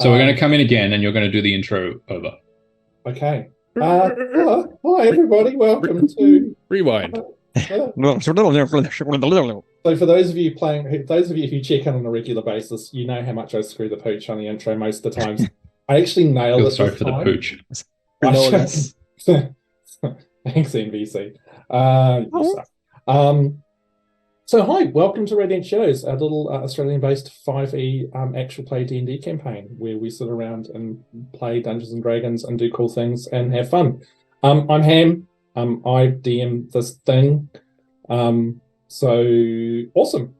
So we're going to come in again, and you're going to do the intro over. Okay. Hello. Hi, everybody. Welcome to Rewind. So for those of you who check in on a regular basis, you know how much I screw the pooch on the intro most of the times. I actually nailed it. Sorry for the pooch. Thanks, NVC. So hi, welcome to Radiant Shadows, a little Australian-based 5e actual play D&D campaign where we sit around and play Dungeons and Dragons and do cool things and have fun. I'm Ham. I DM this thing. So awesome.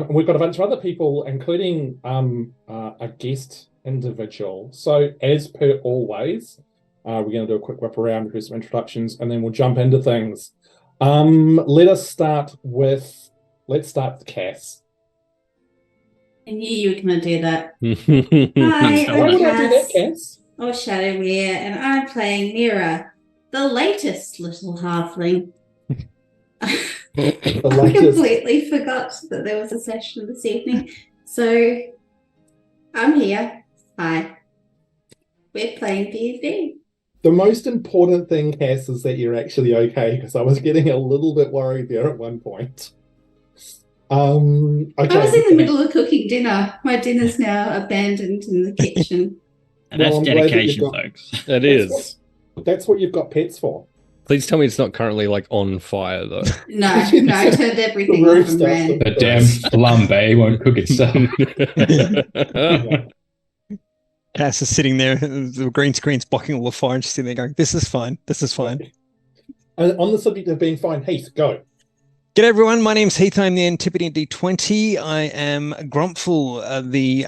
We've got a bunch of other people, including a guest individual. So as per always, we're going to do a quick whip around, do some introductions, and then we'll jump into things. Let's start with Cass. I knew you were going to do that. Hi, I'm Why would I do that, Cass, Cass? or Shadowweir, and I'm playing Miera, the latest little halfling. I completely forgot that there was a session this evening. So, I'm here. Hi. We're playing D&D. The most important thing, Cass, is that you're actually okay, because I was getting a little bit worried there at one point. Okay. I was in the middle of cooking dinner. My dinner's now abandoned in the kitchen. And that's dedication, folks. It is. That's what you've got pets for. Please tell me it's not currently like on fire though. No, I turned everything off and ran. The damn flambe won't cook itself. Cass is sitting there, the green screen's blocking all the fire, and she's sitting there going, "This is fine. This is fine." On the subject of being fine, Heath, go. G'day everyone, my name's Heath, I'm the Antipodean D20. I am Grumpfel, the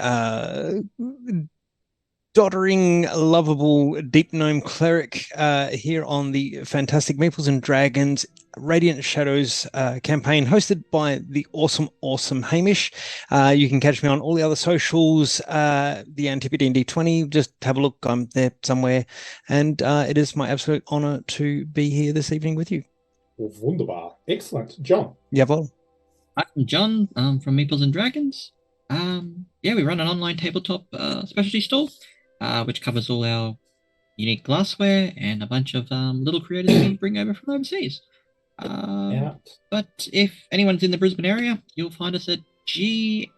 doddering, lovable, deep gnome cleric here on the fantastic Meeples and Dragons Radiant Shadows campaign, hosted by the awesome Hamish. You can catch me on all the other socials, the Antipodean D20. Just have a look, I'm there somewhere. And it is my absolute honor to be here this evening with you. Wunderbar. Excellent. John. Jawohl. I'm John from Meeples and Dragons. We run an online tabletop specialty store, which covers all our unique glassware and a bunch of little creators we bring over from overseas. But if anyone's in the Brisbane area, you'll find us at GMHX.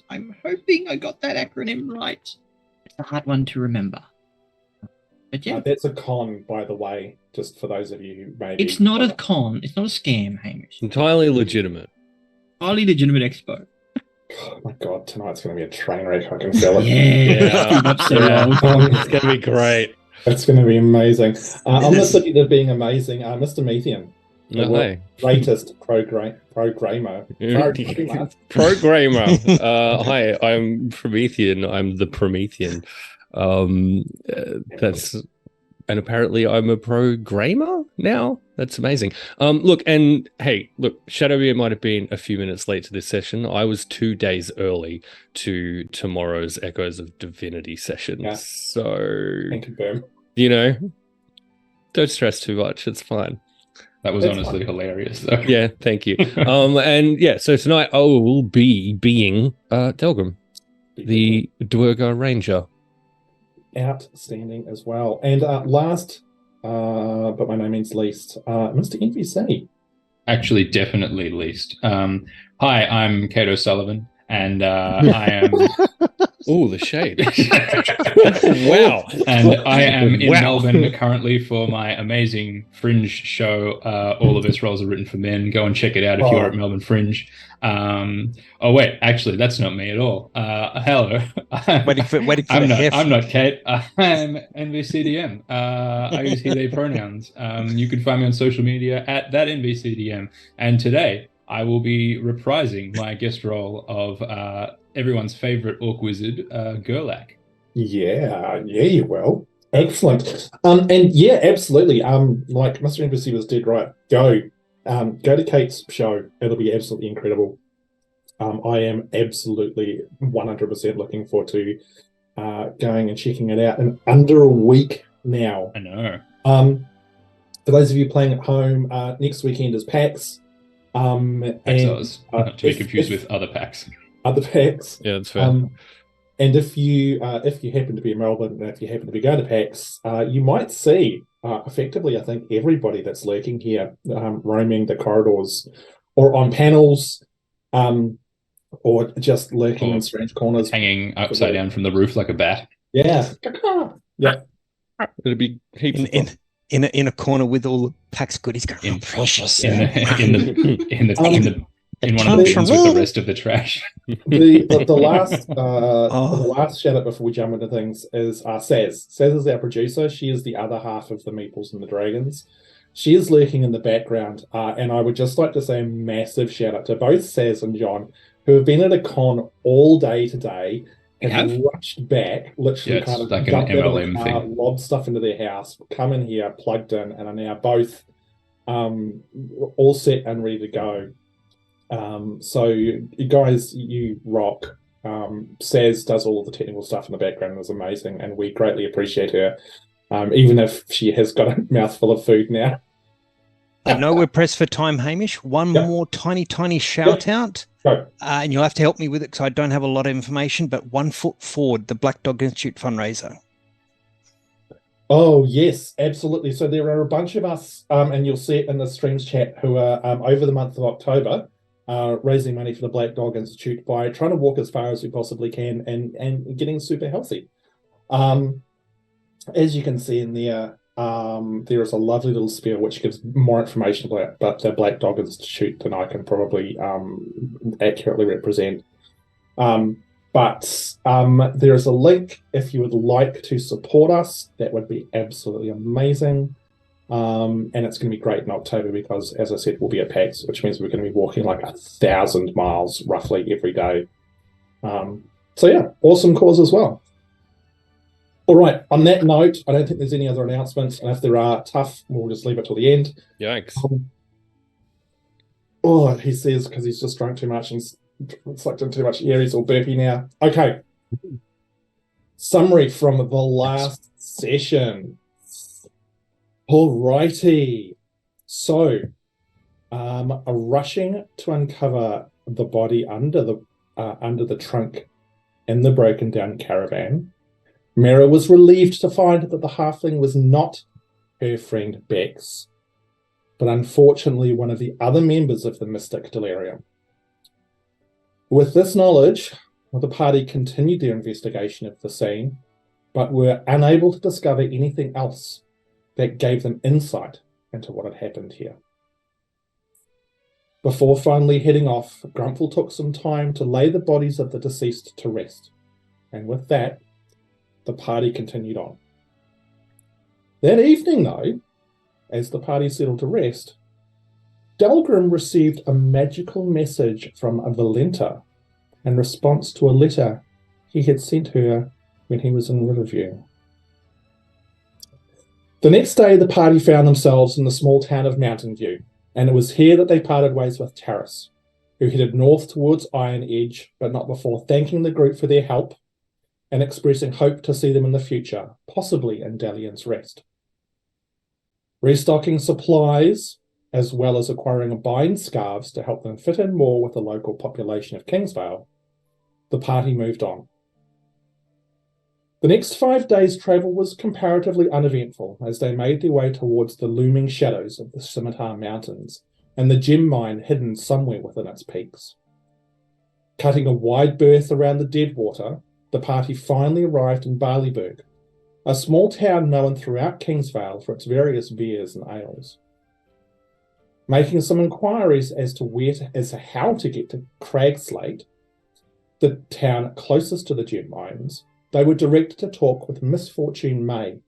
I'm hoping I got that acronym right. It's a hard one to remember. But yeah. That's a con, by the way, just for those of you who maybe... It's not a con. It's not a scam, Hamish. Entirely legitimate. Highly legitimate expo. Oh my god, tonight's going to be a train wreck. I can feel it. Yeah. It's going to be great. It's going to be amazing. On the subject of being amazing, Mr. Methian. the Hi. greatest programmer. Programmer. Hi, I'm Promethean. I'm the Promethean. That's and apparently I'm a programmer now. That's amazing. Look, Shadowbeer might have been a few minutes late to this session. I was 2 days early to tomorrow's Echoes of Divinity session. Yeah. So Can confirm. Don't stress too much. It's fine. That was honestly hilarious, though. Yeah, thank you. So tonight I will be being Delgrim, the Dwergar Ranger. Outstanding as well. And last, but by no means least, Mr. NVC. Actually, definitely least. Hi, I'm Kate O'Sullivan, and I am... Oh, the shade. Wow. And I am in Melbourne currently for my amazing Fringe show. All of Us Roles Are Written for Men. Go and check it out if you're at Melbourne Fringe. Oh, wait, actually, that's not me at all. Hello. Waiting for I'm not Kate. I'm nvcDM. I use he, they pronouns. You can find me on social media at that nvcDM. And today, I will be reprising my guest role of everyone's favorite orc wizard, Gurlak. Yeah, you will. Excellent. And yeah, absolutely. Like Mr. NVC was dead right. Go to Kate's show. It'll be absolutely incredible. I am absolutely 100% looking forward to going and checking it out in under a week now. I know. For those of you playing at home, next weekend is PAX. PAX, not to be confused with other PAX. Other PAX. Yeah, that's fair. And if you happen to be in Melbourne, and if you happen to be going to PAX, you might see effectively, I think, everybody that's lurking here, roaming the corridors, or on panels, or just lurking in strange corners, hanging upside down from the roof like a bat. Yeah, yeah. It'd be heaps in a corner with all the PAX goodies going. Precious. In one of the bins with the rest of the trash. The last shout out before we jump into things is Saz. Saz is our producer. She is the other half of the Meeples and the Dragons. She is lurking in the background, and I would just like to say a massive shout out to both Saz and John, who have been at a con all day today and have rushed back, literally kind of like jumped an out of the MLM car, thing. lobbed stuff into their house, come in here, plugged in, and are now both all set and ready to go. So you guys, you rock. Saz does all of the technical stuff in the background and is amazing, and we greatly appreciate her, even if she has got a mouthful of food now. I know we're pressed for time, Hamish. One more tiny shout out. And you'll have to help me with it because I don't have a lot of information, but 1 Foot Forward, the Black Dog Institute fundraiser. Oh, yes, absolutely. So there are a bunch of us, and you'll see it in the streams chat, who are over the month of October, raising money for the Black Dog Institute by trying to walk as far as we possibly can and getting super healthy. As you can see in there, there is a lovely little spell which gives more information about the Black Dog Institute than I can probably accurately represent. But there is a link if you would like to support us. That would be absolutely amazing. And it's going to be great in October because, as I said, we'll be at PAX, which means we're going to be walking like 1,000 miles roughly every day. So yeah, awesome cause as well. All right, on that note, I don't think there's any other announcements, and if there are, tough, we'll just leave it till the end. Yikes. He says, because he's just drunk too much and sucked in too much air, he's all burpy now. Okay. Summary from the last session. All righty. So, rushing to uncover the body under the trunk in the broken down caravan, Miera was relieved to find that the halfling was not her friend Bex, but unfortunately one of the other members of the Mystic Delirium. With this knowledge, the party continued their investigation of the scene, but were unable to discover anything else that gave them insight into what had happened here. Before finally heading off, Grumpfel took some time to lay the bodies of the deceased to rest, and with that, the party continued on. That evening, though, as the party settled to rest, Delgrim received a magical message from Valenta in response to a letter he had sent her when he was in Riverview. The next day, the party found themselves in the small town of Mountain View, and it was here that they parted ways with Taris, who headed north towards Iron Edge, but not before thanking the group for their help and expressing hope to see them in the future, possibly in Dalian's Rest. Restocking supplies, as well as acquiring bind scarves to help them fit in more with the local population of Kingsvale, the party moved on. The next 5 days' travel was comparatively uneventful as they made their way towards the looming shadows of the Scimitar Mountains and the gem mine hidden somewhere within its peaks. Cutting a wide berth around the Deadwater, the party finally arrived in Barleyburg, a small town known throughout Kingsvale for its various beers and ales. Making some inquiries as to how to get to Cragslate, the town closest to the gem mines, they were directed to talk with Misfortune May,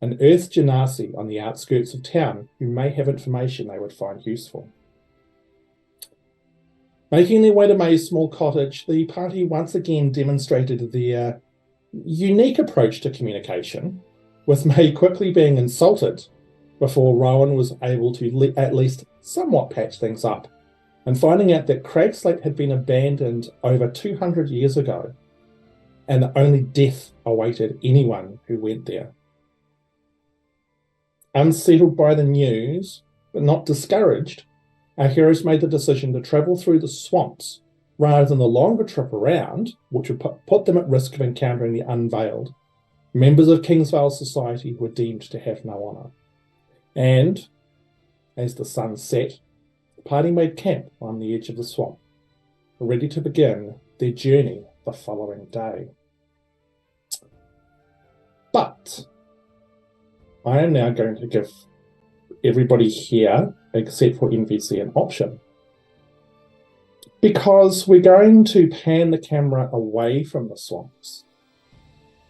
an Earth Genasi on the outskirts of town who may have information they would find useful. Making their way to May's small cottage, the party once again demonstrated their unique approach to communication, with May quickly being insulted before Rowan was able to at least somewhat patch things up, and finding out that Cragslate had been abandoned over 200 years ago, and that only death awaited anyone who went there. Unsettled by the news, but not discouraged, our heroes made the decision to travel through the swamps rather than the longer trip around, which would put them at risk of encountering the Unveiled, members of Kingsvale society who were deemed to have no honour. And, as the sun set, the party made camp on the edge of the swamp, ready to begin their journey the following day. But I am now going to give everybody here, except for NVC, an option. Because we're going to pan the camera away from the swamps,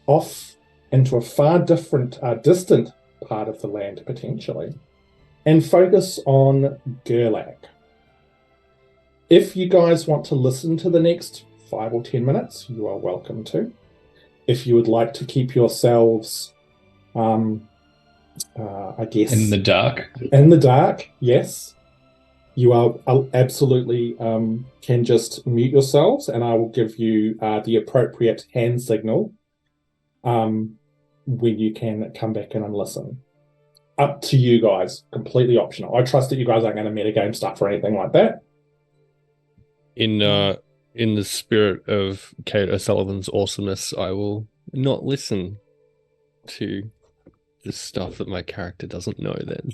off into a far different, distant part of the land, potentially, and focus on Gurlak. If you guys want to listen to the next 5 or 10 minutes, you are welcome to. If you would like to keep yourselves, I guess... In the dark. In the dark, yes. You are absolutely can just mute yourselves, and I will give you the appropriate hand signal when you can come back in and listen. Up to you guys, completely optional. I trust that you guys aren't going to metagame stuff or anything like that. In the spirit of Kate O'Sullivan's awesomeness, I will not listen to the stuff that my character doesn't know then.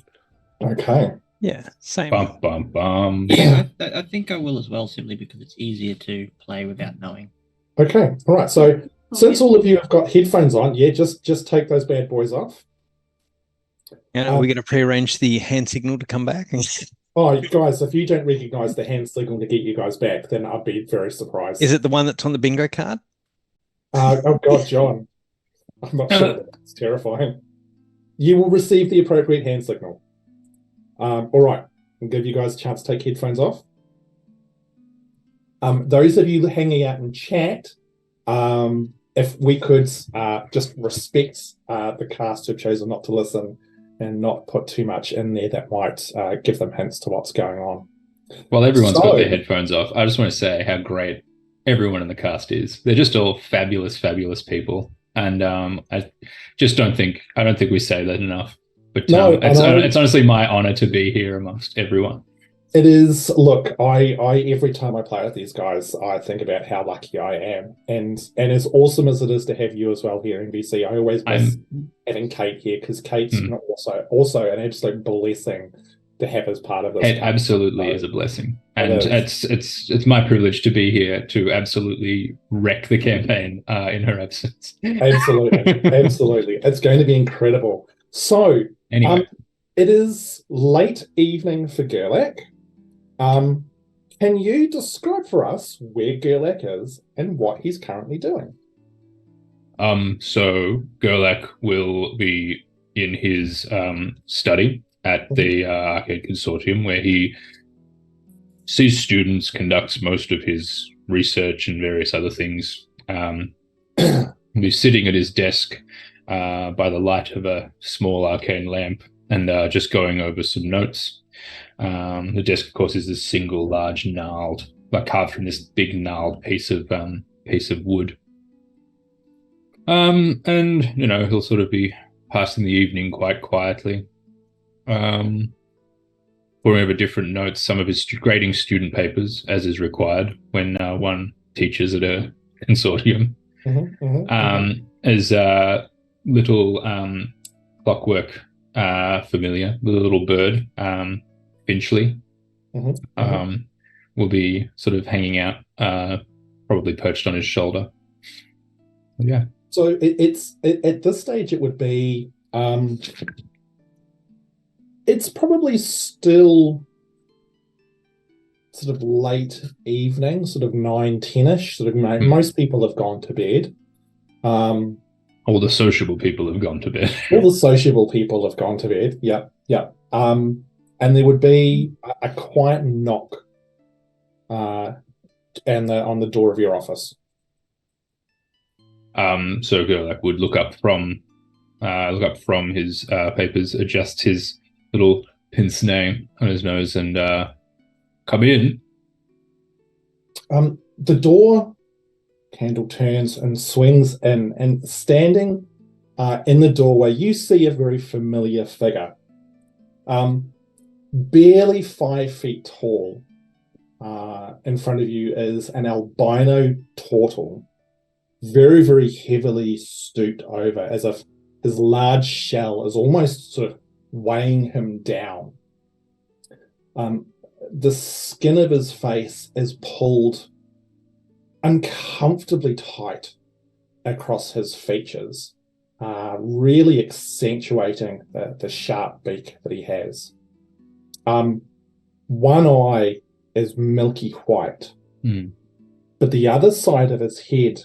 Okay. Yeah, same. Bum, bum, bum. Yeah, I think I will as well, simply because it's easier to play without knowing. Okay, all right. So since all of you have got headphones on, yeah, just take those bad boys off. And are we going to prearrange the hand signal to come back? Oh, guys, if you don't recognise the hand signal to get you guys back, then I'd be very surprised. Is it the one that's on the bingo card? Oh, God, John. I'm not sure. It's terrifying. You will receive the appropriate hand signal. All right. I'll give you guys a chance to take headphones off. Those of you hanging out in chat, if we could just respect the cast who've chosen not to listen and not put too much in there that might give them hints to what's going on. While everyone's got their headphones off, I just want to say how great everyone in the cast is. They're just all fabulous, fabulous people. And I don't think we say that enough. But it's honestly my honor to be here amongst everyone. It is. Look, I every time I play with these guys, I think about how lucky I am, and as awesome as it is to have you as well here in VC, I always miss having Kate here, because Kate's also an absolute blessing to have as part of this. It absolutely is a blessing, and it's my privilege to be here to absolutely wreck the campaign in her absence. Absolutely, it's going to be incredible. So anyway, it is late evening for Gurlak. Can you describe for us where Gurlak is and what he's currently doing? So Gurlak will be in his study at the Arcade Consortium, where he sees students, conducts most of his research and various other things. He's sitting at his desk by the light of a small arcane lamp and just going over some notes. The desk, of course, is this single large gnarled, carved from this big gnarled piece of wood. And he'll sort of be passing the evening quite quietly, poring over different notes, some of his grading student papers, as is required when one teaches at a consortium. As little clockwork familiar, the little bird, Finchley, will be sort of hanging out, probably perched on his shoulder. Yeah. So it's at this stage it would be it's probably still sort of late evening, sort of 9-10ish. Sort of most people have gone to bed. All the sociable people have gone to bed. All the sociable people have gone to bed. Yeah. And there would be a quiet knock on the door of your office. So Gurlak would look up from his papers, adjust his little pince nez on his nose, and come in. The door handle turns and swings in, and standing in the doorway, you see a very familiar figure. Barely 5 feet tall. In front of you is an albino turtle, very, very heavily stooped over, as if his large shell is almost sort of weighing him down. The skin of his face is pulled uncomfortably tight across his features, really accentuating the sharp beak that he has. One eye is milky white, but the other side of his head,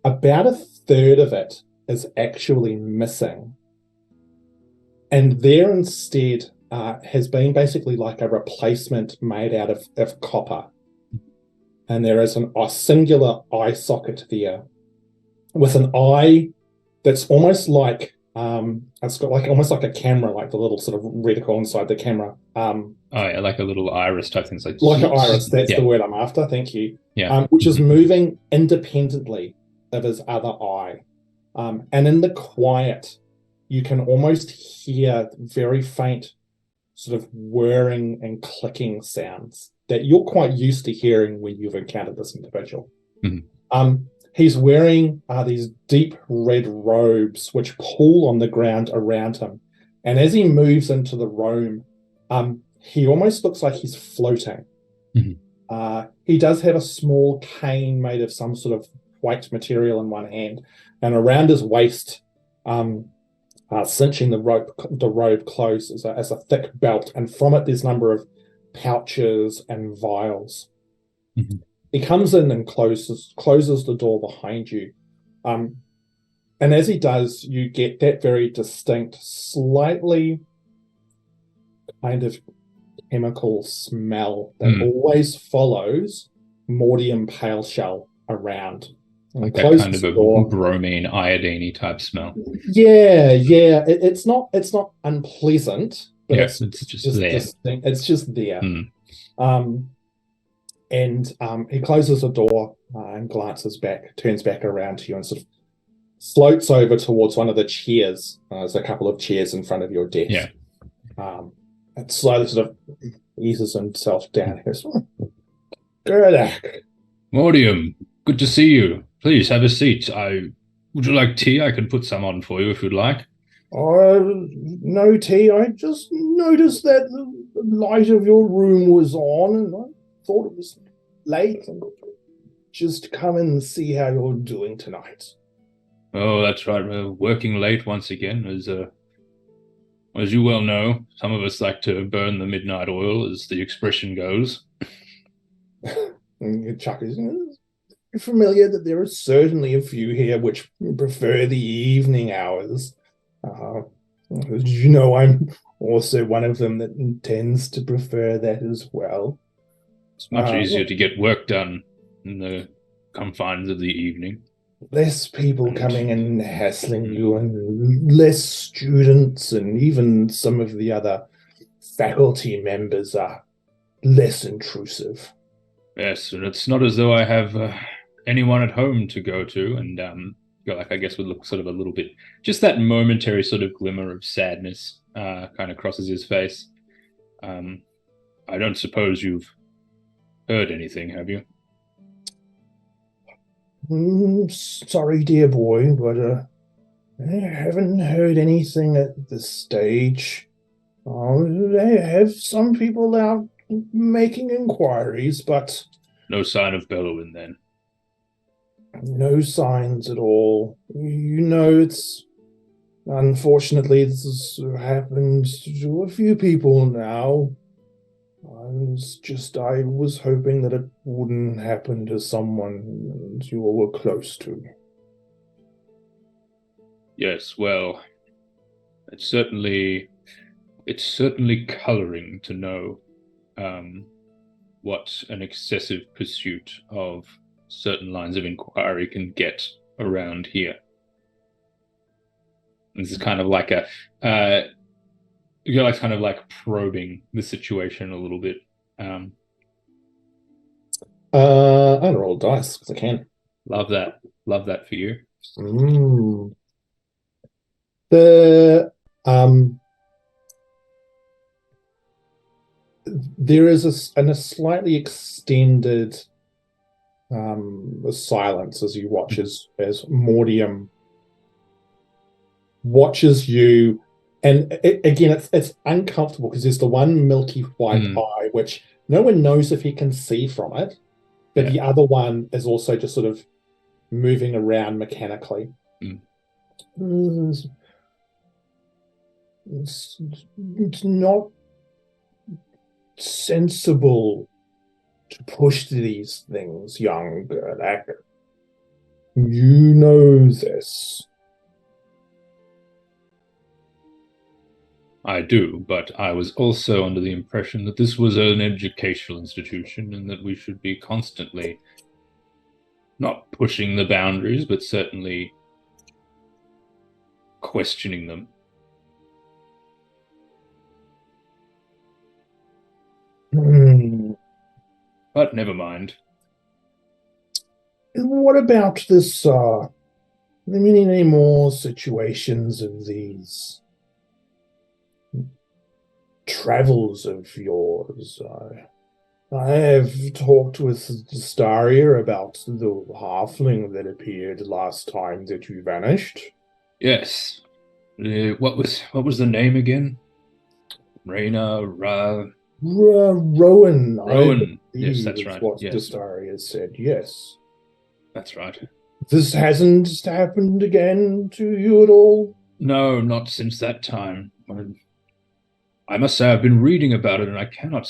about a third of it is actually missing. And there instead has been basically like a replacement made out of copper. And there is a singular eye socket there with an eye that's almost like it's got almost like a camera, like the little sort of reticle inside the camera. Like a little iris type thing. Like an iris, that's the word I'm after, thank you. Yeah. Which is moving independently of his other eye. And in the quiet, you can almost hear very faint sort of whirring and clicking sounds that you're quite used to hearing when you've encountered this individual. He's wearing these deep red robes which pull on the ground around him. And as he moves into the room, he almost looks like he's floating. He does have a small cane made of some sort of white material in one hand, and around his waist, cinching the robe close as a thick belt, and from it there's a number of pouches and vials. He comes in and closes the door behind you, and as he does, you get that very distinct, slightly kind of chemical smell that always follows Mordium pale shell around. Like that kind of a bromine, iodine type smell. Yeah. It's not unpleasant, but it's just there. Distinct. It's just there. And he closes the door and glances back, turns back around to you, and sort of floats over towards one of the chairs. There's a couple of chairs in front of your desk. And slowly sort of eases himself down. He goes, Gurlak. Mordium, good to see you. Please have a seat. Would you like tea? I can put some on for you if you'd like. No tea. I just noticed that the light of your room was on, and I thought it was late, and just come in and see how you're doing tonight. Oh, that's right. We're working late once again, as you well know. Some of us like to burn the midnight oil, as the expression goes. And Chuck is familiar that there are certainly a few here which prefer the evening hours. I'm also one of them that intends to prefer that as well. It's much easier to get work done in the confines of the evening. Less people coming and hassling you, and less students, and even some of the other faculty members are less intrusive. Yes, and it's not as though I have anyone at home to go to, and Gurlak, I guess, would look sort of a little bit, just that momentary sort of glimmer of sadness kind of crosses his face. I don't suppose you've heard anything, have you? Sorry, dear boy, but I haven't heard anything at this stage. They have some people out making inquiries, but No sign of Bellowin, then? no signs at all. You know, it's unfortunately this has happened to a few people now. I was hoping that it wouldn't happen to someone you all were close to. Yes, well, it's certainly coloring to know what an excessive pursuit of certain lines of inquiry can get around here. This is kind of like you're like kind of like probing the situation a little bit. I'm gonna roll dice because I can. Love that for you. There is a slightly extended silence as you watch as Mortium watches you, and again it's uncomfortable because there's the one milky white eye which no one knows if he can see from it, but the other one is also just sort of moving around mechanically. It's not sensible to push these things, young Gurlak. You know this. I do, but I was also under the impression that this was an educational institution and that we should be constantly not pushing the boundaries, but certainly questioning them. But never mind. And what about this, any more situations of these travels of yours? I have talked with Staria about the halfling that appeared last time that you vanished. Yes. What was the name again? Rowan. Rowan. Yes, that's right. What yes. Staria said. Yes. That's right. This hasn't happened again to you at all? No, not since that time. I must say I've been reading about it, and I cannot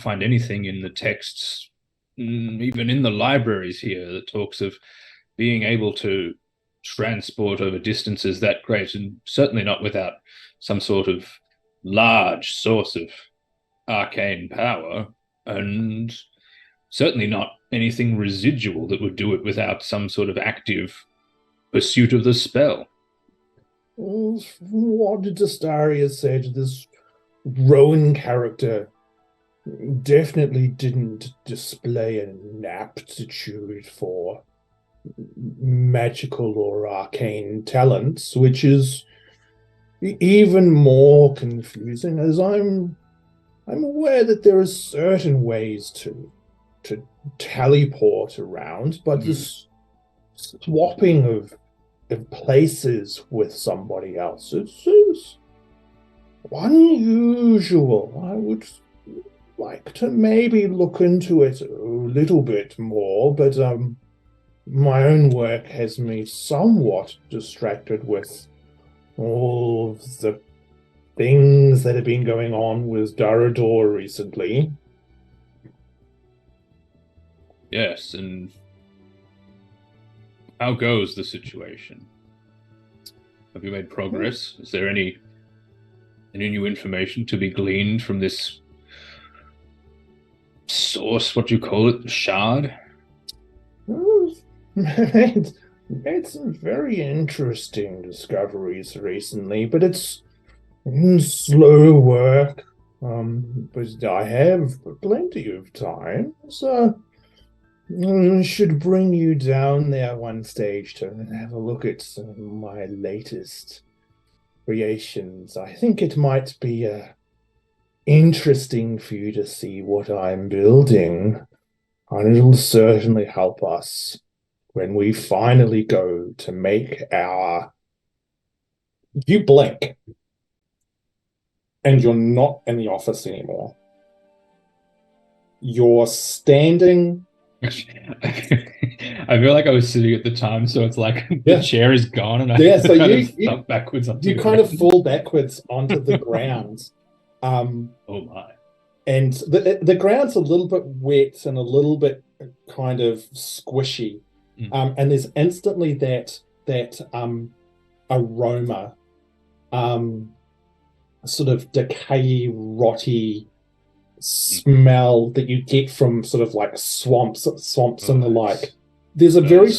find anything in the texts, even in the libraries here, that talks of being able to transport over distances that great, and certainly not without some sort of large source of arcane power, and certainly not anything residual that would do it without some sort of active pursuit of the spell. What did Astaria say to this Rowan character? Definitely didn't display an aptitude for magical or arcane talents, which is even more confusing, as I'm aware that there are certain ways to teleport around, but this swapping of places with somebody else is unusual. I would like to maybe look into it a little bit more, but my own work has me somewhat distracted with all of the things that have been going on with Darador recently. Yes, and how goes the situation? Have you made progress? Is there any new information to be gleaned from this source, what do you call it, shard? Made some very interesting discoveries recently, but it's slow work. But I have plenty of time, so I should bring you down there one stage to have a look at some of my latest creations. I think it might be interesting for you to see what I'm building, and it'll certainly help us when we finally go to make our... You blink, and you're not in the office anymore. You're standing... I feel like I was sitting at the time, so it's like the chair is gone, and I so you backwards onto you the kind ground. of fall backwards onto the ground. Oh my! And the ground's a little bit wet and a little bit kind of squishy, and there's instantly that aroma, sort of decayy, rotty smell that you get from sort of like swamps and the like. There's a very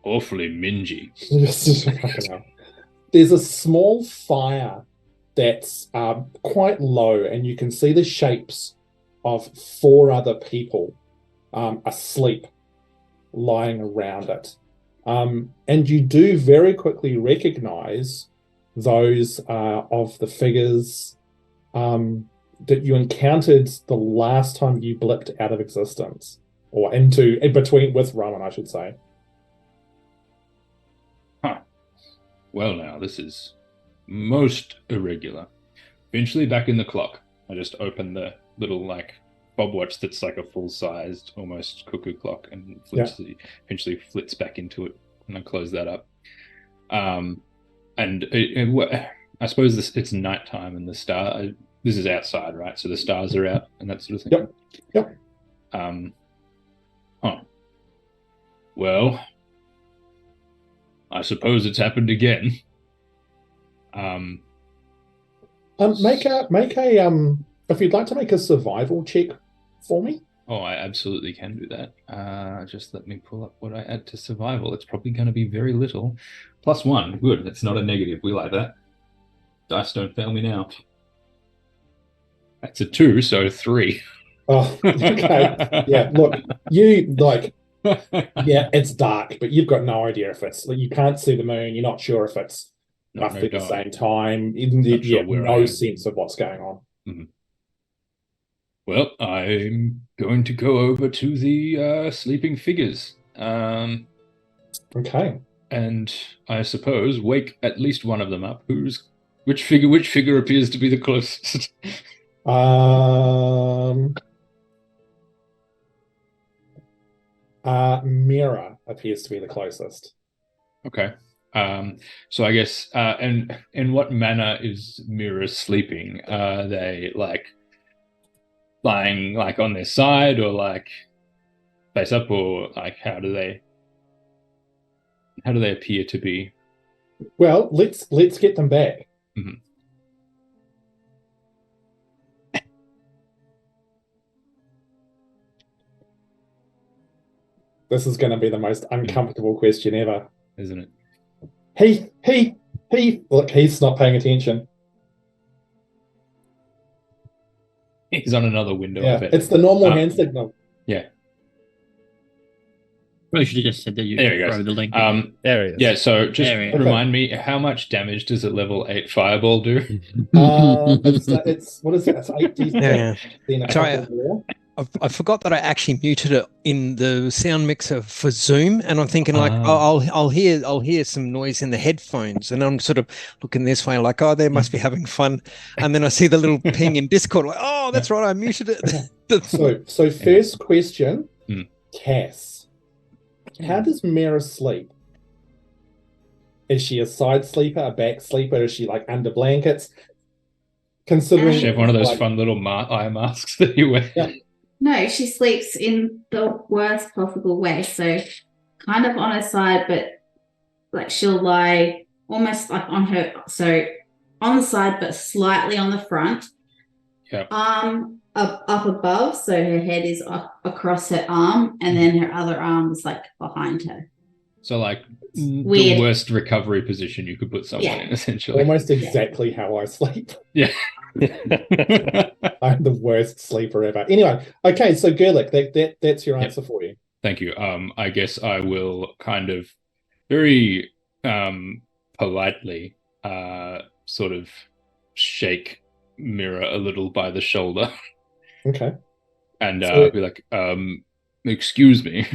awfully mingy. There's a small fire that's quite low, and you can see the shapes of 4 other people asleep, lying around it. And you do very quickly recognize those of the figures that you encountered the last time you blipped out of existence, or in between with Rowan, I should say. Huh. Well, now this is most irregular. Eventually, back in the clock, I just open the little like fob watch that's like a full-sized, almost cuckoo clock, and eventually flits back into it, and I close that up. And I suppose it's nighttime, and the star. This is outside, right? So the stars are out and that sort of thing. Yep. Well, I suppose it's happened again. Make a if you'd like to make a survival check for me. Oh, I absolutely can do that. Just let me pull up what I add to survival. It's probably going to be very little. +1. Good. It's not a negative. We like that. Dice don't fail me now. That's a 2, so 3. Oh, okay. Yeah, look, you like, yeah, it's dark, but you've got no idea if it's, like, you can't see the moon. You're not sure if it's roughly the same time. You have no sense of what's going on. Mm-hmm. Well, I'm going to go over to the sleeping figures. Okay. And I suppose wake at least one of them up. Which figure appears to be the closest? Miera appears to be the closest. Okay. So I guess, and in what manner is Miera sleeping? Are they like lying like on their side, or like face up, or like how do they appear to be? Well, let's get them back. Mm-hmm. This is going to be the most uncomfortable question ever, isn't it? Heath. Look, Heath's not paying attention. He's on another window. Yeah, it's the normal hand signal. Yeah. Probably should have just said that you throw the link. There it is. Yeah, so just remind me, how much damage does a level 8 fireball do? It's what is it? It's 8d6. Yeah. Sorry, I forgot that I actually muted it in the sound mixer for Zoom, and I'm thinking like, I'll hear some noise in the headphones, and I'm sort of looking this way like, oh, they must be having fun, and then I see the little ping in Discord, like, oh, that's right, I muted it. So first question, Cass, how does Miera sleep? Is she a side sleeper, a back sleeper? Is she like under blankets? Considering she have one of those fun little eye masks that you wear. Yeah. No, she sleeps in the worst possible way. So kind of on her side, but like she'll lie almost like on her, so on the side, but slightly on the front. Yeah. up above, so her head is across her arm, and then her other arm is like behind her. So like the Weird. worst recovery position you could put someone in, essentially. Almost exactly how I sleep. Yeah. I'm the worst sleeper ever. Anyway, okay, so Gurlak, that's your answer for you. Thank you. I guess I will kind of very politely sort of shake Miera a little by the shoulder. Okay. And So- be like, excuse me.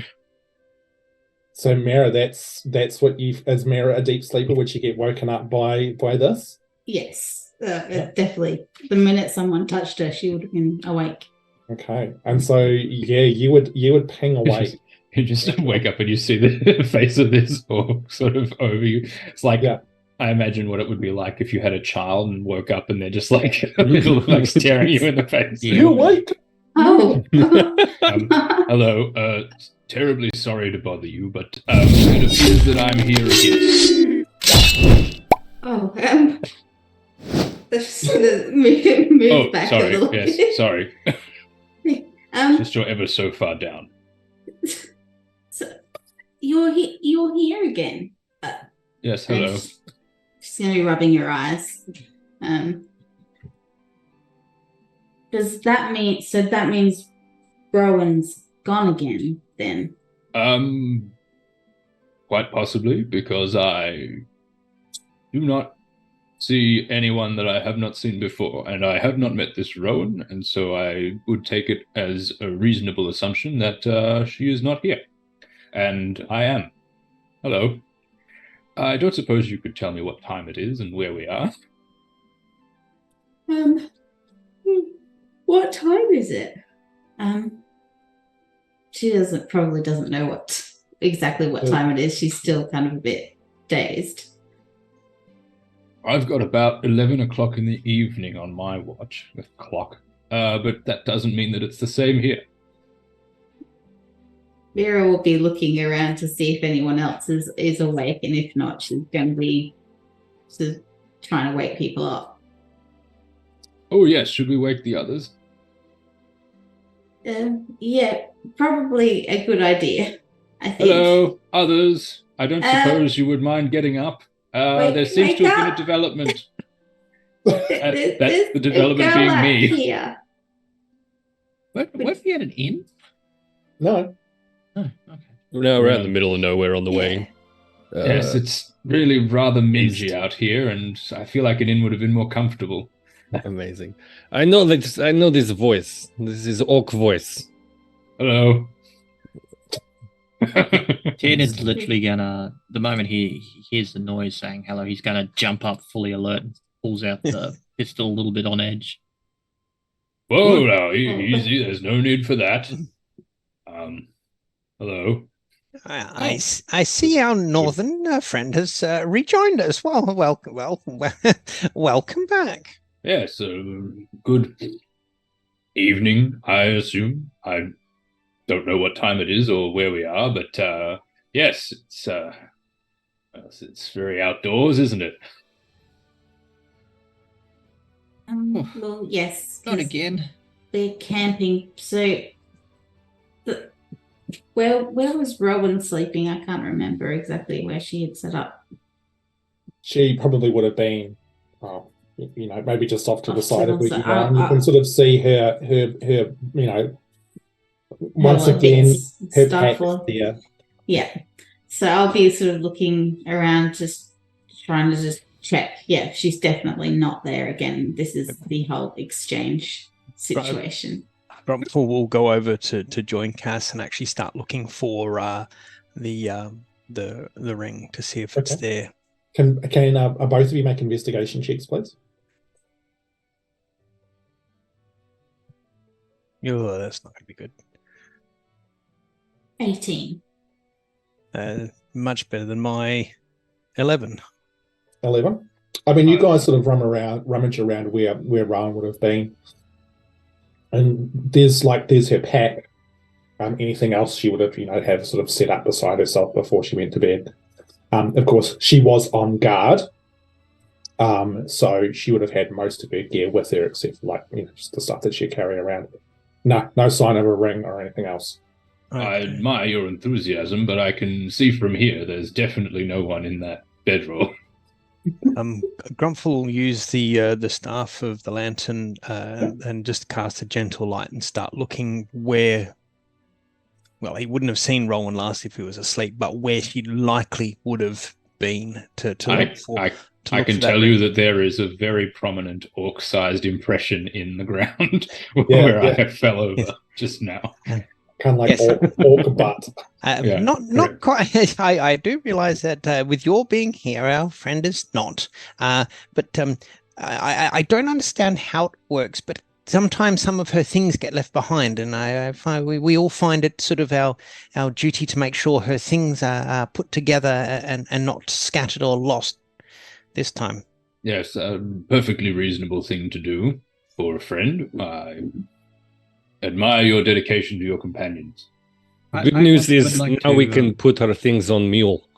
So Miera, that's what you is Miera a deep sleeper? Would she get woken up by this? Yes, definitely. The minute someone touched her, she would have been awake. Okay. And so yeah, you would ping awake. You just wake up and you see the face of this orc sort of over you. It's like, Yeah. I imagine what it would be like if you had a child and woke up and they're just like, like staring you in the face. You awake? Oh. Hello, terribly sorry to bother you, but it appears that I'm here again. Oh, move back a sorry. little Yes, bit. sorry. Um, Just you're ever so far down. so you're here again. Yes, hello. She's gonna be rubbing your eyes. Does that mean? So that means Rowan's gone again, then? Quite possibly, because I do not see anyone that I have not seen before, and I have not met this Rowan, and so I would take it as a reasonable assumption that she is not here. And I am. Hello. I don't suppose you could tell me what time it is and where we are? What time is it? She probably doesn't know exactly what time it is. She's still kind of a bit dazed. I've got about 11 o'clock in the evening on my watch with clock, but that doesn't mean that it's the same here. Miera will be looking around to see if anyone else is awake, and if not, she's going to be sort of trying to wake people up. Oh yes, should we wake the others? Yeah, probably a good idea, I think. Hello, others. I don't suppose you would mind getting up. There seems to have been a development. That's the development being me. Here. What are we at an inn? No. Oh, okay. No, we're out in the middle of nowhere on the way. Yes, it's really rather mingy out here, and I feel like an inn would have been more comfortable. Amazing. I know this voice. This is orc voice. Hello. Tiernan's literally gonna, the moment he hears the noise saying hello, he's gonna jump up fully alert and pulls out the pistol a little bit on edge. Whoa, now, easy. There's no need for that. Hello. I see our northern friend has rejoined us. Welcome back. Yes, good evening, I assume. I don't know what time it is or where we are, but yes, it's very outdoors, isn't it? Well, yes. Not 'cause again. They're camping. So, where was Rowan sleeping? I can't remember exactly where she had set up. She probably would have been, maybe just off to the side of where you are. You I'll- can sort of see her, once again, her pack there. Yeah. So I'll be sort of looking around, just trying to just check. Yeah, she's definitely not there again. This is the whole exchange situation. Grumpfel will go over to join Cass and actually start looking for the ring to see if it's there. Can both of you make investigation checks, please? Oh, that's not going to be good. 18. Much better than my 11. 11. I mean, you guys sort of rummage around where Rowan would have been, and there's her pack. Anything else she would have have sort of set up beside herself before she went to bed. Of course, she was on guard, So she would have had most of her gear with her, except for just the stuff that she'd carry around. No sign of a ring or anything else. Okay. I admire your enthusiasm, but I can see from here there's definitely no one in that bedroll. Grumpfel will use the staff of the lantern and just cast a gentle light and start looking where. Well, he wouldn't have seen Rowan last if he was asleep, but where he likely would have been to look for. I can tell you that there is a very prominent orc-sized impression in the ground where I fell over just now. Kind of like orc butt. Not quite. I do realize that with your being here, our friend is not. But I don't understand how it works. But sometimes some of her things get left behind, and I find we all find it sort of our duty to make sure her things are put together and not scattered or lost this time. Yes, a perfectly reasonable thing to do for a friend. I admire your dedication to your companions. Good news is now we can put our things on mule.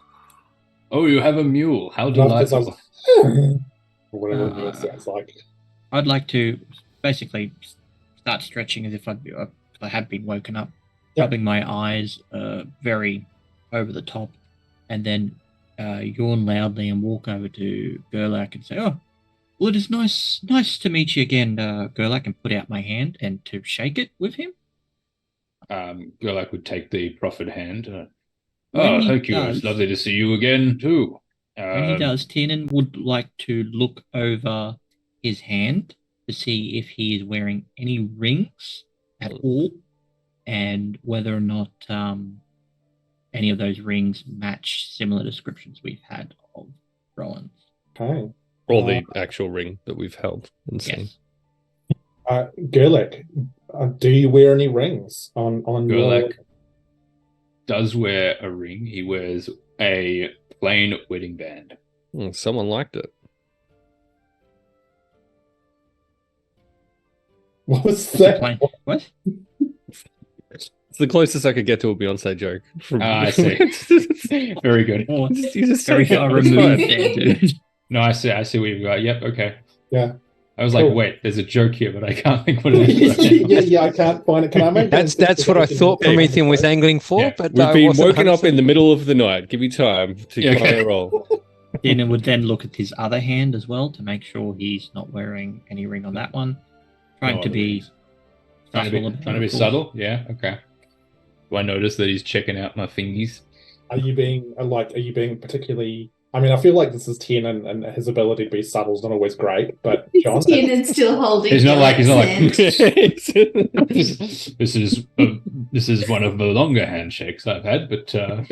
Oh, you have a mule. How delightful. Whatever a mule sounds like. I'd like to basically start stretching as if I have been woken up, rubbing my eyes very over the top, and then yawn loudly and walk over to Gurlak and say, "Oh, well, it is nice to meet you again, Gurlak," and put out my hand and to shake it with him. Gurlak would take the proffered hand. Thank you. It's lovely to see you again, too. When he does, Tiernan would like to look over his hand to see if he is wearing any rings at all, and whether or not any of those rings match similar descriptions we've had of Rowan's. Okay. Or the actual ring that we've held and seen. Yes. Gurlak, do you wear any rings on Gurlak does wear a ring. He wears a plain wedding band. Someone liked it. What was that? What? It's the closest I could get to a Beyonce joke. I see. Very good. You just very removed there, dude. No, I see what you've got. Yep, okay. Yeah. I was like, wait, there's a joke here, but I can't think what it is. Yeah, I can't find it. Can I make that's what I thought Promethean was angling for, but we've been woken up in the middle of the night. Give me time to try a roll. Tiernan would then look at his other hand as well to make sure he's not wearing any ring on that one. Trying to be subtle. Yeah, okay. Do I notice that he's checking out my fingies? Are you being particularly? I mean, I feel like this is Tiernan, and his ability to be subtle is not always great. But John, Tiernan's still holding. He's not like. This is one of the longer handshakes I've had, but Tiernan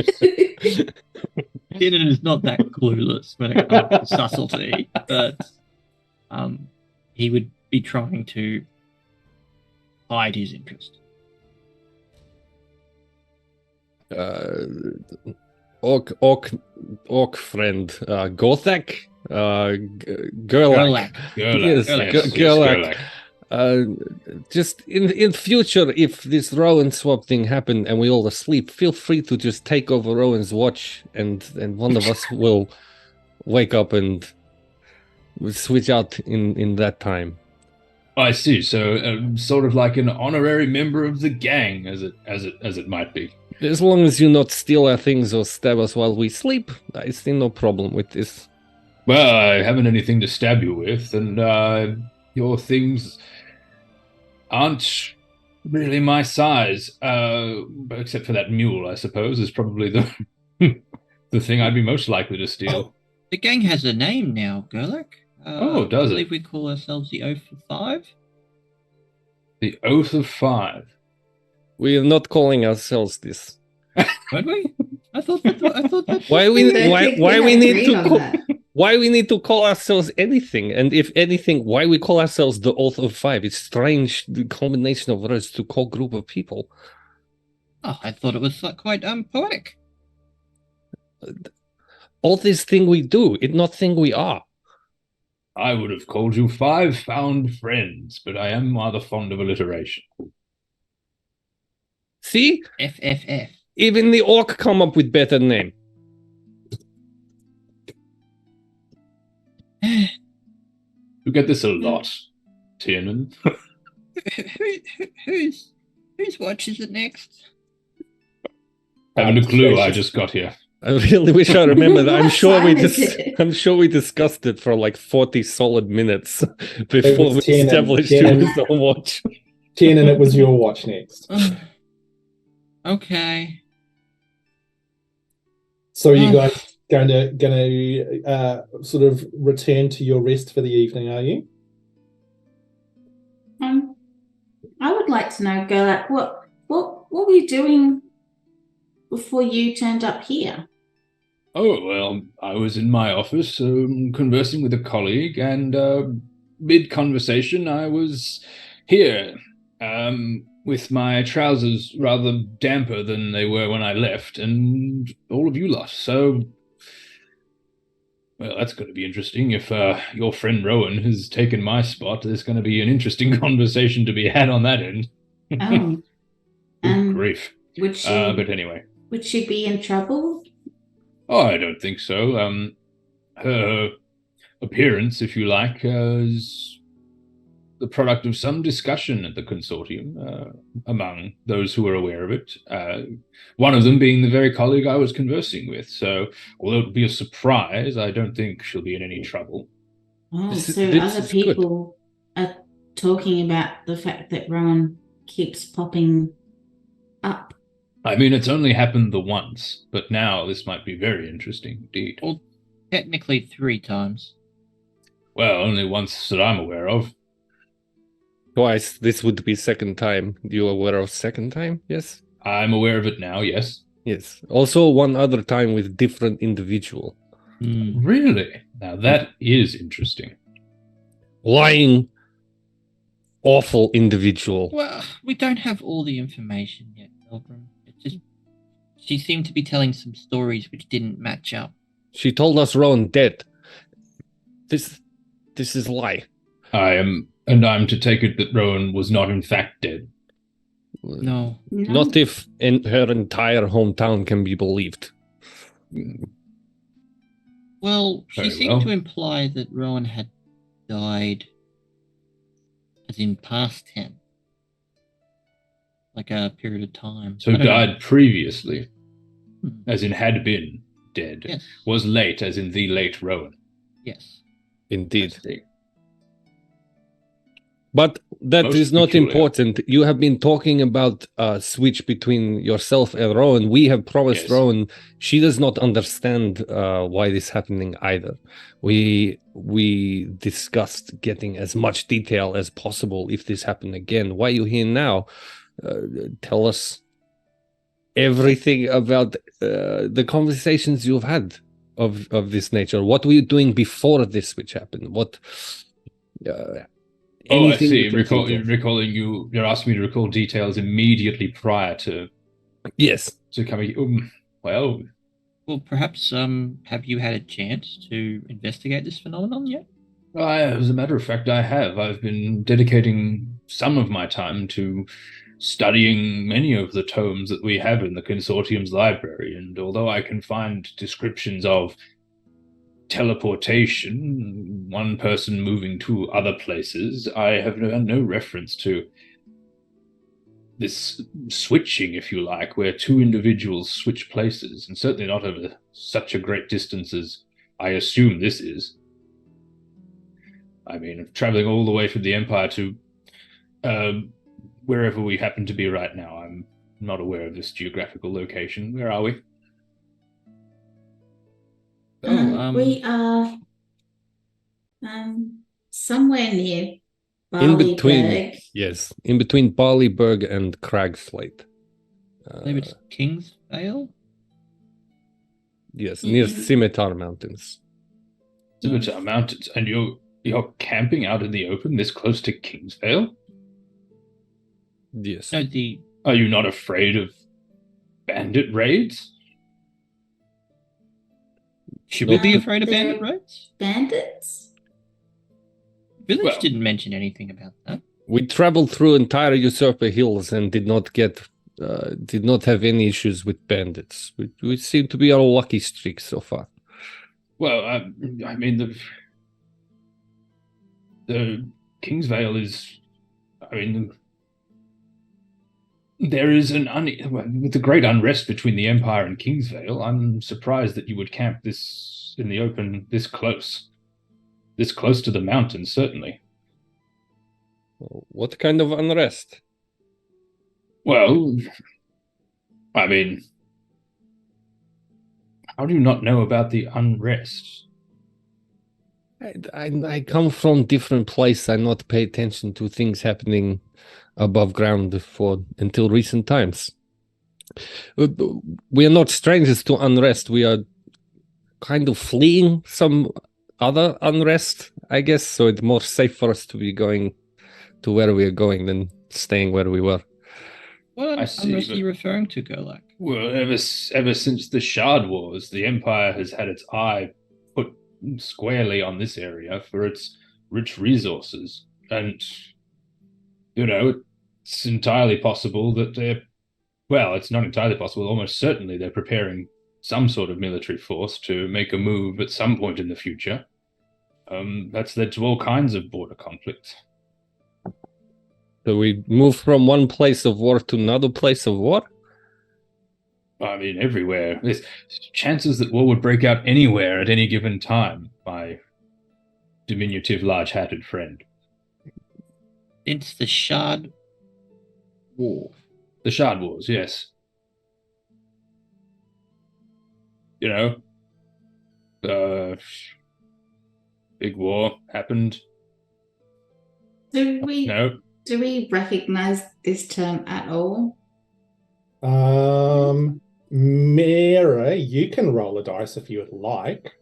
is not that clueless when it comes to subtlety, but he would be trying to hide his interest. Orc friend, Gothak, Gurlak. Gurlak. Just in future, if this Rowan swap thing happened and we all asleep, feel free to just take over Rowan's watch, and one of us will wake up and switch out in that time. I see. So, sort of like an honorary member of the gang, as it might be. As long as you not steal our things or stab us while we sleep, I see no problem with this. Well, I haven't anything to stab you with, and your things aren't really my size, except for that mule, I suppose, is probably the thing I'd be most likely to steal. The gang has a name now, Gurlak. Does it? I believe we call ourselves the Oath of Five. The Oath of Five. We are not calling ourselves this. Weren't we? I thought that. Why we need to call ourselves anything? And if anything, why we call ourselves the Oath of Five? It's strange, the combination of words to call group of people. Oh, I thought it was quite poetic. All this thing we do, it not thing we are. I would have called you Five Found Friends, but I am rather fond of alliteration. See? FFF. Even the orc come up with better name. You get this a lot, Tiernan. Whose watch is it next? Haven't a clue. I just got here. I really wish I remember that. What time is it? I'm sure we discussed it for like 40 solid minutes before we Tiernan. established Tiernan. it was on watch. Tiernan, it was your watch next. Okay. So you guys going to sort of return to your rest for the evening, are you? I would like to know, Gurlak, what were you doing before you turned up here? Oh, well, I was in my office conversing with a colleague, and mid-conversation I was here with my trousers rather damper than they were when I left, and all of you lot. So, well, that's going to be interesting. If your friend Rowan has taken my spot, there's going to be an interesting conversation to be had on that end. Oh. Good grief. But anyway. Would she be in trouble? Oh, I don't think so. Her appearance, if you like, is the product of some discussion at the consortium among those who are aware of it. One of them being the very colleague I was conversing with. So, although it would be a surprise, I don't think she'll be in any trouble. Oh, This so is other people are talking about the fact that Rowan keeps popping up. I mean, it's only happened the once, but now this might be very interesting indeed. Well, technically 3 times. Well, only once that I'm aware of. Twice. This would be second time. You aware of second time? Yes? I'm aware of it now, yes. Yes. Also one other time with different individual. Really? Now that is interesting. Lying, awful individual. Well, we don't have all the information yet, Delgrim. It's just she seemed to be telling some stories which didn't match up. She told us Rowan dead. This is lie. I'm to take it that Rowan was not in fact dead. No. Not if her entire hometown can be believed. Well, she Very seemed well. to imply that Rowan had died, as in past tense, like a period of time. So I don't know. died previously, Hmm. as in had been dead. Yes. Was late, as in the late Rowan. Yes. Indeed. I see. But that Most is not peculiar. important. You have been talking about a switch between yourself and Rowan. We have promised Yes. Rowan she does not understand why this is happening either. We discussed getting as much detail as possible if this happened again. Why are you here now? Tell us everything about the conversations you've had of this nature. What were you doing before this switch happened? What? Oh, I anything see. you can think of. Recalling you're asking me to recall details immediately prior to Yes. coming. Well, Well, perhaps have you had a chance to investigate this phenomenon yet? as a matter of fact, I have. I've been dedicating some of my time to studying many of the tomes that we have in the consortium's library, and although I can find descriptions of teleportation, one person moving to other places, I have no reference to this switching, if you like, where 2 individuals switch places, and certainly not over such a great distance as I assume this is. I mean, traveling all the way from the Empire to wherever we happen to be right now. I'm not aware of this geographical location. Where are we? We are somewhere near In between, Barleyberg. yes, in between Barleyberg and Cragslate. Maybe it's Kingsvale? Yes, near Scimitar Mountains. Scimitar Mountains, and you're camping out in the open this close to Kingsvale? Yes. No, Are you not afraid of bandit raids? should we be Um, afraid of they're- bandit raids? Bandits? Village Well- didn't mention anything about that. We traveled through entire Usurper Hills and did not have any issues with bandits. We seem to be on a lucky streak so far. Well, I mean, the Kingsvale is, I mean, there is with the great unrest between the Empire and Kingsvale. I'm surprised that you would camp this in the open, this close to the mountains, certainly. What kind of unrest? Well, I mean, how do you not know about the unrest? I come from different place. I not pay attention to things happening above ground until recent times. We are not strangers to unrest. We are kind of fleeing some other unrest, I guess. So it's more safe for us to be going to where we are going than staying where we were. What unrest are you referring to, Gurlak? Well, ever since the Shard Wars, the Empire has had its eye put squarely on this area for its rich resources. And, it's entirely possible that it's not entirely possible, almost certainly they're preparing some sort of military force to make a move at some point in the future. That's led to all kinds of border conflicts. So we move from one place of war to another place of war? I mean, everywhere. There's chances that war would break out anywhere at any given time, my diminutive, large-hatted friend. It's the Shard War. The Shard Wars, yes. Big war happened. Do we recognize this term at all? Miera, you can roll a dice if you would like.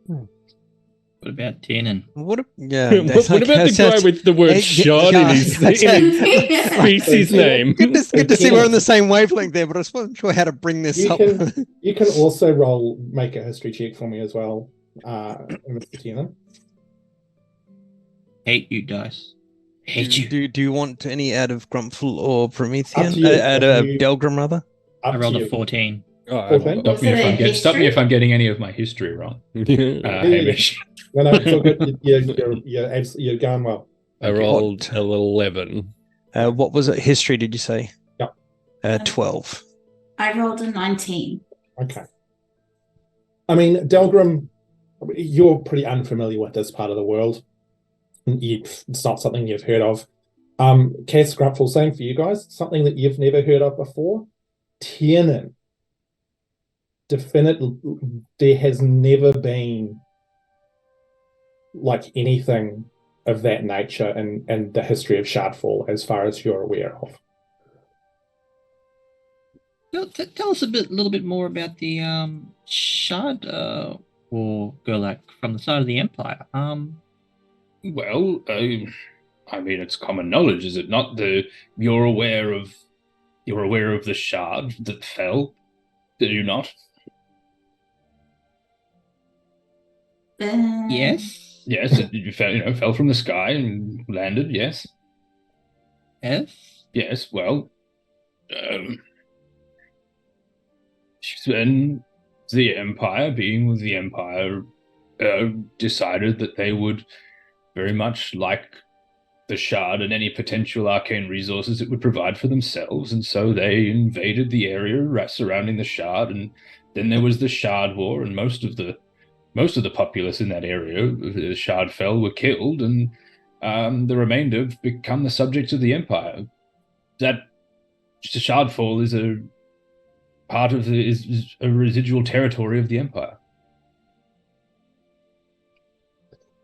What about Tiernan? What about the guy with the word shard in his species name? Good to see we're on the same wavelength there, but I wasn't sure how to bring this up. You can also make a history check for me as well, Mr. Tiernan. Hate you, dice. Hate you. Do you want any out of Grumpfel or Promethean? Out of Delgrim, rather? I rolled a 14. Stop me if I'm getting any of my history wrong. Hamish. No, it's all good. You're going well. I rolled a 11. What was it? History, did you say? Yep. 12. I rolled a 19. Okay. I mean, Delgrim, you're pretty unfamiliar with this part of the world. It's not something you've heard of. Cass, Grumpfel, same for you guys. Something that you've never heard of before. Tiernan. Definitely, there has never been like anything of that nature in the history of Shardfall, as far as you're aware of. Tell us a little bit more about the Shard War, Gurlak, from the side of the Empire. Well, I mean, it's common knowledge, is it not? You're aware of the shard that fell, do you not? Yes. Yes, it fell from the sky and landed. Yes. Yes. Yes. Well, then the Empire, being with the Empire, decided that they would very much like the Shard and any potential arcane resources it would provide for themselves, and so they invaded the area surrounding the Shard, and then there was the Shard War, and most of the populace in that area, the Shardfell, were killed, and the remainder become the subjects of the Empire. That Shardfall is a part of is a residual territory of the Empire.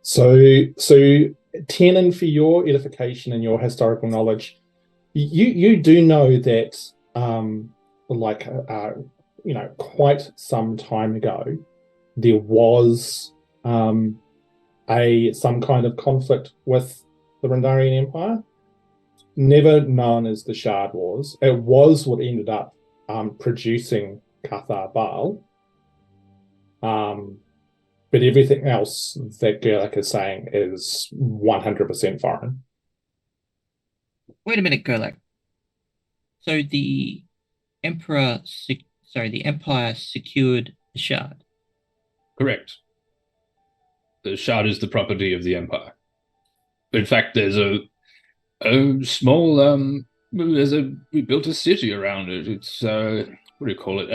So Tiernan, for your edification and your historical knowledge, you do know that quite some time ago there was some kind of conflict with the Rendarian Empire, never known as the Shard Wars. It was what ended up producing Cathar Baal. But everything else that Gurlak is saying is 100% foreign. Wait a minute, Gurlak. So the Empire secured the Shard. Correct. The Shard is the property of the Empire. In fact, there's a small we built a city around it. It's what do you call it?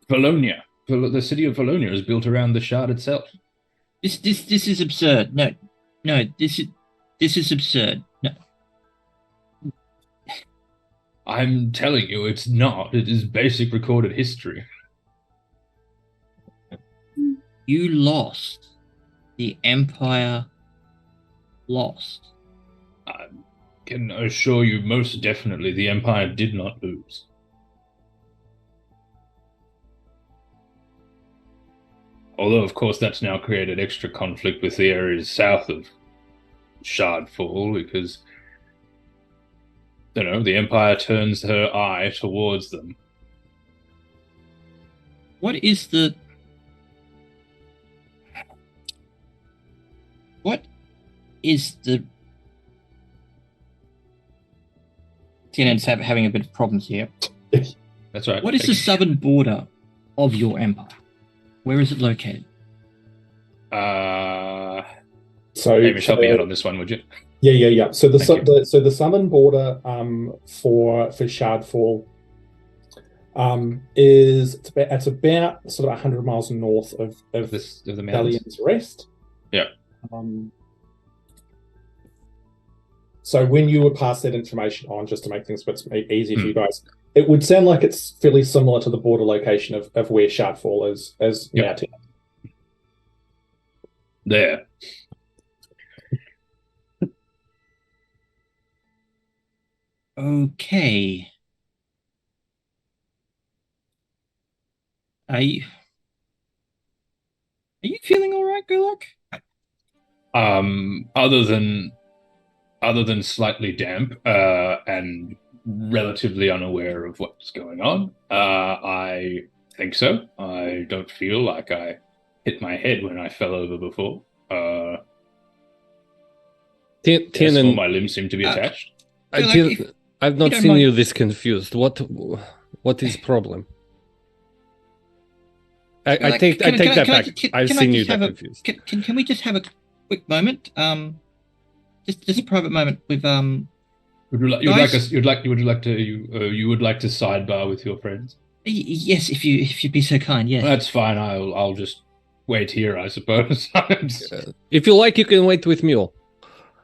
Valonia. The city of Valonia is built around the shard itself. This is absurd. No, this is absurd. No. I'm telling you, it's not. It is basic recorded history. You lost. The Empire lost. I can assure you most definitely the Empire did not lose. Although, of course, that's now created extra conflict with the areas south of Shardfall, because, you know, the Empire turns her eye towards them. What is the Tiernan's having a bit of problems here. That's right. What is the southern border of your empire? Where is it located? So Hamish, help me out on this one, would you? Yeah. So the southern border for Shardfall is it's about sort of 100 miles north of the Valiant's Rest. Yeah. So when you would pass that information on, just to make things a bit easier for you guys, it would sound like it's fairly similar to the border location of where Shardfall is now. There. Okay. Are you feeling all right, Gurlak? Other than slightly damp and relatively unaware of what's going on, I think so. I don't feel like I hit my head when I fell over before. Tiernan, all my limbs seem to be attached. I've not seen you this confused. What is the problem? I take that back. I've seen you that confused. Can we just have a quick moment? Just a private moment with Would you like to sidebar with your friends? Yes, if you'd be so kind. Yes. Well, that's fine. I'll just wait here, I suppose. If you like, you can wait with Mule.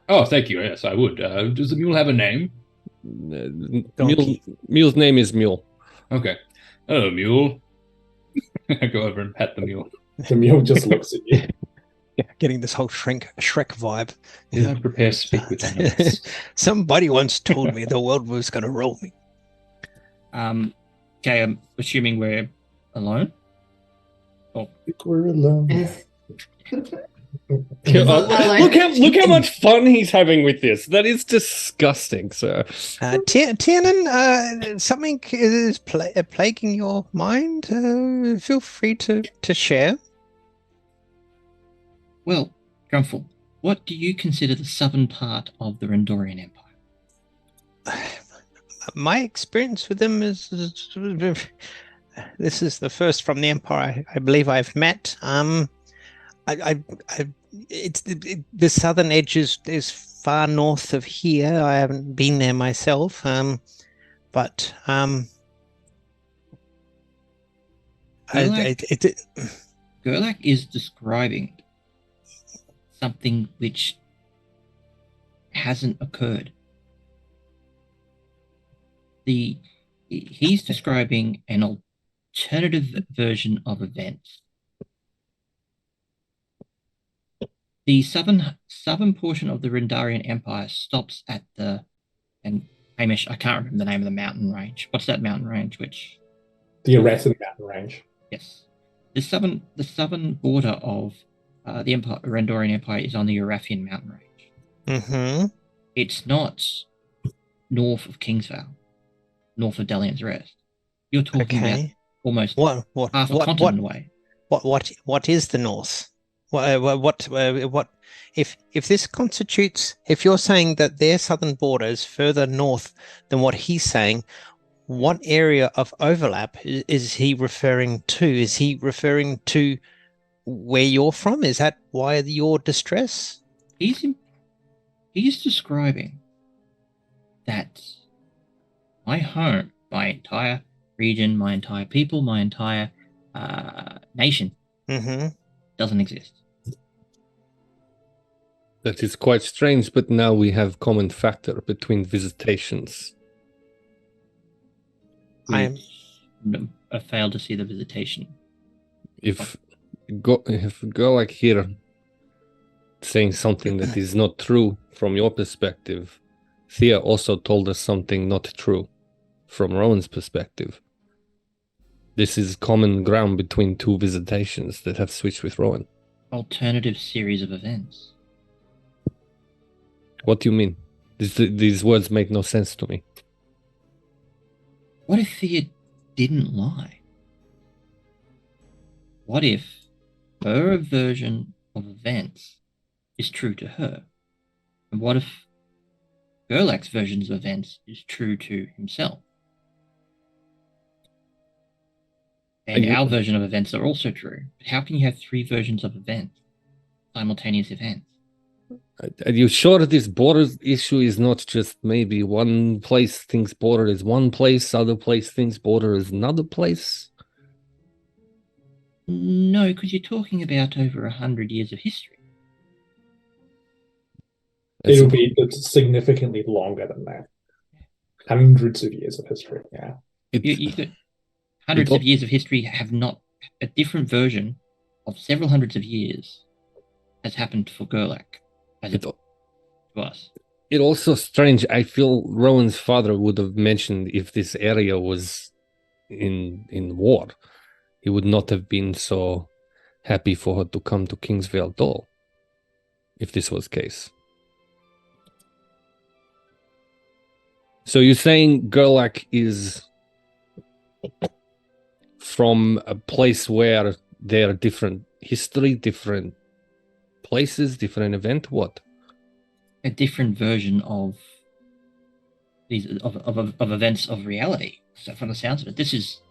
Oh, thank you. Yes, I would. Does the mule have a name? Mule's name is Mule. Okay. Hello, Mule. I go over and pat the mule. The mule just looks at you. Yeah, getting this whole Shrek vibe. Yeah, prepare to speak with animals. Somebody once told me the world was going to roll me. Okay, I'm assuming we're alone. I think we're alone. Look how much fun he's having with this. That is disgusting, sir. Tiernan, something is plaguing your mind. Feel free to share. Well, Grumpfel, what do you consider the southern part of the Rendorian Empire? My experience with them is this is the first from the Empire I believe I've met. It's the southern edge is far north of here. I haven't been there myself, but Gurlak is describing something which hasn't occurred. He's describing an alternative version of events. The southern portion of the Rendarian Empire stops at and Hamish, I can't remember the name of the mountain range. What's that mountain range? The Arathi mountain range. Yes. The southern border of the Rendorian Empire is on the Erathian mountain range. Mm-hmm. It's not north of Kingsvale, north of Delian's Rest. You're talking about almost half a continent away. What is the north? What if this constitutes, if you're saying that their southern border is further north than what he's saying, what area of overlap is he referring to? Is he referring to where you're from? Is that why your distress? He's He's describing that my home, my entire region, my entire people, my entire nation doesn't exist. That is quite strange, but now we have common factor between visitations. I failed to see the visitation. If Gurlak here saying something that is not true from your perspective, Thea also told us something not true from Rowan's perspective. This is common ground between two visitations that have switched with Rowan. Alternative series of events. What do you mean? These words make no sense to me. What if Thea didn't lie? What if her version of events is true to her? And what if Gurlak's versions of events is true to himself? And our version of events are also true. But how can you have three versions of events? Simultaneous events? Are you sure this border issue is not just maybe one place thinks border is one place, other place thinks border is another place? No, because you're talking about over 100 years of history. It'll be significantly longer than that. Hundreds of years of history, yeah. Hundreds of years of history have not... A different version of several hundreds of years has happened for Gurlak. To us. It's also strange. I feel Rowan's father would have mentioned if this area was in war. He would not have been so happy for her to come to Kingsvale at all, if this was the case. So you're saying Gurlak is from a place where there are different history, different places, different event? What? A different version of these of events of reality. So from the sounds of it, this is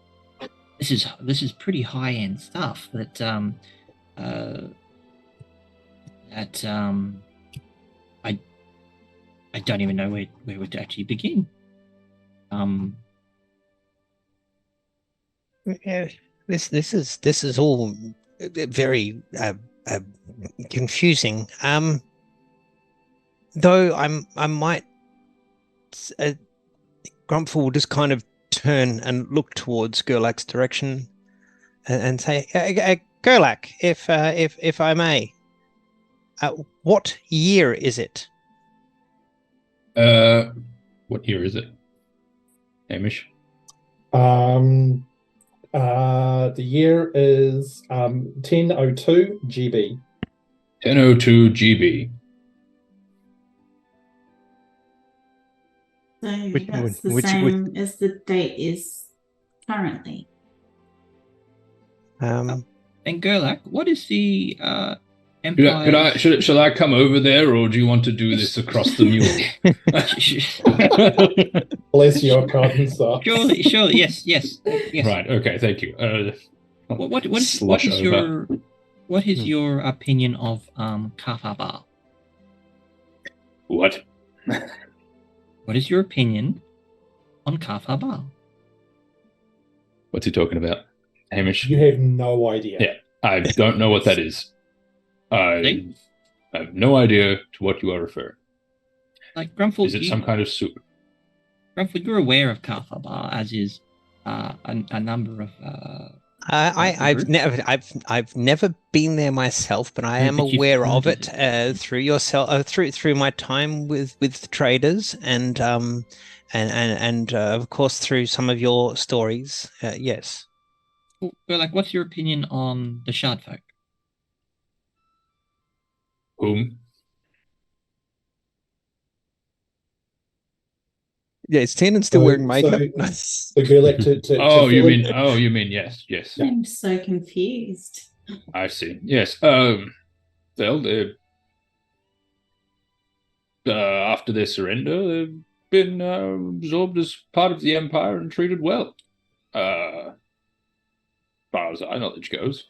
pretty high end stuff that I don't even know where to actually begin. Yeah, this is all very confusing. Though I might Grumpfel will just kind of turn and look towards Gurlak's direction and say, Gurlak, if I may, what year is it? What year is it, Hamish? The year is 1002 GB. 1002 GB. So that's the same as the date is currently. And Gurlak, what is the Empire? Shall I come over there, or do you want to do this across the mule? Bless your cotton sock. Surely, yes. Right. Okay. Thank you. What is your opinion of Kafaba? What? What is your opinion on Kafaba? What's he talking about, Hamish? You have no idea. Yeah, I don't know what that is. I have no idea to what you are referring. Like Grumpfel, is it some kind of soup? Grumpfel, you're aware of Kafaba, as is a number of. I've never been there myself, but I am aware of it through yourself, through my time with traders, and of course through some of your stories. Yes. Well, like, what's your opinion on the Shard folk? Whom? Yeah, is Tiernan still wearing makeup? So Gurlak you mean yes. I'm so confused. I see. Yes. Well, after their surrender, they've been absorbed as part of the Empire and treated well. As far as our knowledge goes.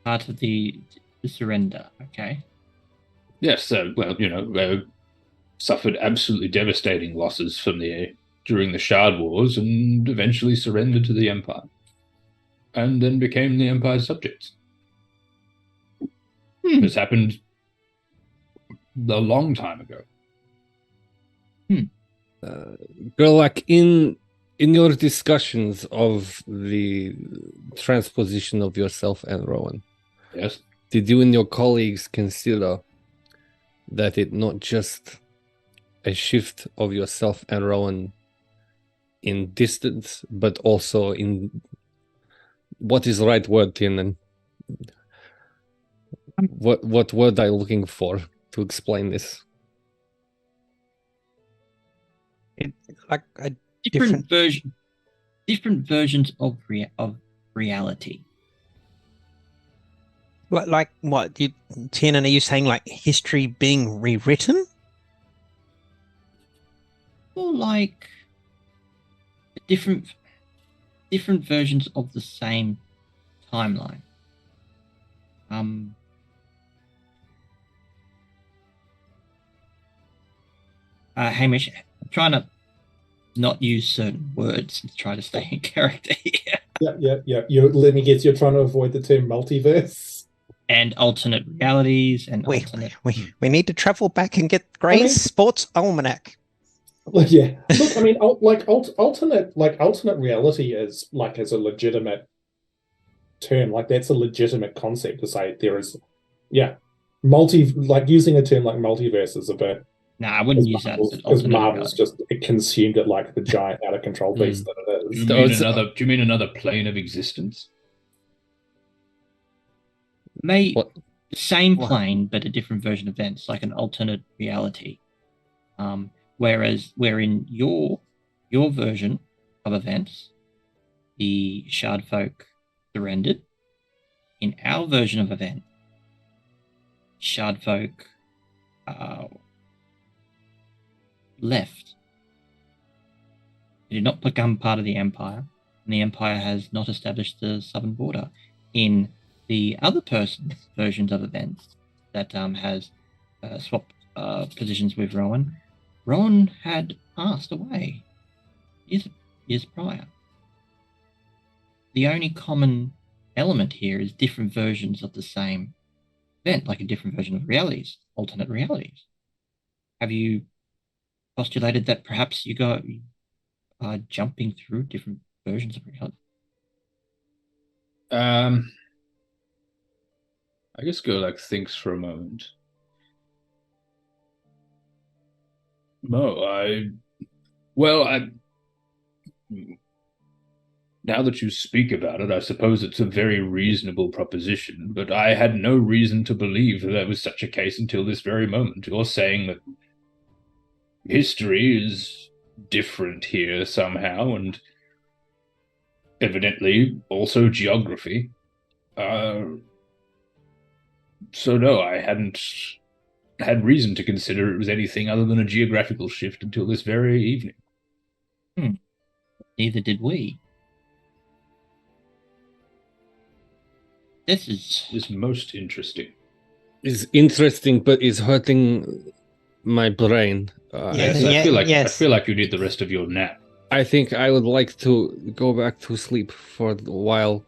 Part of the to surrender. Okay. Yes, suffered absolutely devastating losses during the Shard Wars and eventually surrendered to the Empire. And then became the Empire's subjects. This happened a long time ago. Gurlak, in your discussions of the transposition of yourself and Rowan, Yes. did you and your colleagues consider that it not just a shift of yourself and Rowan in distance, but also in what is the right word, Tiernan? What word are you looking for to explain this? Like a Different versions of reality. like what? Tiernan, are you saying like history being rewritten? Or like different versions of the same timeline. Hamish, I'm trying to not use certain words to try to stay in character here. Yeah. Let me guess, you're trying to avoid the term multiverse. And alternate realities and We need to travel back and get Gray's Sports Almanac. Well, yeah. Look, I mean, alternate reality is like as a legitimate term. Like that's a legitimate concept to say there is, using a term like multiverse is a bit. No, I wouldn't use that because Marvel's just consumed it like the giant out of control beast that it is. Do you mean another plane of existence? Same plane, but a different version of events, like an alternate reality. Whereas in your version of events, the Shard folk surrendered. In our version of event, Shard folk left. They did not become part of the Empire, and the Empire has not established the southern border. In the other person's versions of events that has swapped positions with Rowan, Rowan had passed away years prior. The only common element here is different versions of the same event, like a different version of realities, alternate realities. Have you postulated that perhaps you are jumping through different versions of reality? I guess Gurlak thinks for a moment. Now that you speak about it, I suppose it's a very reasonable proposition, but I had no reason to believe that there was such a case until this very moment. You're saying that history is different here somehow, and evidently also geography. So no, I hadn't had reason to consider it was anything other than a geographical shift until this very evening. Neither did we. This is most interesting. Is interesting, but is hurting my brain. I feel like you need the rest of your nap. I think I would like to go back to sleep for a while.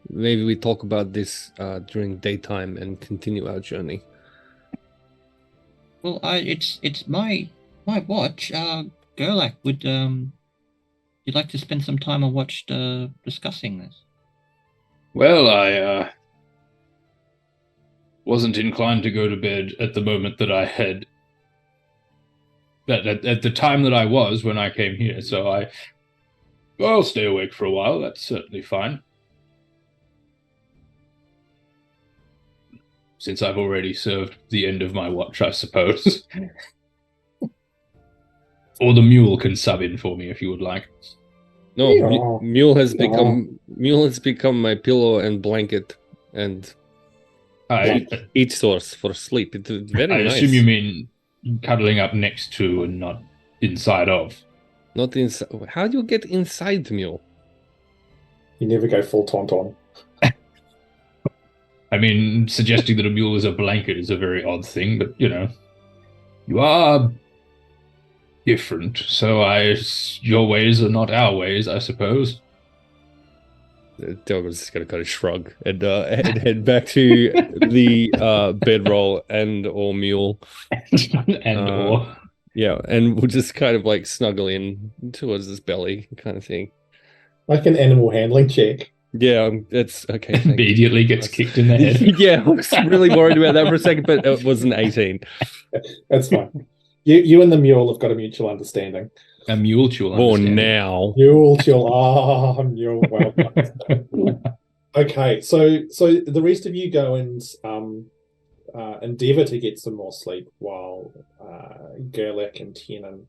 Maybe we talk about this during daytime and continue our journey. Well, it's my watch. Gurlak, would you'd like to spend some time on watch discussing this? Well, I wasn't inclined to go to bed at the moment that I had. At the time that I was when I came here, so I'll stay awake for a while. That's certainly fine. Since I've already served the end of my watch, I suppose. Or the mule can sub in for me if you would like. No, mule has become my pillow and blanket and each source for sleep. It's very nice. I assume you mean cuddling up next to and not inside of. Not inside. How do you get inside mule? You never go full tauntaun. I mean, suggesting that a mule is a blanket is a very odd thing, but you are different. So your ways are not our ways, I suppose. Delgrim's just going to kind of shrug and head back to the bedroll and or mule. Or. Yeah, and we'll just kind of like snuggle in towards his belly kind of thing. Like an animal handling check. Yeah, it's okay. Immediately gets kicked in the head. Yeah, I was really worried about that for a second, but it was an 18. That's fine. You and the mule have got a mutual understanding. A mutual understanding. Now. Mule. Well done. Okay, so the rest of you go and endeavour to get some more sleep while Gurlak and Tiernan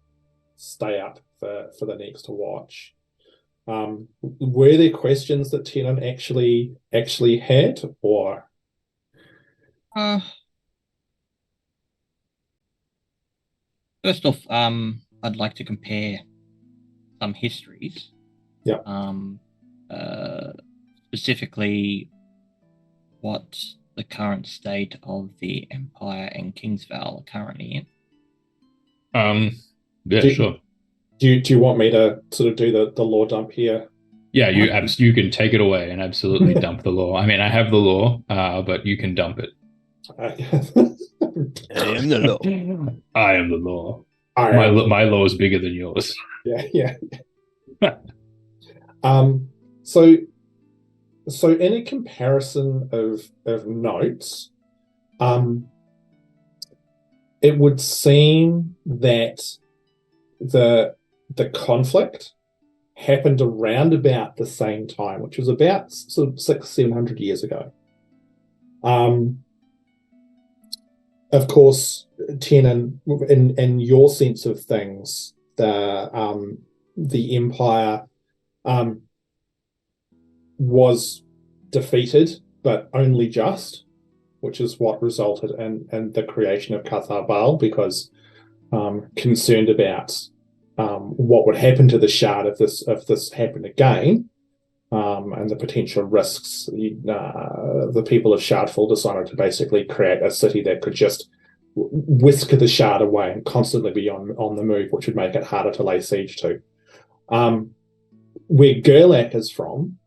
stay up for the next watch. Were there questions that Tiernan actually had, or? First off, I'd like to compare some histories. Yeah. Specifically, what the current state of the Empire and Kingsvale are currently in. Sure. Do you want me to sort of do the lore dump here? Yeah, you can take it away and absolutely dump the lore. I mean, I have the lore, but you can dump it. I am the law. I am the law. My law is bigger than yours. Yeah. So in a comparison of notes, it would seem that the conflict happened around about the same time, which was about sort of 600-700 years ago. Of course, Tiernan, in your sense of things, the Empire was defeated, but only just, which is what resulted in the creation of Cathar Baal, because concerned about what would happen to the shard if this happened again, and the potential risks. The people of Shardfall decided to basically create a city that could just whisk the shard away and constantly be on the move, which would make it harder to lay siege to. Where Gurlak is from,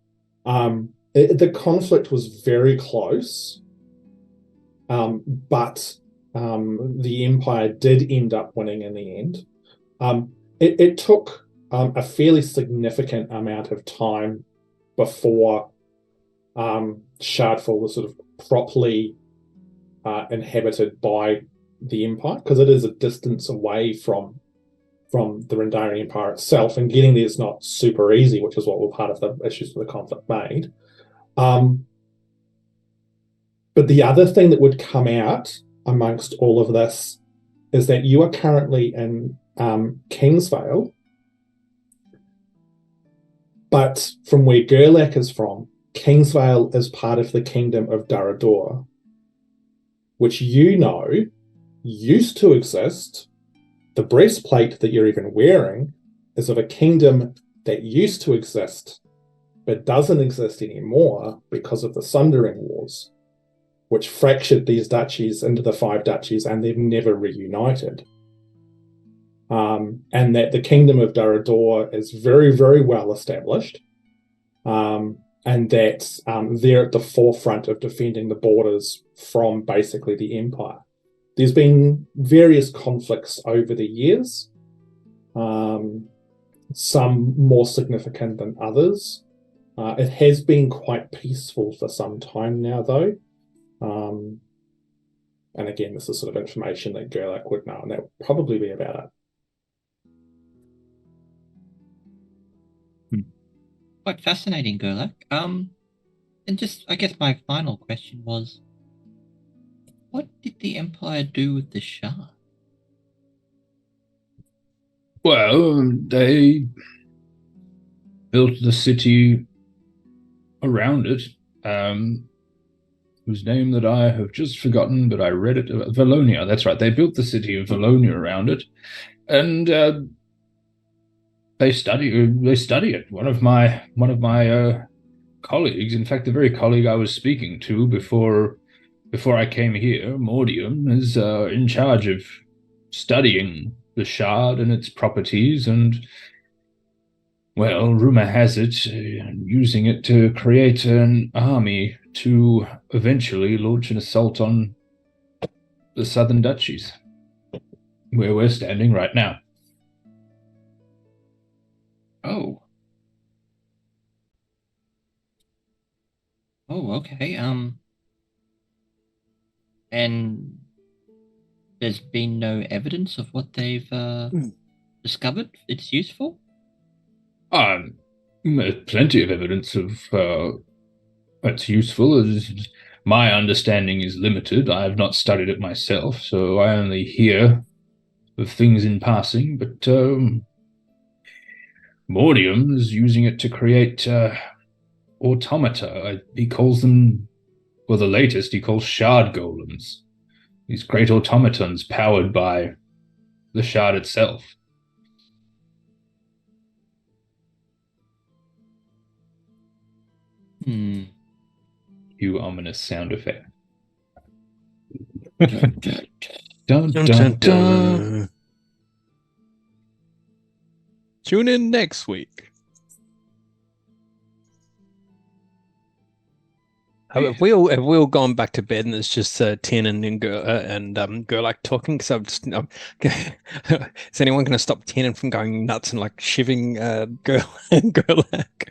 the conflict was very close, but the Empire did end up winning in the end. It took a fairly significant amount of time before Shardfall was sort of properly inhabited by the Empire, because it is a distance away from the Rendarian Empire itself, and getting there is not super easy, which is what were part of the issues with the conflict made. But the other thing that would come out amongst all of this is that you are currently in Kingsvale, but from where Gurlak is from, Kingsvale is part of the Kingdom of Darador, which used to exist. The breastplate that you're even wearing is of a kingdom that used to exist, but doesn't exist anymore because of the Sundering Wars, which fractured these duchies into the 5 duchies, and they've never reunited. And that the Kingdom of Darador is very, very well established, and that they're at the forefront of defending the borders from basically the Empire. There's been various conflicts over the years, some more significant than others. It has been quite peaceful for some time now, though. And again, this is sort of information that Gurlak would know, and that would probably be about it. Quite fascinating, Gurlak. And just, I guess my final question was, what did the Empire do with the shard? Well, they built the city around it, whose name that I have just forgotten, but I read it. Valonia, that's right. They built the city of Valonia around it, and they study it. One of my colleagues. In fact, the very colleague I was speaking to before I came here, Mordium, is in charge of studying the shard and its properties, and, well, rumor has it, using it to create an army to eventually launch an assault on the southern duchies, where we're standing right now. Oh. Oh, okay. And there's been no evidence of what they've discovered it's useful? There's plenty of evidence of it's useful. My understanding is limited. I have not studied it myself, so I only hear of things in passing, but Mordium is using it to create automata. He calls them, well, the latest he calls shard golems. These great automatons powered by the shard itself. Cue ominous sound effect. Dun, dun, dun. Tune in next week. Have we all gone back to bed and it's just Tiernan and Gurlak talking? So is anyone going to stop Tiernan from going nuts and like shivving Gurlak?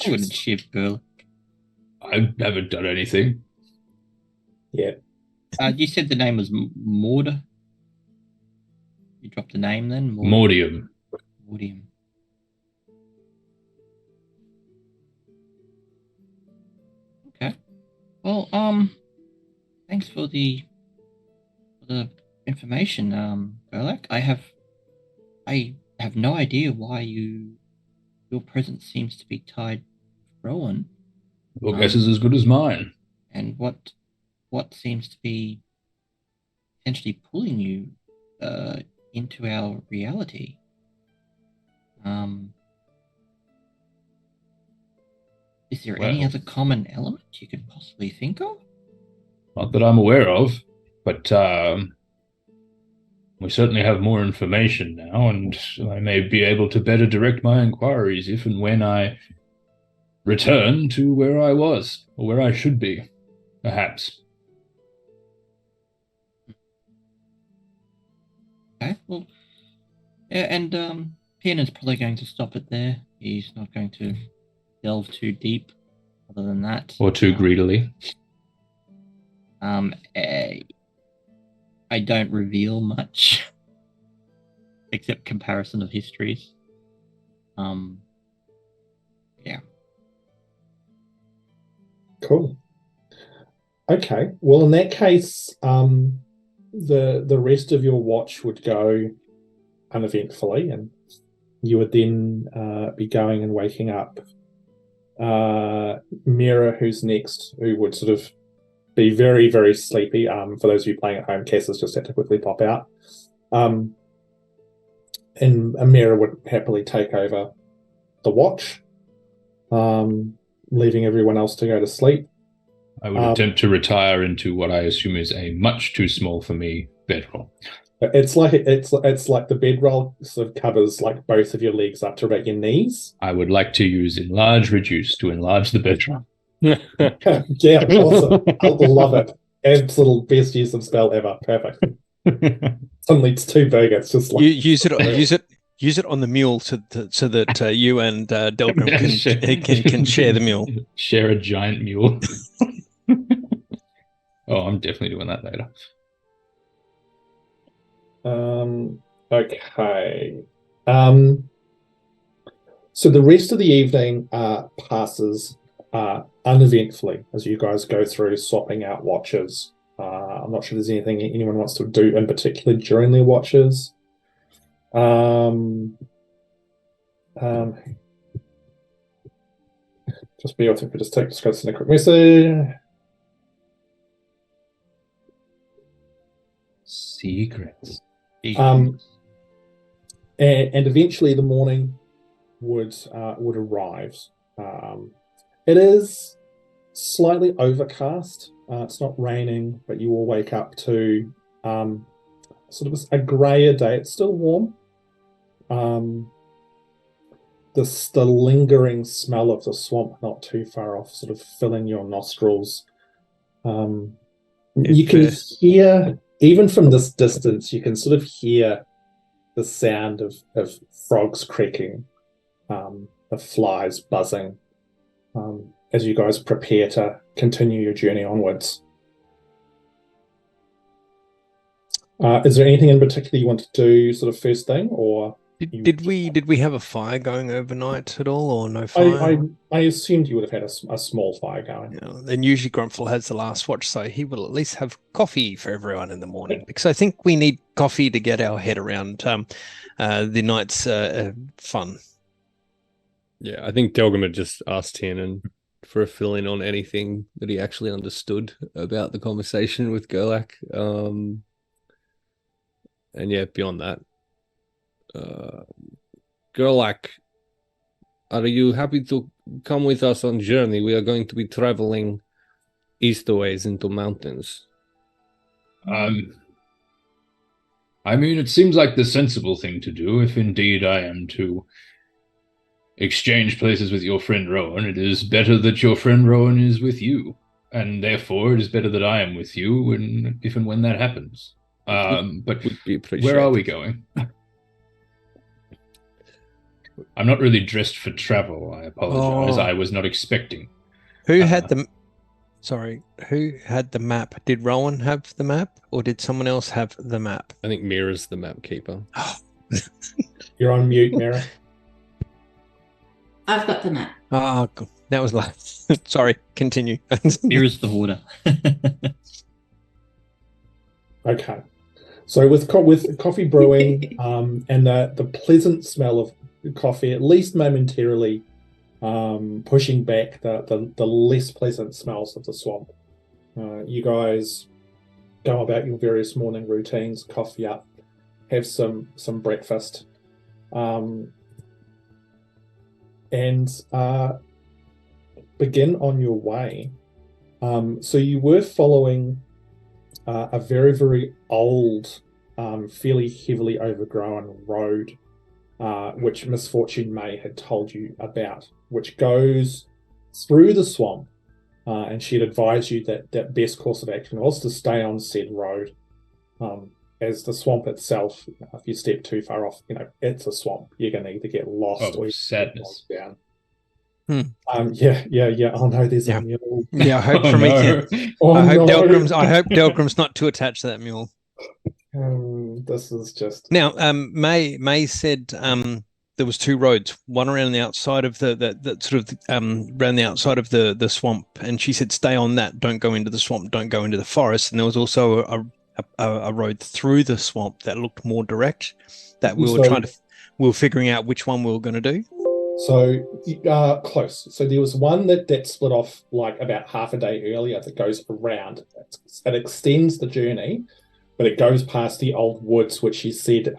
I wouldn't shiv Gurlak. I haven't done anything. Yeah. You said the name was Morda. You dropped the name then? Mordium. Mordium. Okay. Well, thanks for the information, Gurlak. I have no idea why your presence seems to be tied to Rowan. Your guess is as good as mine. And what seems to be essentially pulling you into our reality? Is there any other common element you could possibly think of? Not that I'm aware of, but we certainly have more information now, and I may be able to better direct my inquiries if and when I return to where I was, or where I should be, perhaps. Okay, well, yeah, and Tiernan's probably going to stop it there. He's not going to delve too deep other than that. Or too greedily. I don't reveal much, except comparison of histories. Yeah. Cool. Okay. Well, in that case, the rest of your watch would go uneventfully, and you would then be going and waking up Miera, who's next, who would sort of be very, very sleepy. For those of you playing at home, Cass has just had to quickly pop out. And Miera would happily take over the watch, leaving everyone else to go to sleep. I would attempt to retire into what I assume is a much too small for me bedroll. It's like the bedroll sort of covers like both of your legs up to about your knees. I would like to use enlarge reduce to enlarge the bedroll. Yeah, awesome. I love it. Absolute best use of spell ever. Perfect. Suddenly it's too big. It's just like use it on the mule so that you and Delgrim can share the mule. Share a giant mule. Oh, I'm definitely doing that later. Okay. So the rest of the evening passes uneventfully as you guys go through swapping out watches. I'm not sure if there's anything anyone wants to do in particular during their watches. Just be able to just go send a quick message. Secrets. And eventually the morning would arrive. It is slightly overcast. It's not raining, but you will wake up to sort of a grayer day. It's still warm. The lingering smell of the swamp not too far off, sort of filling your nostrils. You can hear, even from this distance, you can sort of hear the sound of frogs creaking, of flies buzzing, as you guys prepare to continue your journey onwards. Is there anything in particular you want to do sort of first thing, or did we have a fire going overnight at all, or no fire? I assumed you would have had a small fire going. Yeah, then usually Grumpfel has the last watch, so he will at least have coffee for everyone in the morning, because I think we need coffee to get our head around the night's fun. Yeah, I think Delgrim had just asked Tiernan for a fill-in on anything that he actually understood about the conversation with Gurlak. And yeah, beyond that, Gurlak, are you happy to come with us on journey? We are going to be traveling eastways into mountains. I mean, it seems like the sensible thing to do, if indeed I am to exchange places with your friend Rowan. It is better that your friend Rowan is with you, and therefore it is better that I am with you if and when that happens. But where are we going? I'm not really dressed for travel. I apologize. I was not expecting. Who had the map? Did Rowan have the map, or did someone else have the map? I think Miera's the map keeper. You're on mute, Miera. I've got the map. Ah, that was last. Sorry, continue. Here's the water. Okay. So with coffee brewing and the pleasant smell of coffee, at least momentarily, pushing back the less pleasant smells of the swamp, you guys go about your various morning routines, coffee up, have some breakfast, and begin on your way. So you were following a very, very old, fairly heavily overgrown road, which Misfortune May had told you about, which goes through the swamp, and she'd advised you that best course of action was to stay on said road, as the swamp itself, if you step too far off, it's a swamp. You're going to either get lost or sadness. Get down. Yeah. Oh no, there's a mule. Yeah, I hope I hope Delgrim's not too attached to that mule. This is just now. May said there was two roads, one around the outside of the sort of around the outside of the swamp, and she said stay on that. Don't go into the swamp. Don't go into the forest. And there was also a road through the swamp that looked more direct. That we were figuring out which one we were going to do. So close. So there was one that split off like about half a day earlier that goes around. It extends the journey, but it goes past the old woods, which she said,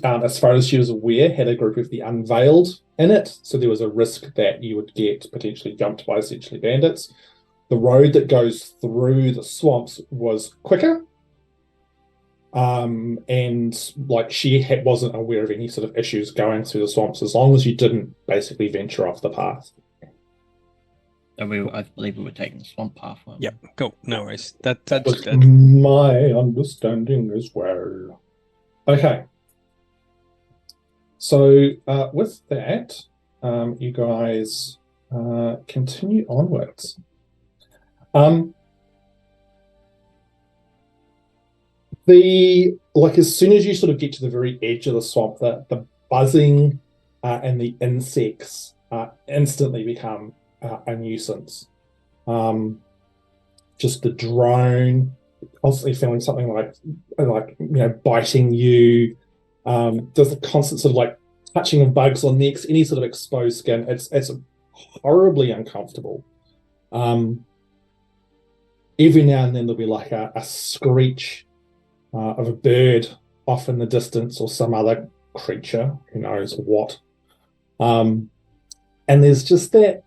as far as she was aware, had a group of the Unveiled in it. So there was a risk that you would get potentially jumped by essentially bandits. The road that goes through the swamps was quicker. And like she wasn't aware of any sort of issues going through the swamps as long as you didn't basically venture off the path. I believe we were taking the swamp path. Yep, cool. No worries. That's good. My understanding as well. Okay. So with that, you guys continue onwards. As soon as you sort of get to the very edge of the swamp, the buzzing and the insects instantly become a nuisance. Just the drone, constantly feeling something like biting you. There's a constant sort of like touching of bugs on necks, any sort of exposed skin. It's horribly uncomfortable. Every now and then there'll be like a screech of a bird off in the distance or some other creature, who knows what. and there's just that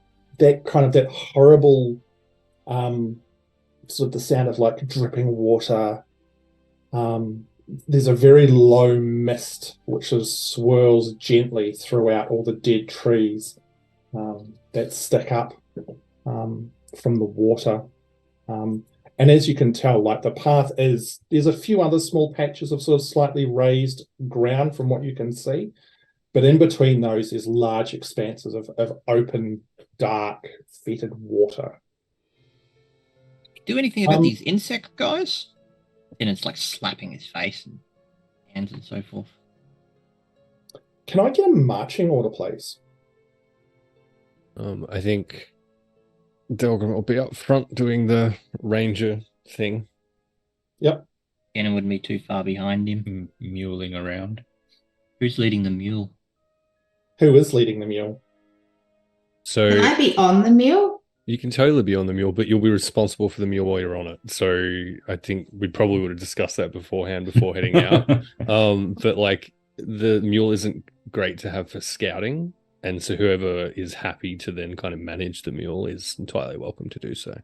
kind of that horrible sort of the sound of like dripping water. There's a very low mist which swirls gently throughout all the dead trees that stick up from the water. And as you can tell, like the path there's a few other small patches of sort of slightly raised ground from what you can see. But in between those, there's large expanses of open, dark, fetid water. Do anything about these insect guys? And it's like slapping his face and hands and so forth. Can I get a marching order, please? I think Delgrim will be up front doing the ranger thing. Yep. Tiernan wouldn't be too far behind him. Muling around. Who's leading the mule? Who is leading the mule? So Can I be on the mule? you can totally be on the mule, but you'll be responsible for the mule while you're on it. So I think we probably would have discussed that beforehand before heading out. But like the mule isn't great to have for scouting. And so whoever is happy to then kind of manage the mule is entirely welcome to do so.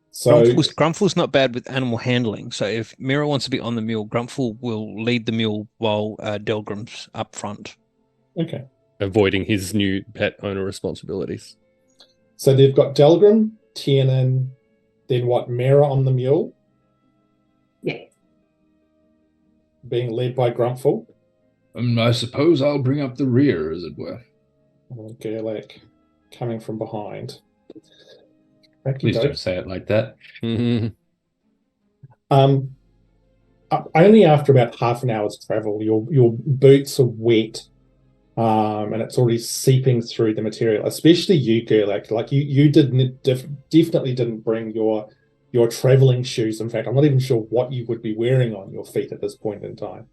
So Grumpfel's not bad with animal handling. So if Miera wants to be on the mule, Grumpfel will lead the mule while Delgrim's up front. Okay. Avoiding his new pet owner responsibilities. So they've got Delgrim, Tiernan, then what, Miera on the mule? Yeah. Being led by Grumpfel. I suppose I'll bring up the rear, as it were. And Gurlak coming from behind. Please don't say it like that. Only after about half an hour's travel, your boots are wet, and it's already seeping through the material. Especially you, Gurlak. Like you definitely didn't bring your traveling shoes. In fact, I'm not even sure what you would be wearing on your feet at this point in time.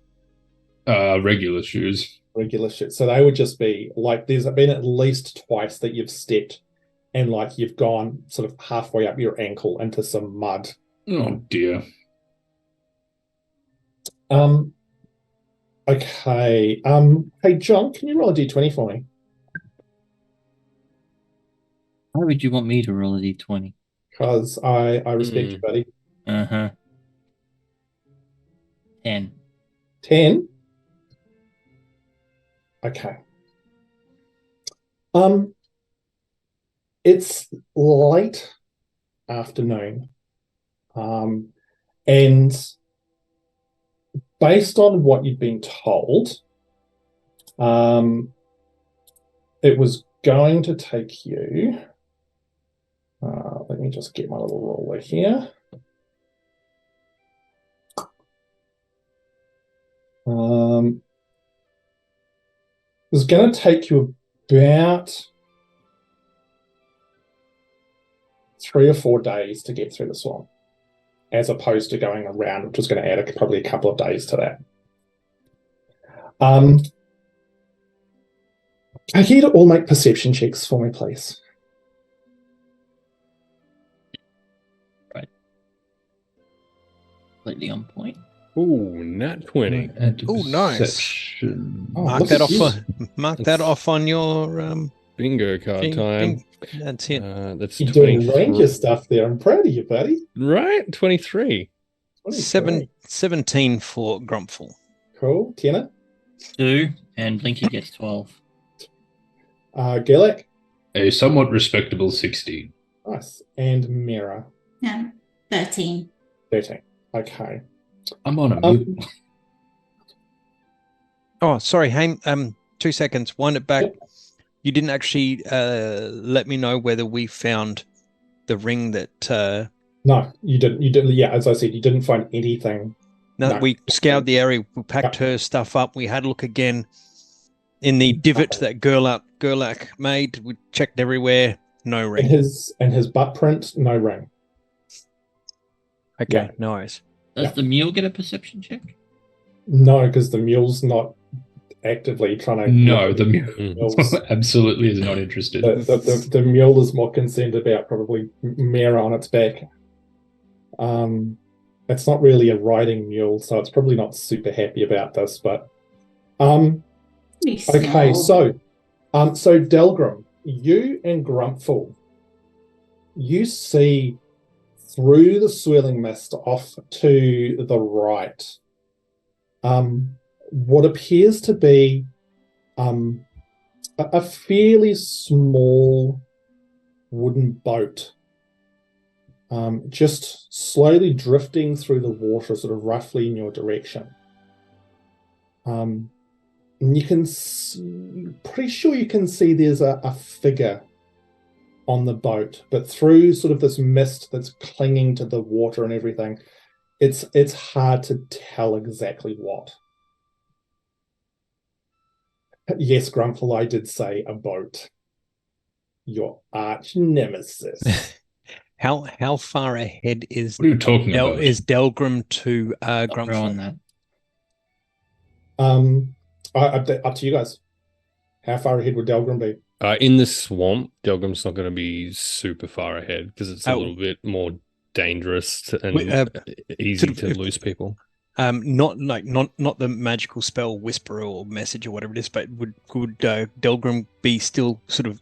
Regular shoes. Regular shoes. So they would just be like, there's been at least twice that you've stepped and like you've gone sort of halfway up your ankle into some mud. Oh dear. Okay. Hey John, can you roll a d20 for me? Why would you want me to roll a d20? Because I respect you, buddy. 10. 10? Okay. It's late afternoon. And based on what you've been told, it was going to take you. Let me just get my little ruler here. It was going to take you about 3 or 4 days to get through the swamp, as opposed to going around, which was going to add probably a couple of days to that. Can you all make perception checks for me, please? Right. Completely on point. Ooh, nat 20. Oh, nice. Perception. Oh, Mark look that at off. you. Mark that off on your Bingo card thing- time. thing. That's it. That's You're doing 23. ranger stuff there. I'm proud of you, buddy. Right? 23. 23. 17 for Grumpfel. Cool. Tiernan? 2, and Blinky gets 12. Gurlak? A somewhat respectable 16. Nice. And Miera? 13. 13. Okay. I'm on a mute. Oh, sorry, 2 seconds. Wind it back. You didn't actually let me know whether we found the ring that. No, you didn't. You didn't. Yeah, as I said, you didn't find anything. No, No. we scoured the area. We packed her stuff up. We had a look again in the divot that Gurlak made. We checked everywhere. No And ring. his butt print, no ring. Okay, Yeah. no worries. Does the mule get a perception check? No, because the mule's not actively trying to. No, the mule Mule's- absolutely is not interested. the mule is more concerned about probably Miera on its back. It's not really a riding mule, so it's probably not super happy about this. But Pretty okay, small. so So Delgrim, you and Grumpfel, you see through the swirling mist off to the right, what appears to be a fairly small wooden boat, just slowly drifting through the water, sort of roughly in your direction. And you can pretty sure you can see there's a figure on the boat, but through sort of this mist that's clinging to the water and everything, it's hard to tell exactly what. Yes, Grumpfel, I did say a boat. Your arch nemesis. How far ahead is What are you talking about? Is Delgrim to Grumpfel on that? Up to you guys. How far ahead would Delgrim be? In the swamp, Delgrim's not going to be super far ahead because it's a little bit more dangerous and easy to lose people. Not the magical spell whisper or message or whatever it is, but would Delgrim be still sort of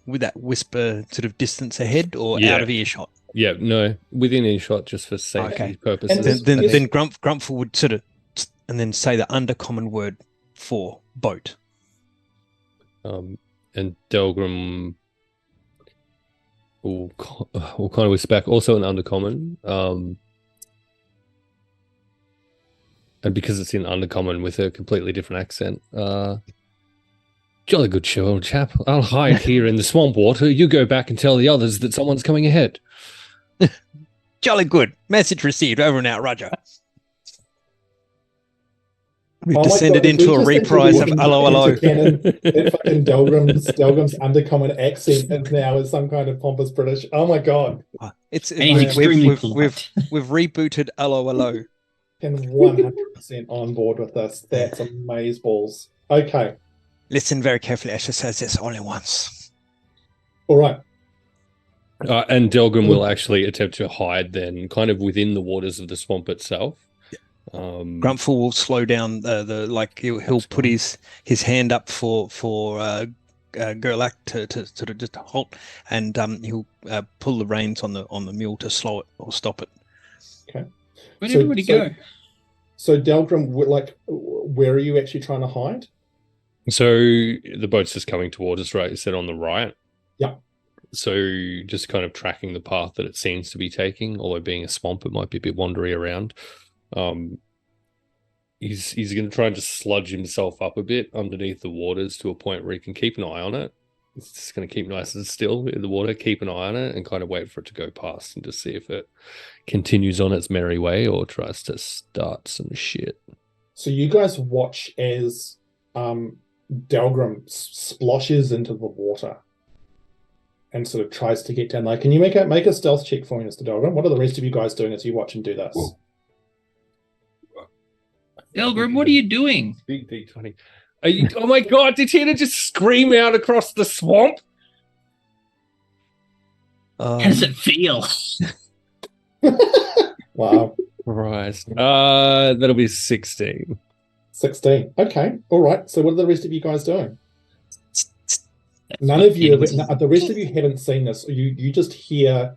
with that whisper sort of distance ahead or out of earshot? Yeah, no, within earshot just for safety purposes. Then Grumpfel would sort of and then say the undercommon word for boat. And Delgrim will kind of whisper back, also an undercommon. And because it's in undercommon with a completely different accent, jolly good show, old chap. I'll hide here in the swamp water. You go back and tell the others that someone's coming ahead. Jolly good. Message received. Over and out, Roger. We've descended into a reprise of Hello, Hello. Fucking Delgrim's undercommon accent is now is some kind of pompous British. Oh my god! We've rebooted Hello, Hello. And 100% on board with this. That's amazeballs. Okay. Listen very carefully. Asher says this only once. All right. And Delgrim will actually attempt to hide then, kind of within the waters of the swamp itself. Grumpfel will slow down he'll put his hand up for Gurlak to sort of just halt, and he'll pull the reins on the mule to slow it or stop it. Okay. Where did everybody go? So Delgrim, where are you actually trying to hide? So the boat's just coming towards us, right? You said on the right. Yeah. So just kind of tracking the path that it seems to be taking, although being a swamp, it might be a bit wandery around. He's going to try and just sludge himself up a bit underneath the waters to a point where he can keep an eye on it. It's just going to keep nice and still in the water, keep an eye on it, and kind of wait for it to go past and just see if it continues on its merry way or tries to start some shit. So you guys watch as Delgrim splashes into the water and sort of tries to get down there. Can you make a stealth check for me, Mr. Delgrim? What are the rest of you guys doing as you watch him do this? Delgrim, what are you doing? Big D20. Oh my god, did Tiernan just scream out across the swamp? How does it feel? Wow. Christ. That'll be 16. 16. Okay. All right. So what are the rest of you guys doing? None of you, the rest of you haven't seen this. You just hear,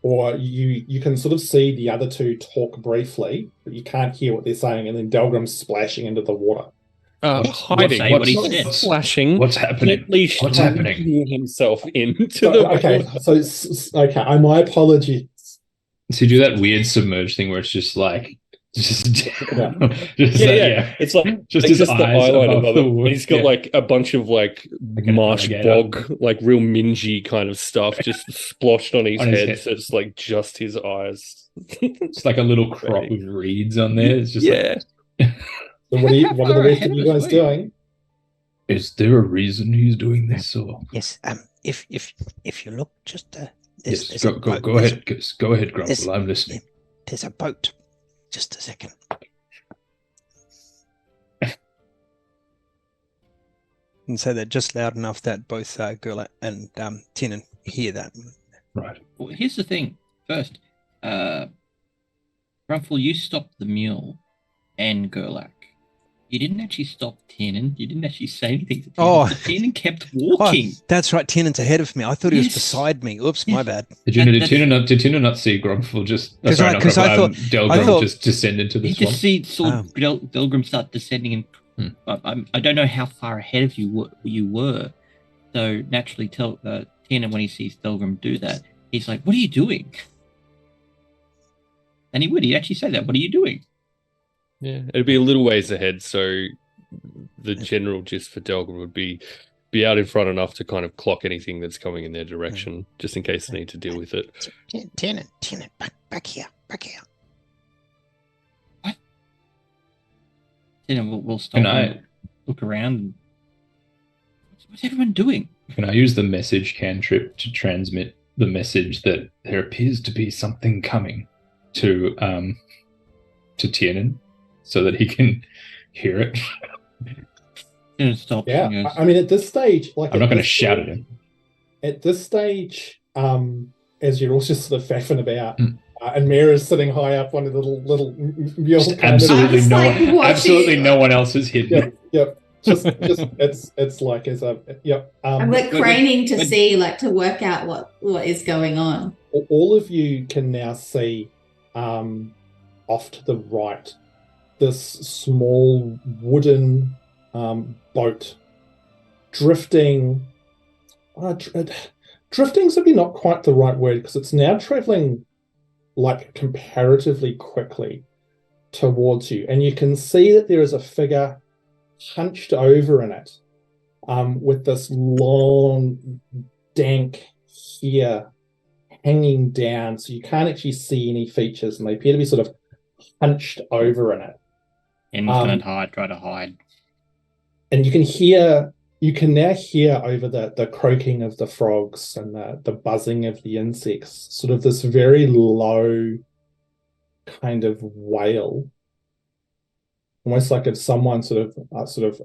or you can sort of see the other two talk briefly, but you can't hear what they're saying, and then Delgrim's splashing into the water. Hiding. What's flashing? What's happening? What's happening? Himself into the okay. My apologies. So you do that weird submerge thing where it's just like, It's like just his the eyes eyeliner above above the it. wood. He's got like a bunch of like marsh bog, like real mingy kind of stuff, just sploshed on his head. So it's like just his eyes. It's like a little crop of reeds on there. It's just So what are the rest of you guys doing? Is there a reason he's doing this? Or yes, if you look, just go ahead, Grumpfel. I'm listening. There's a boat. Just a second. And so they're just loud enough that both Gurlak and Tiernan hear that. Right. Well, here's the thing. First, Grumpfel, you stopped the mule and Gurlak. You didn't actually stop Tiernan. You didn't actually say anything to Tiernan. Oh. But Tiernan kept walking. That's right. Tiernan's ahead of me. I thought he was Yes. beside me. Oops, Yes. my bad. Did Tiernan not see Grumpfel just? Because I thought Delgrim just descend into the He swamp. just saw Delgrim start descending, and I don't know how far ahead of you were. So naturally, Tiernan, when he sees Delgrim do that, he's like, "What are you doing?" And he'd actually say that. What are you doing? Yeah, it'd be a little ways ahead, so the general gist for Delgrim would be out in front enough to kind of clock anything that's coming in their direction, just in case they need to deal with it. Tiernan, back here. What? Tiernan will stop Can and look around. What's everyone doing? Can I use the message cantrip to transmit the message that there appears to be something coming to Tiernan, so that he can hear it? Stop. Yeah, I mean, at this stage, I'm not going to shout at him. At this stage, as you're all just sort of faffing about, and Miera's sitting high up on a little mule. Absolutely no one else is hidden. Yep. Just it's like as a yep. I'm like craning to see, like, to work out what is going on. All of you can now see, off to the right, this small wooden boat drifting. Drifting's maybe not quite the right word, because it's now traveling like comparatively quickly towards you, and you can see that there is a figure hunched over in it, with this long, dank hair hanging down, so you can't actually see any features, and they appear to be sort of hunched over in it. And he's going to try to hide. And you can now hear over the croaking of the frogs and the buzzing of the insects, sort of this very low kind of wail, almost like if someone sort of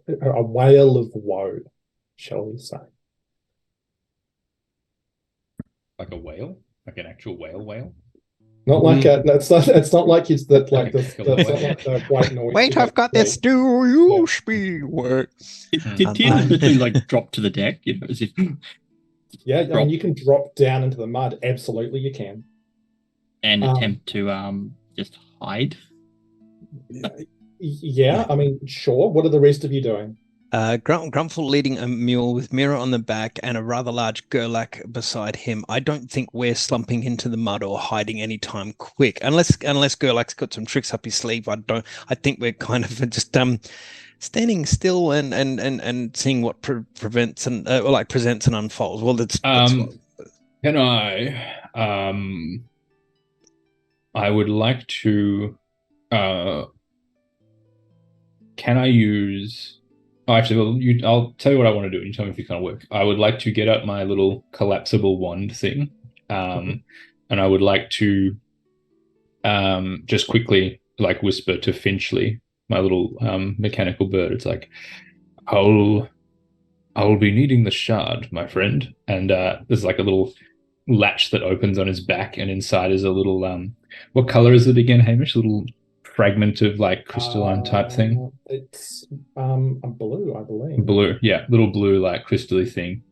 a wail of woe, shall we say? Like a whale, like an actual whale. Not like a. It's not like it's that like this. That's not like the white noise. Wait, I've got this. Do you speak word? Did Tiernan literally like drop to the deck? You know, as if. Yeah, I mean, you can drop down into the mud. Absolutely, you can. And attempt to just hide. Yeah, I mean, sure. What are the rest of you doing? Grumpfel leading a mule with Miera on the back and a rather large Gurlak beside him. I don't think we're slumping into the mud or hiding anytime quick, unless Gurlak's got some tricks up his sleeve. I think we're kind of just standing still and seeing what presents and unfolds. Well, that's can I would like to. Can I use? Oh, actually, I'll tell you what I want to do, and you tell me if it's going to work. I would like to get out my little collapsible wand thing, and I would like to just quickly like whisper to Finchley, my little mechanical bird. It's like, I'll be needing the shard, my friend. And there's like a little latch that opens on his back, and inside is a little what color is it again, Hamish? A little fragment of like crystalline type thing. It's a blue, I believe. Blue, yeah, little blue like crystally thing.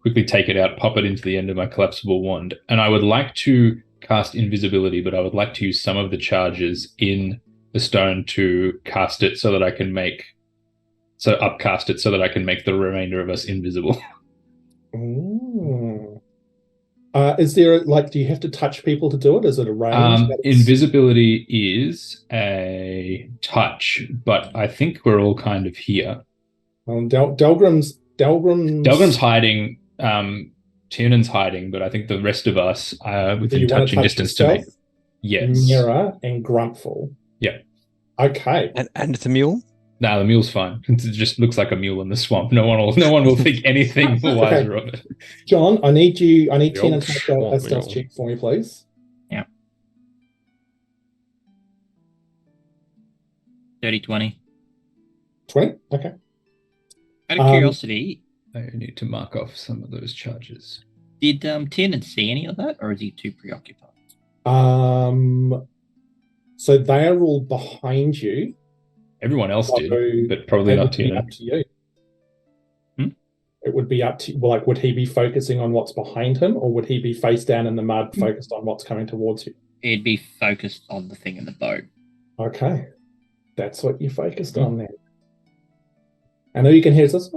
Quickly take it out, pop it into the end of my collapsible wand, and I would like to cast invisibility, but I would like to use some of the charges in the stone to cast it so that I can upcast it so that I can make the remainder of us invisible. Ooh. Is there do you have to touch people to do it? Is it a range? Invisibility is a touch, but I think we're all kind of here. Delgrim's hiding. Tiernan's hiding, but I think the rest of us are within touching distance to me. Yes. Miera and Grumpfel. Yeah. Okay. And the mule? No, the mule's fine. It just looks like a mule in the swamp. No one will think anything wiser of it. John, I need Tiernan to make a stealth check for me, please. Yeah. 30-20. 20? Okay. Out of curiosity, I need to mark off some of those charges. Did Tiernan see any of that, or is he too preoccupied? So they are all behind you. Everyone else So did, but probably it not would be Tiernan. up to you. Hmm? It would be up to, like, would he be focusing on what's behind him, or would he be face down in the mud, focused on what's coming towards you? He'd be focused on the thing in the boat. Okay. That's what you focused on then. I know you can hear this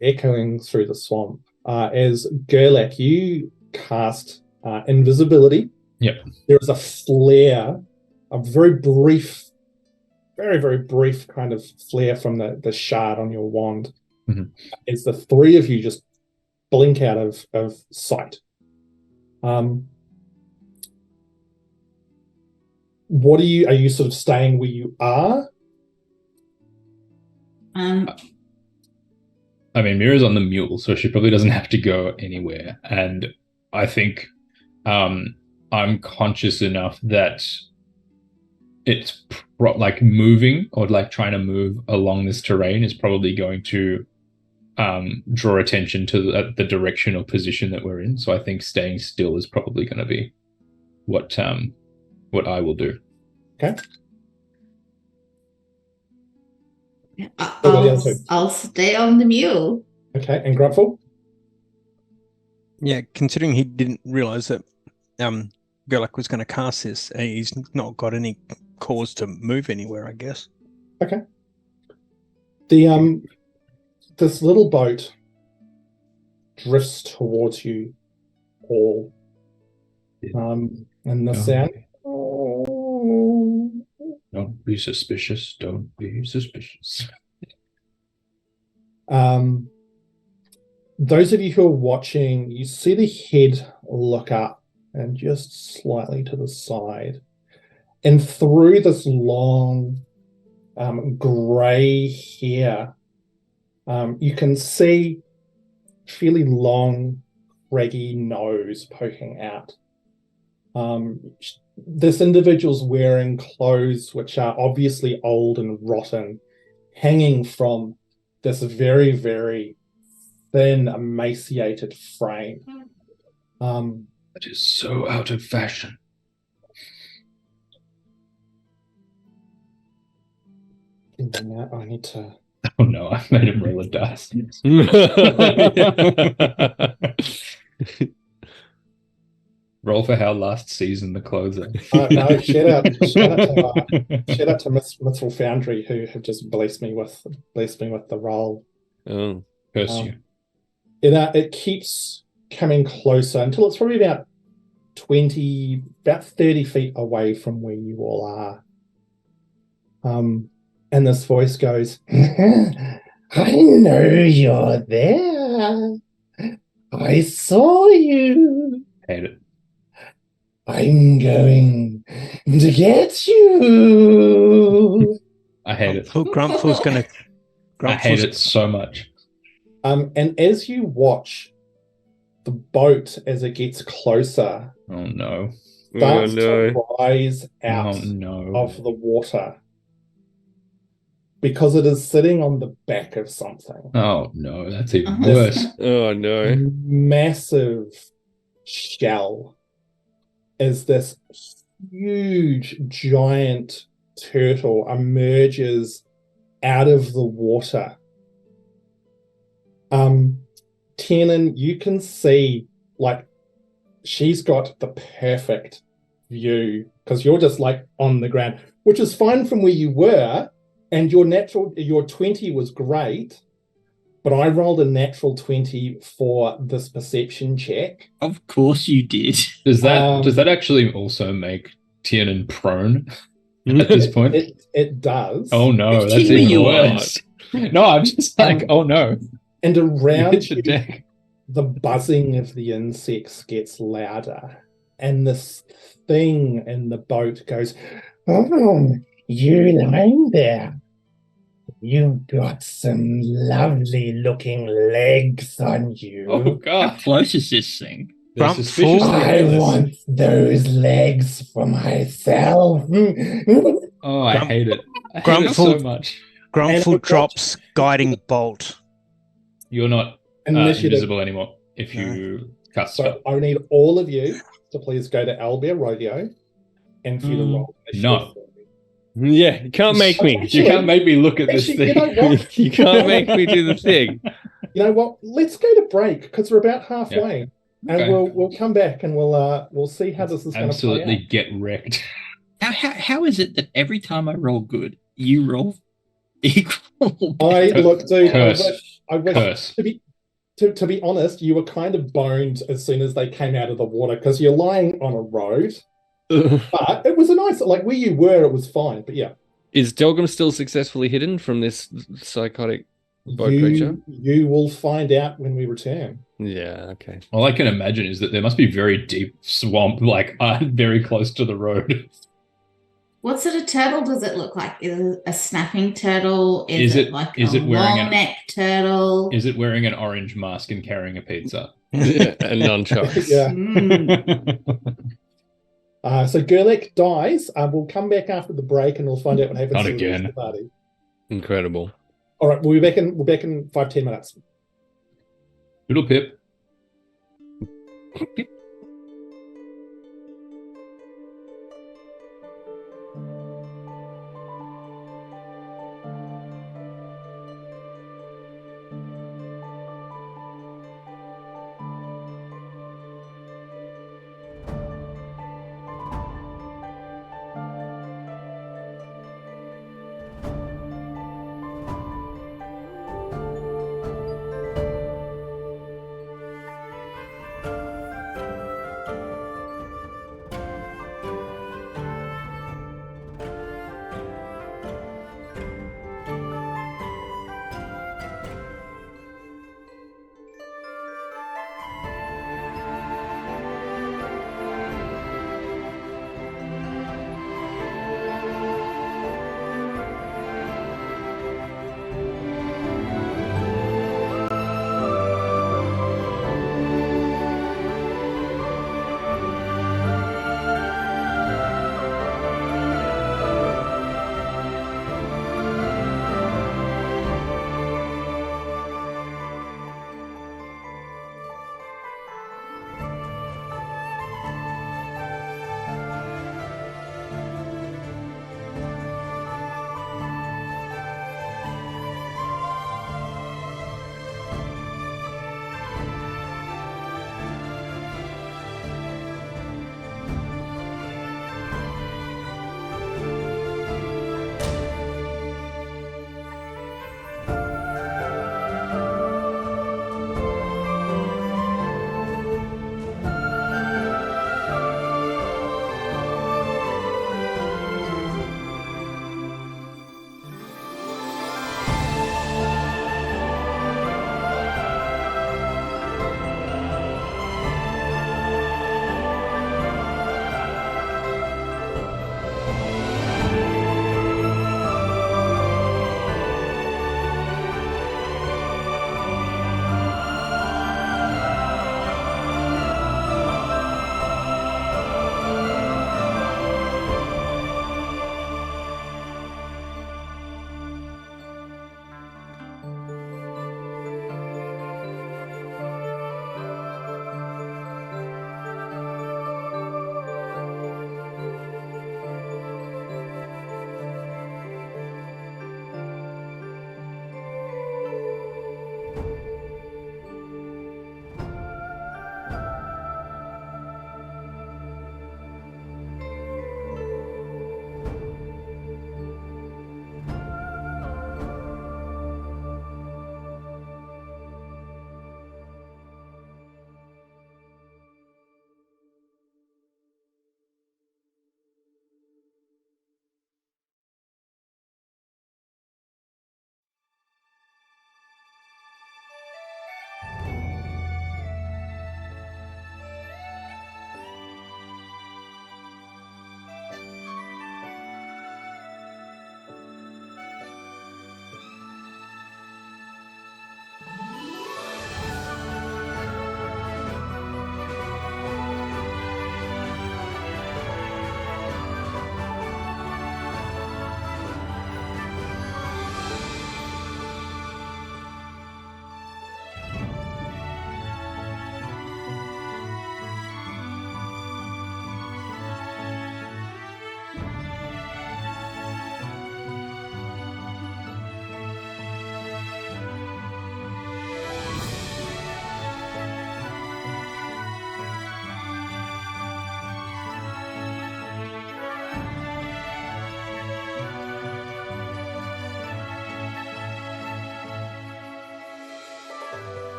echoing through the swamp. As Gurlak, you cast invisibility. Yep. There is a flare, a very brief, very, very brief kind of flare from the shard on your wand. Mhm. As the three of you just blink out of sight. What are you sort of staying where you are? I mean, Miera's on the mule, so she probably doesn't have to go anywhere. And I think I'm conscious enough that it's like moving or like trying to move along this terrain is probably going to draw attention to the direction or position that we're in. So I think staying still is probably going to be what I will do. Okay. I'll stay on the mule. Okay, and Grumpfel? Yeah, considering he didn't realize that Gurlak was going to cast this, he's not got any cause to move anywhere, I guess. Okay. The this little boat drifts towards you all. And the sound. Don't be suspicious. Don't be suspicious. Those of you who are watching, you see the head look up and just slightly to the side. And through this long grey hair, you can see fairly long, craggy nose poking out. This individual's wearing clothes which are obviously old and rotten, hanging from this very, very thin, emaciated frame. That is so out of fashion. I need to... Oh no, I made him roll a dice. Roll for how last season the clothes are. No, shout out to Mythful Foundry, who have just blessed me with the roll. Oh, Curse you. It keeps coming closer until it's probably about 30 feet away from where you all are. And this voice goes, I know you're there. I saw you. Hate it. I'm going to get you. I hate it. Grumpfel's going to... I hate it so much. And as you watch the boat as it gets closer, Oh no. starts to rise out Oh of the water because it is sitting on the back of something. Oh no, that's even worse. Oh no. Massive shell is this huge, giant turtle emerges out of the water. Tiernan, you can see, like, she's got the perfect view because you're just like on the ground, which is fine from where you were, and your 20 was great, but I rolled a natural 20 for this perception check. Of course you did. Does that actually also make Tiernan prone at this point? It does. Oh no, that's Kidding even me, worse. No, I'm just like, oh no. And around Hit the deck. the buzzing of the insects gets louder, and this thing in the boat goes, "Oh, you lying there. You've got some lovely looking legs on you. Oh How god. close is this thing? They're Grumpfel. suspiciously I close. want those legs for myself." Oh, I hate it. I hate it so much. Grumpfel drops guiding bolt. You're not Initiative. invisible anymore if you cast spell. So I need all of you to please go to Owlbear Rodeo and for you to roll No. Yeah, you can't make me. You can't make me look at this Actually, you thing. know what? You can't make me do the thing. You know what? Let's go to break because we're about halfway, and Okay. we'll come back and we'll see how this is going to play Absolutely out. get wrecked. How is it that every time I roll good, you roll equal? Look, dude. Curse. I wish Curse. to be honest, you were kind of boned as soon as they came out of the water because you're lying on a road. But it was a nice, like where you were, it was fine. But yeah, Is Delgrim still successfully hidden from this psychotic boat creature? You will find out when we return. Yeah, okay. All I can imagine is that there must be very deep swamp, like very close to the road. What sort of turtle does it look like? Is it a snapping turtle? Is it- like is a it wearing long neck turtle? Is it wearing an orange mask and carrying a pizza? And nunchucks. Yeah. Mm. So Gurlak dies. We'll come back after the break and we'll find out what happens Not to the rest again. of the party. Incredible. All right, we'll be back in 5-10 minutes. Little Pip.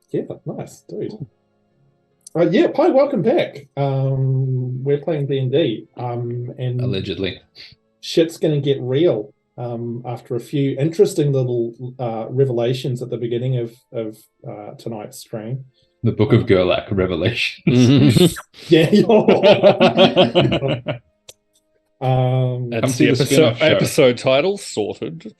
Yeah, nice, dude. Yeah, hi, welcome back. We're playing D&D, and Allegedly. shit's gonna get real after a few interesting little revelations at the beginning of tonight's stream. The Book of Gurlak Revelations. Yeah. That's see the the spin-off show. episode title sorted.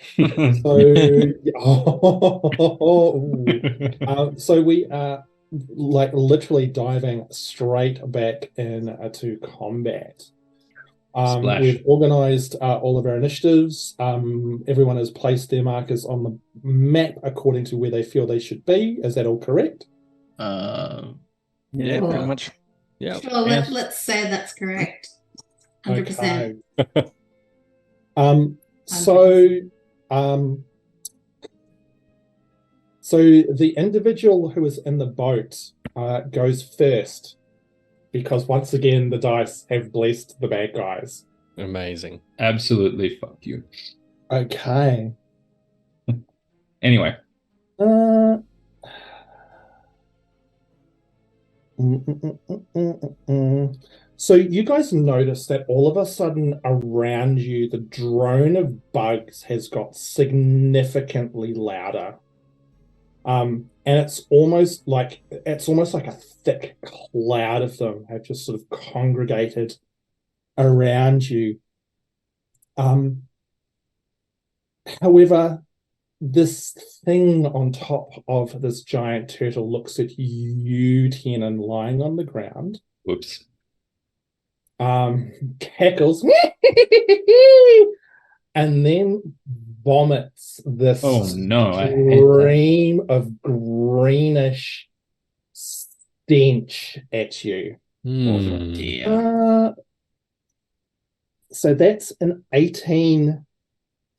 So we are like literally diving straight back into combat. Splash. We've organized all of our initiatives. Everyone has placed their markers on the map according to where they feel they should be. Is that all correct? Yeah, Well, pretty much. Yeah. Sure, let's say that's correct. 100%. Okay. So the individual who is in the boat goes first, because once again the dice have blessed the bad guys. Amazing. Absolutely fuck you. Okay. Anyway. So you guys notice that all of a sudden around you, the drone of bugs has got significantly louder. And it's almost like a thick cloud of them have just sort of congregated around you. However, this thing on top of this giant turtle looks at you, Tiernan, lying on the ground. Whoops. Cackles and then vomits this stream of greenish stench at you. Dear. So that's an 18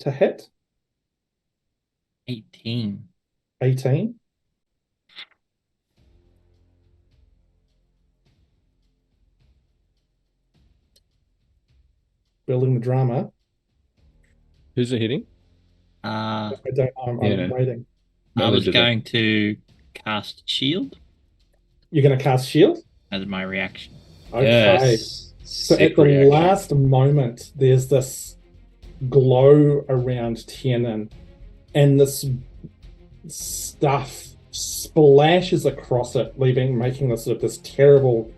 to hit. 18. 18. Building the drama. Who's it hitting? I don't know. I'm waiting. I was going to cast shield. You're going to cast shield? As my reaction. Okay. Yes. So at the last moment, there's this glow around Tiernan, and this stuff splashes across it, making this terrible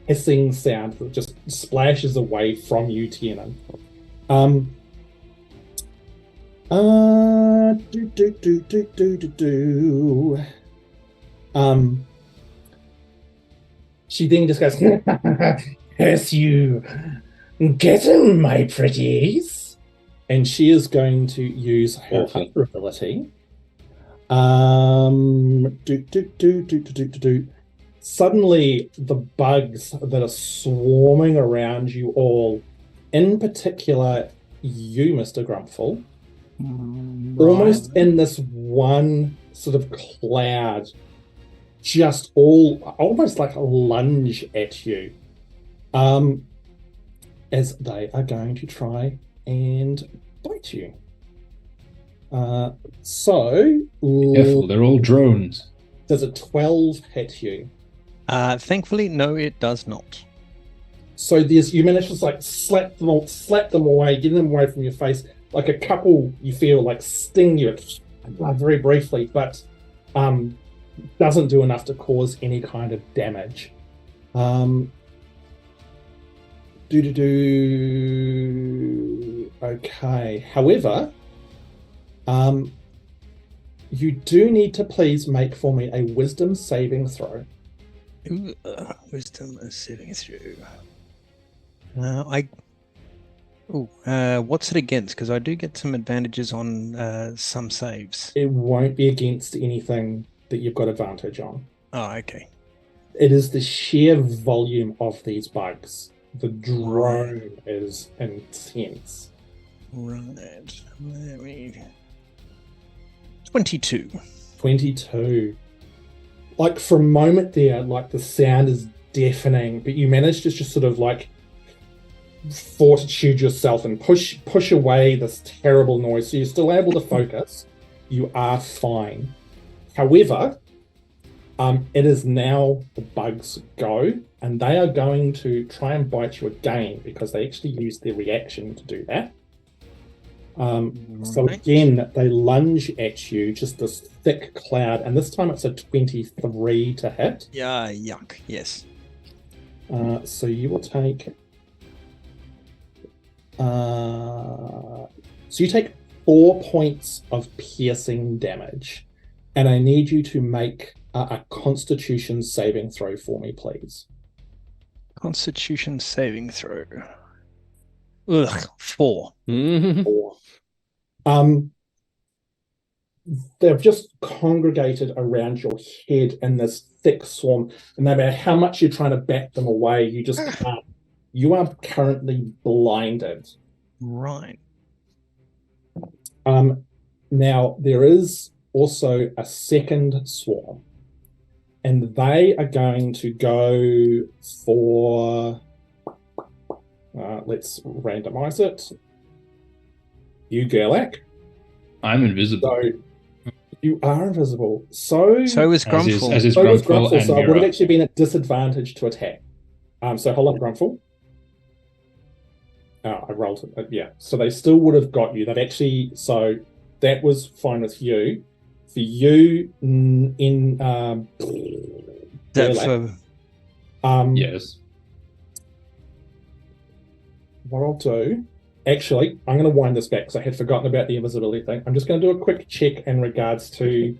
hissing sound that just splashes away from you, Tiernan. She then just goes, "Curse you! Get him, my pretties!" And she is going to use her hunter ability. Suddenly, the bugs that are swarming around you all, in particular you, Mr. Grumpfel, almost in this one sort of cloud, just almost like a lunge at you, as they are going to try and bite you. So Careful, they're all drones. does a 12 hit you? Thankfully, no, it does not. So you manage to like slap them away, get them away from your face. Like a couple, you feel like sting you very briefly, but doesn't do enough to cause any kind of damage. Okay. However, you do need to please make for me a wisdom saving throw. Ooh, wisdom saving throw. What's it against? Because I do get some advantages on some saves. It won't be against anything that you've got advantage on. Oh, okay. It is the sheer volume of these bugs. The drone is intense. Right. 22. 22. Like for a moment there, like the sound is deafening, but you manage to just sort of like fortitude yourself and push away this terrible noise. So you're still able to focus. You are fine. However, it is now the bugs go, and they are going to try and bite you again because they actually use their reaction to do that. So again, they lunge at you, just this thick cloud, and this time it's a 23 to hit. Yeah, yuck. Yes. So you will take. So you take 4 points of piercing damage, and I need you to make a Constitution saving throw for me, please. Constitution saving throw. Ugh, 4. 4. They've just congregated around your head in this thick swarm, and no matter how much you're trying to bat them away, you just can't. You are currently blinded. Right. Now, there is also a second swarm, and they are going to go for... let's randomize it. You, Gurlak. I'm invisible. So you are invisible. So is Grumpfel. As is so is Grumpfel Grumpfel, and so I would have Miera. actually been at disadvantage to attack. So hold on, Grumpfel. Oh, I rolled it. Yeah. So they still would have got you. They've actually... So that was fine with you. For you, in... That for... Yes. What I'll do... Actually, I'm going to wind this back because I had forgotten about the invisibility thing. I'm just going to do a quick check in regards to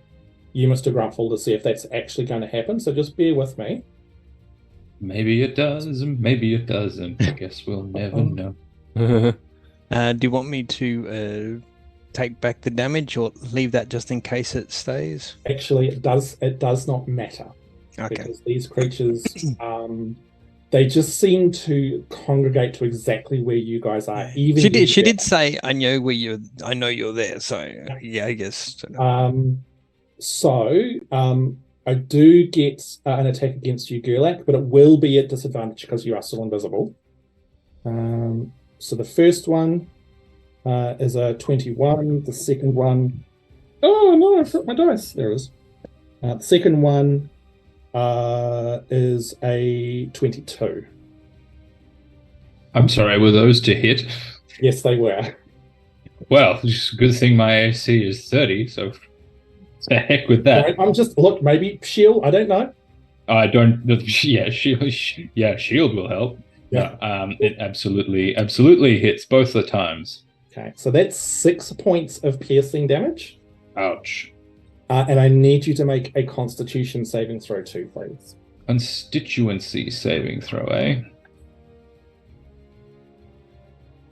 you, Mr. Grumpfel, to see if that's actually going to happen. So just bear with me. Maybe it does, and maybe it doesn't. I guess we'll never know. do you want me to take back the damage or leave that just in case it stays? Actually, it does not matter. Okay. Because these creatures, they just seem to congregate to exactly where you guys are. Even she did say, "I know where you're. I know you're there." So yeah, I guess. I do get an attack against you, Gurlak, but it will be at disadvantage because you are still invisible. So the first one is a 21. The second one... Oh, no, I flipped my dice. There it is. The second one is a 22. I'm sorry, were those to hit? Yes, they were. Well, it's a good thing my AC is 30, so the heck with that. Right, I'm just... Look, maybe shield, I don't know. I don't... Yeah, shield will help. Yeah. It absolutely hits both the times. Okay, so that's 6 points of piercing damage. Ouch. And I need you to make a Constitution saving throw too, please. Constituency saving throw, eh?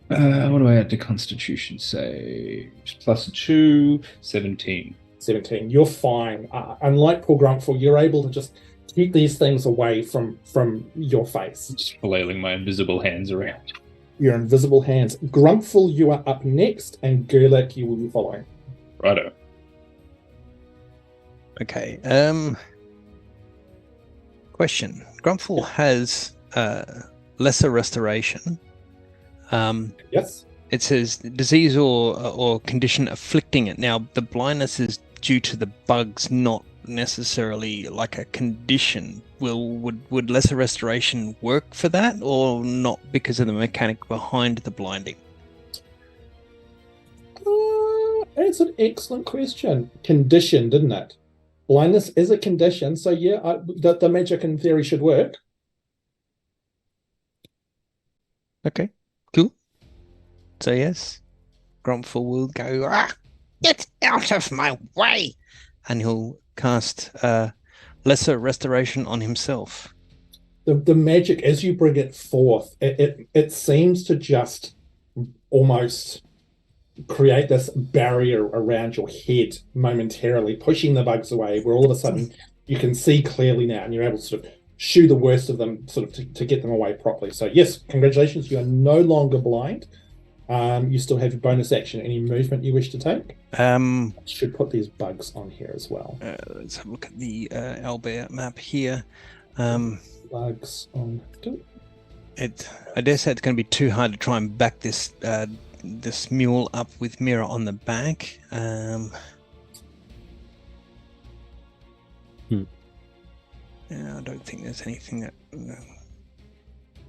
What do I add to Constitution saves? +2, 17. 17. You're fine. Unlike poor Grumpfel, you're able to just keep these things away from your face. Just flailing my invisible hands around. Your invisible hands. Grumpfel, you are up next, and Gurlak, you will be following. Righto. Okay. Question. Grumpfel has lesser restoration. Yes. it says disease or condition afflicting it. Now, the blindness is due to the bugs, not necessarily like a condition. Would lesser restoration work for that, or not because of the mechanic behind the blinding? It's an excellent question. Condition, didn't it? Blindness is a condition, so yeah, the magic in theory should work. Okay, cool. So yes, Grumpfel will go, get out of my way, and he'll cast lesser restoration on himself. The magic, as you bring it forth, it seems to just almost create this barrier around your head momentarily, pushing the bugs away, where all of a sudden you can see clearly now, and you're able to sort of shoo the worst of them sort of to get them away properly. So yes, congratulations, you are no longer blind. You still have your bonus action, any movement you wish to take. I should put these bugs on here as well. Let's have a look at the Albert map here. Bugs on. I dare say it's going to be too hard to try and back this this mule up with Miera on the back. Yeah, I don't think there's anything that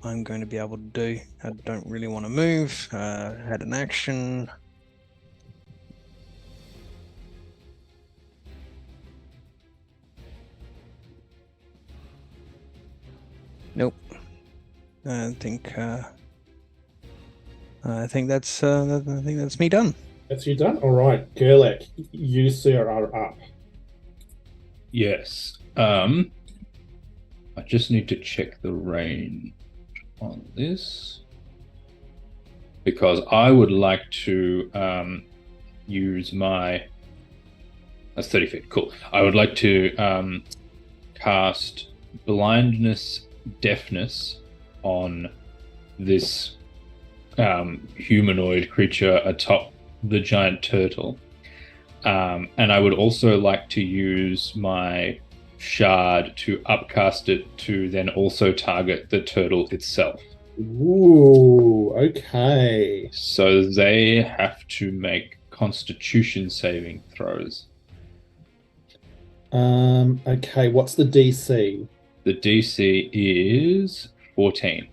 I'm going to be able to do. I don't really want to move. Had an action. Nope. I think that's me done. That's you done? All right, Gurlak, you sir are up. Yes. I just need to check the range on this, because I would like to use my... That's 30 feet, cool. I would like to cast Blindness, Deafness on this humanoid creature atop the giant turtle. And I would also like to use my shard to upcast it to then also target the turtle itself. Ooh, okay. So they have to make Constitution saving throws. Okay, what's the DC? The DC is 14.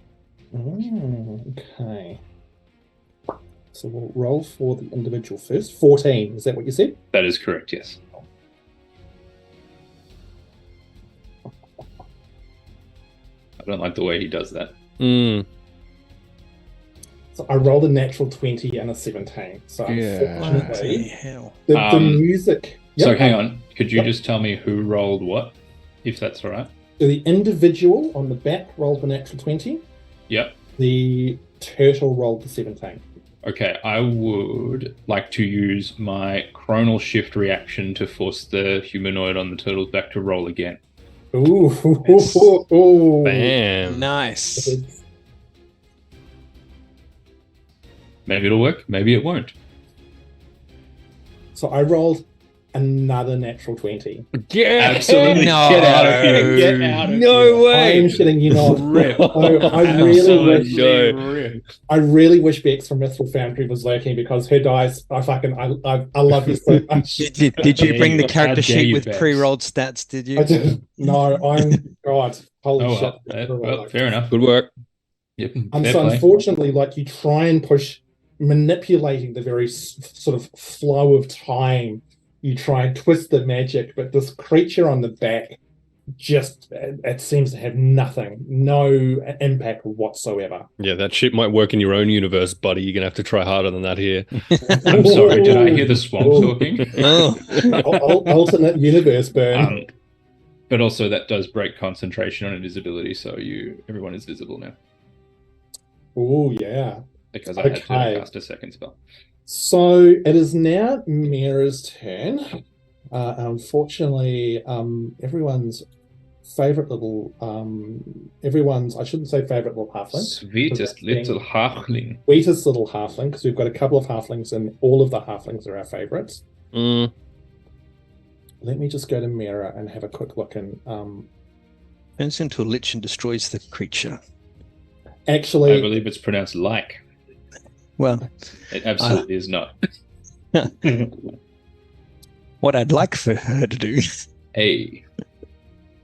Okay. So we'll roll for the individual first. 14, is that what you said? That is correct, yes. I don't like the way he does that. So I rolled a natural 20 and a 17. So unfortunately, the music... Yep. So hang on. Could you just tell me who rolled what, if that's all right? So the individual on the back rolled the natural 20. Yep. The turtle rolled the 17. Okay, I would like to use my chronal shift reaction to force the humanoid on the turtle's back to roll again. Ooh. Bam. Nice. Maybe it'll work, maybe it won't. So I rolled another natural 20. Absolutely. No. Get out of here. Get out of here. No way. I am shitting you not. Rip. I really wish Bex from Mithril Foundry was lurking, because her dice, I love you so much. Did you bring the character dare sheet you, with Bex? pre-rolled stats, did you? I did. No, I'm God. Holy shit. Well, fair enough. Good work. Yep. And fair so play. unfortunately, like, you try and push, manipulating the very sort of flow of time. You try and twist the magic, but this creature on the back just, it seems to have no impact whatsoever. Yeah, that shit might work in your own universe, buddy. You're going to have to try harder than that here. I'm sorry, did I hear the swamp talking? Alternate universe burn. But also that does break concentration on invisibility, so everyone is visible now. Oh, yeah. Because I had to cast a second spell. So it is now Miera's turn. Unfortunately, everyone's favorite little, I shouldn't say favorite little halfling. Sweetest little halfling. Sweetest little halfling, because we've got a couple of halflings, and all of the halflings are our favorites. Let me just go to Miera and have a quick look and Turns into a lich and destroys the creature. actually, I believe it's pronounced like. Well, It absolutely is not. what I'd like for her to do. Hey.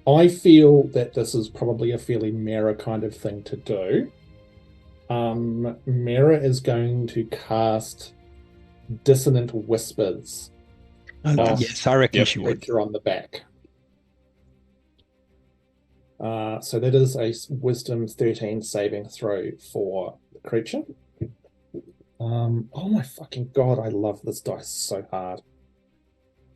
I feel that this is probably a fairly Miera kind of thing to do. Miera is going to cast Dissonant Whispers. Yes, I reckon Yep. she would. Creature on the back. So that is a Wisdom 13 saving throw for the creature. Oh my fucking god, I love this dice so hard.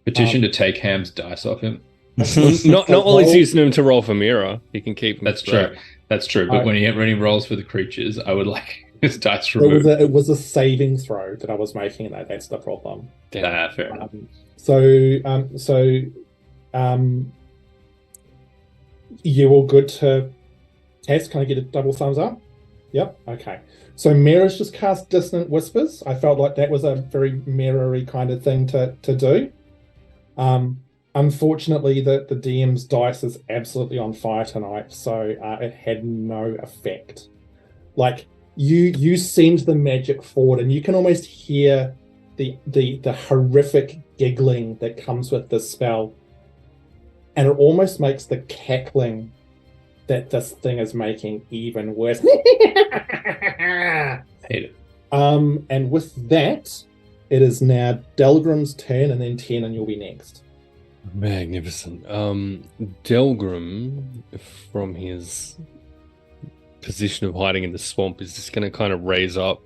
Petition to take Ham's dice off him. Not while he's using them to roll for Miera. He can keep them. That's true. That's true. But when he rolls for the creatures, I would like his dice removed. It was a saving throw that I was making. That's the problem. Fair enough. You all good to test? Can I get a double thumbs up? Yep. Okay. So Miera's just cast Dissonant Whispers. I felt like that was a very Miera-y kind of thing to do. Unfortunately, the DM's dice is absolutely on fire tonight, so it had no effect. Like you send the magic forward, and you can almost hear the horrific giggling that comes with this spell, and it almost makes the cackling that this thing is making even worse. Hate it. And with that, it is now Delgrim's turn, and then Tiernan, you'll be next. Magnificent. Delgrim, from his position of hiding in the swamp, is just going to kind of raise up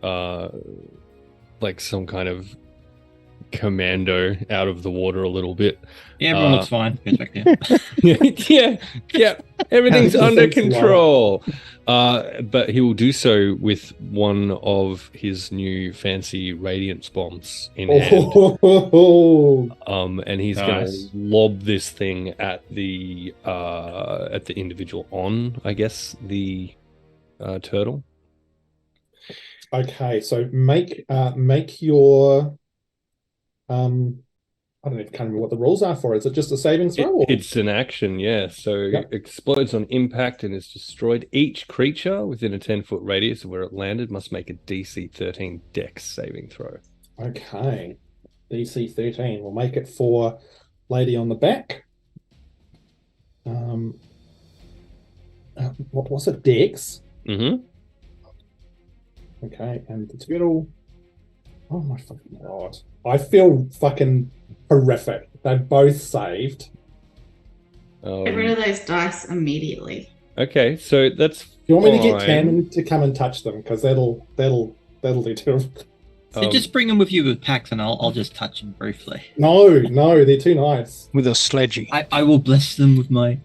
like some kind of commando out of the water a little bit. Yeah, everyone looks fine. Goes back down. yeah, everything's under control. But he will do so with one of his new fancy radiance bombs in hand. And he's going to lob this thing at the individual on, I guess, the turtle. Okay, so make your I don't even remember what the rules are for it. Is it just a saving throw? It's an action, yeah. So explodes on impact and is destroyed. Each creature within a 10-foot radius of where it landed must make a DC 13 Dex saving throw. Okay, DC 13. We'll make it for lady on the back. What was it? Dex. Mm-hmm. Okay, and the turtle. Oh my fucking god! I feel fucking horrific. They both saved. Get rid of those dice immediately. Okay, so that's. Do you want me to get Tiernan to come and touch them? Because that'll do terrible. So just bring them with you with packs, and I'll just touch them briefly. No, they're too nice. With a sledgy. I will bless them with my.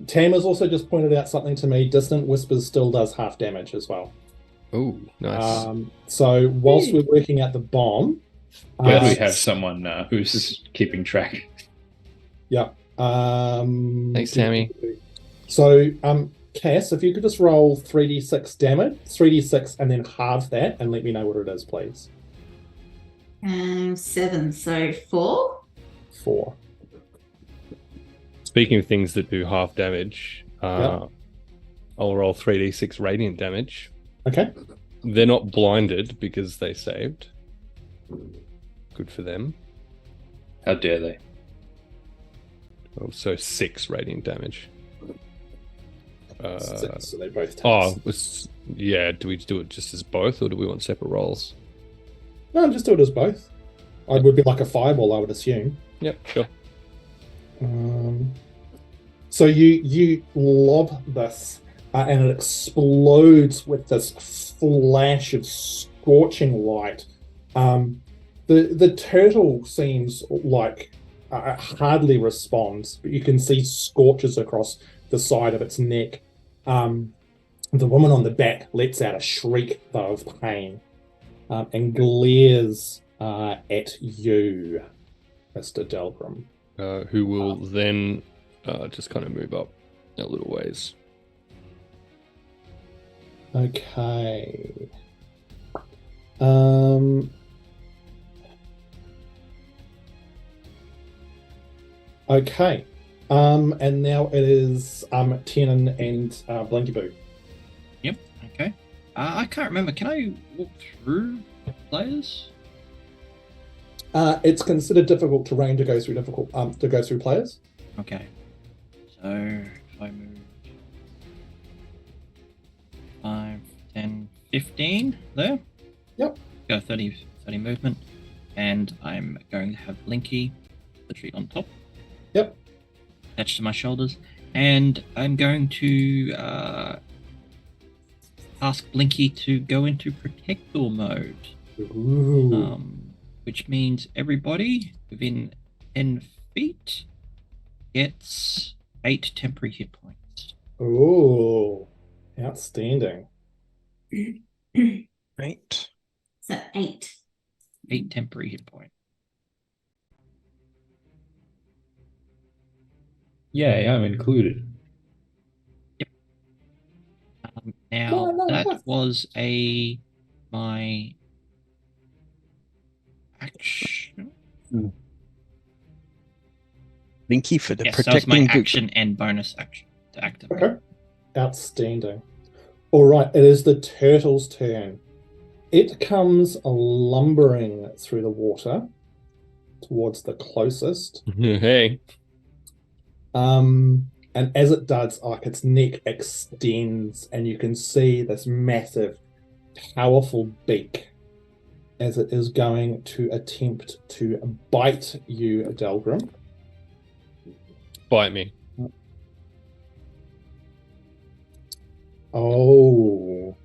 Tam has also just pointed out something to me. Distant Whispers still does half damage as well. Oh, nice. So whilst we're working out the bomb, glad we have someone who's keeping track. Yeah. Thanks, Tammy. So, Cass, if you could just roll 3d6 damage, 3d6, and then halve that, and let me know what it is, please. 7, so 4. 4. Speaking of things that do half damage, I'll roll 3d6 radiant damage. Okay. They're not blinded because they saved. Good for them. How dare they? So 6 radiant damage. 6, so they both take. Do we do it just as both, or do we want separate rolls? No, just do it as both. It would be like a fireball, I would assume. Yep, sure. So you lob this, and it explodes with this flash of scorching light. The turtle seems like hardly responds, but you can see scorches across the side of its neck. The woman on the back lets out a shriek, though, of pain, and glares at you, Mr. Delgrim. Who will then just kind of move up a little ways. Okay. Okay. And now it is Tiernan and Blinky Boo. Yep. Okay. I can't remember. Can I walk through players? It's considered difficult terrain to go through players. Okay. So if I move 5, 10, 15 there. Yep. Go 30 movement. And I'm going to have Blinky literally on top. Yep. Attached to my shoulders. And I'm going to ask Blinky to go into Protector mode. Ooh. Which means everybody within 10 feet gets 8 temporary hit points. Ooh. Outstanding. 8. So 8. 8 temporary hit points. Yay, I'm included. Now No, that that's- was my action. Blinky for the Yes, that was my protecting. action and bonus action to activate. Okay. Outstanding. All right, it is the turtle's turn. It comes lumbering through the water towards the closest. Hey. And as it does, like its neck extends, and you can see this massive, powerful beak as it is going to attempt to bite you, Delgrim. Bite me. Oh,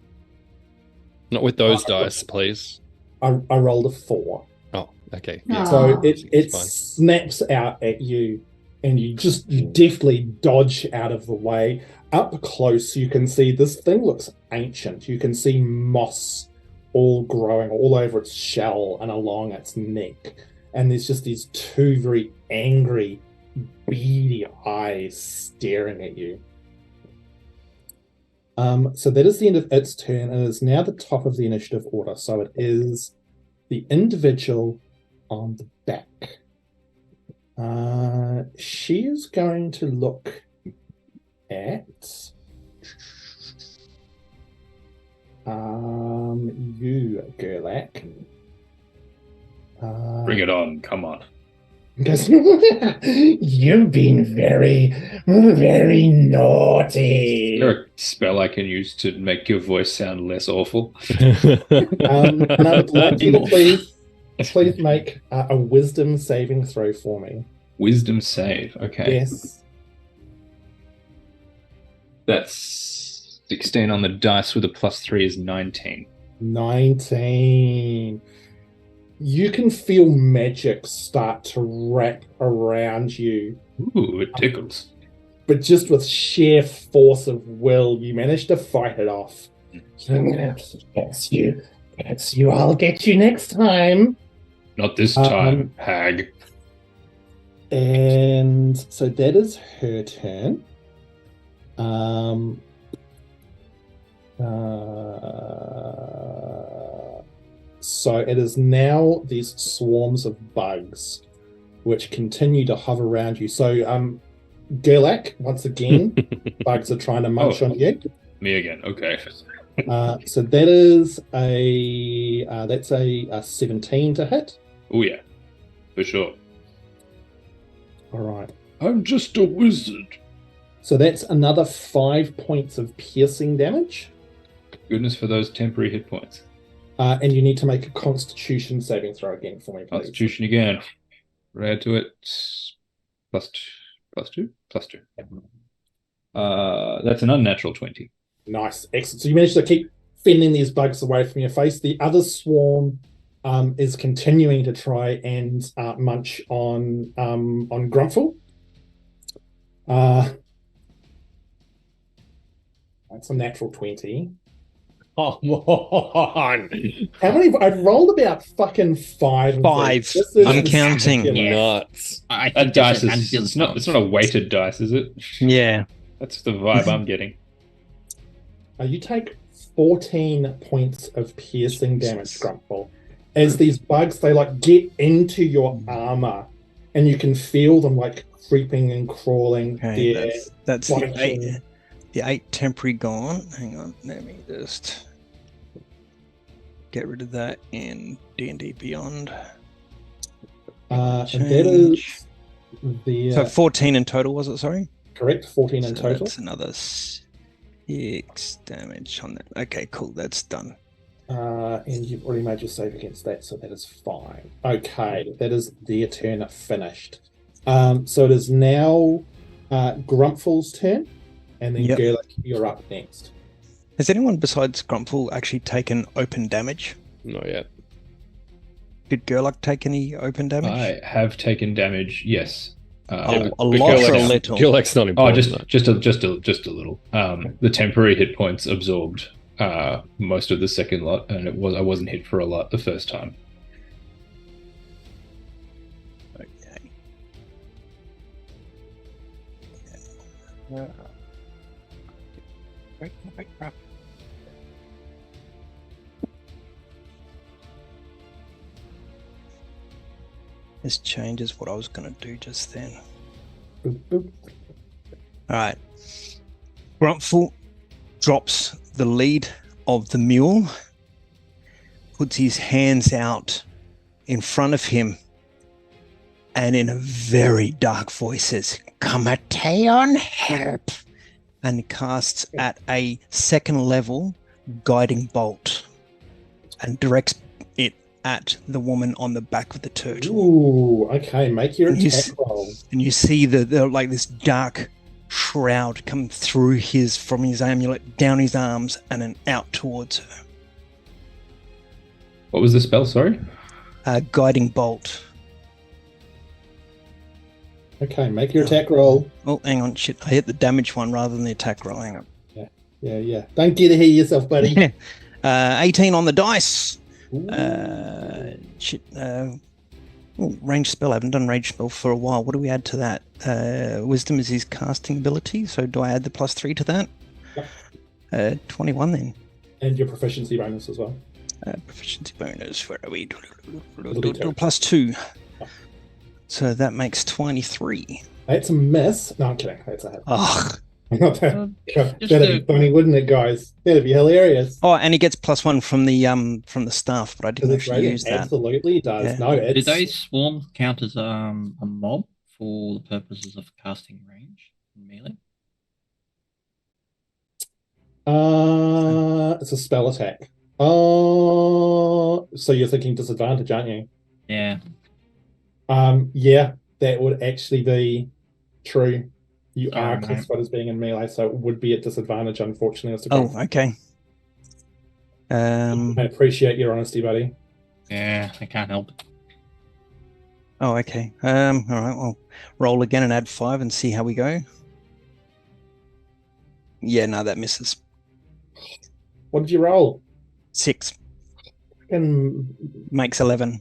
Not with those dice, please. I rolled a 4. Oh, okay. Aw. So Oh. it It's fine. snaps out at you, and you deftly dodge out of the way. Up close, you can see this thing looks ancient. You can see moss all growing all over its shell and along its neck. And there's just these two very angry, beady eyes staring at you. So that is the end of its turn, and it is now the top of the initiative order. So it is the individual on the back. She is going to look at you, Gurlak. Bring it on, come on. Because you've been very, very naughty. Is there a spell I can use to make your voice sound less awful? And I would like you to please make a wisdom saving throw for me. Wisdom save, okay. Yes. That's 16 on the dice with a +3 is 19. 19. You can feel magic start to wrap around you, Ooh, it tickles. but just with sheer force of will, you manage to fight it off. That's you. That's you. I'll get you next time. Not this time, hag. And so that is her turn. So it is now these swarms of bugs which continue to hover around you. So Gurlak, once again, bugs are trying to munch on you. Me again, okay. So that is a 17 to hit. Oh yeah, for sure. All right. I'm just a wizard. So that's another 5 points of piercing damage. Goodness for those temporary hit points. And you need to make a Constitution saving throw again for me, please. Constitution again. Add to it. +2. +2. That's an unnatural 20. Nice, excellent. So you managed to keep fending these bugs away from your face. The other swarm is continuing to try and munch on Grumpfel. That's a natural 20. Come on. How many? I've rolled about fucking 5. 5. This is I'm counting. ridiculous. Nuts. I That think dice that's is it's not a weighted dice, is it? Yeah. That's the vibe I'm getting. You take 14 points of piercing damage, Grumpfel. As these bugs, they like get into your armor, and you can feel them like creeping and crawling. Okay, there. that's the biting. 8. The 8 temporary gone. Hang on, let me just. get rid of that in D&D Beyond. And that is the So 14 in total, was it? Sorry? correct, 14 in So total. that's another 6 damage on that. Okay, cool. That's done. And you've already made your save against that, so that is fine. Okay, that is their turn finished. So it is now Grumpfel's turn, and then Yep. Gurlak, you're up next. Has anyone besides Grumpfel actually taken open damage? Not yet. Did Gurlak take any open damage? I have taken damage. Yes. A But lot or a Gurlak's- little? Gurlak's not Oh, important. just a little. The temporary hit points absorbed most of the second lot, and I wasn't hit for a lot the first time. Okay. This changes what I was going to do just then. Boop, boop. All right. Grumpfel drops the lead of the mule, puts his hands out in front of him, and in a very dark voice says, "Come-a-teon, help!" and casts at a second level guiding bolt and directs it at the woman on the back of the turtle. Ooh, okay, make your You attack roll. And you see the like this dark shroud come through from his amulet down his arms and then out towards her. What was the spell? Sorry. Guiding bolt. Okay, make your attack roll. Oh, hang on, shit! I hit the damage one rather than the attack roll. Hang on. Yeah. Don't get ahead of yourself, buddy. 18 on the dice. Ooh. Range spell. I haven't done range spell for a while. What do we add to that? Wisdom is his casting ability. So do I add the +3 to that? Yep. 21 then. And your proficiency bonus as well. Proficiency bonus. Where are we? It'll be two. +2. Yep. So that makes 23. That's a miss. No, I'm kidding. That's a hit. Ugh. Not that. Just That'd be funny, wouldn't it, guys? That'd be hilarious. Oh, and he gets +1 from the staff, but I didn't Because it's actually radiant. use that. Absolutely does. Yeah. No, Did it's those swarm count as a mob for the purposes of casting range in melee? it's a spell attack. So you're thinking disadvantage, aren't you? Yeah. Yeah, that would actually be true. You Sorry, are mate. classified as being in melee, so it would be at disadvantage, unfortunately. Mr. Oh, Grumpfel. okay. I appreciate your honesty, buddy. Yeah, I can't help it. Oh, okay. All right. Well, roll again and add 5 and see how we go. Yeah, no, that misses. What did you roll? 6 And makes 11.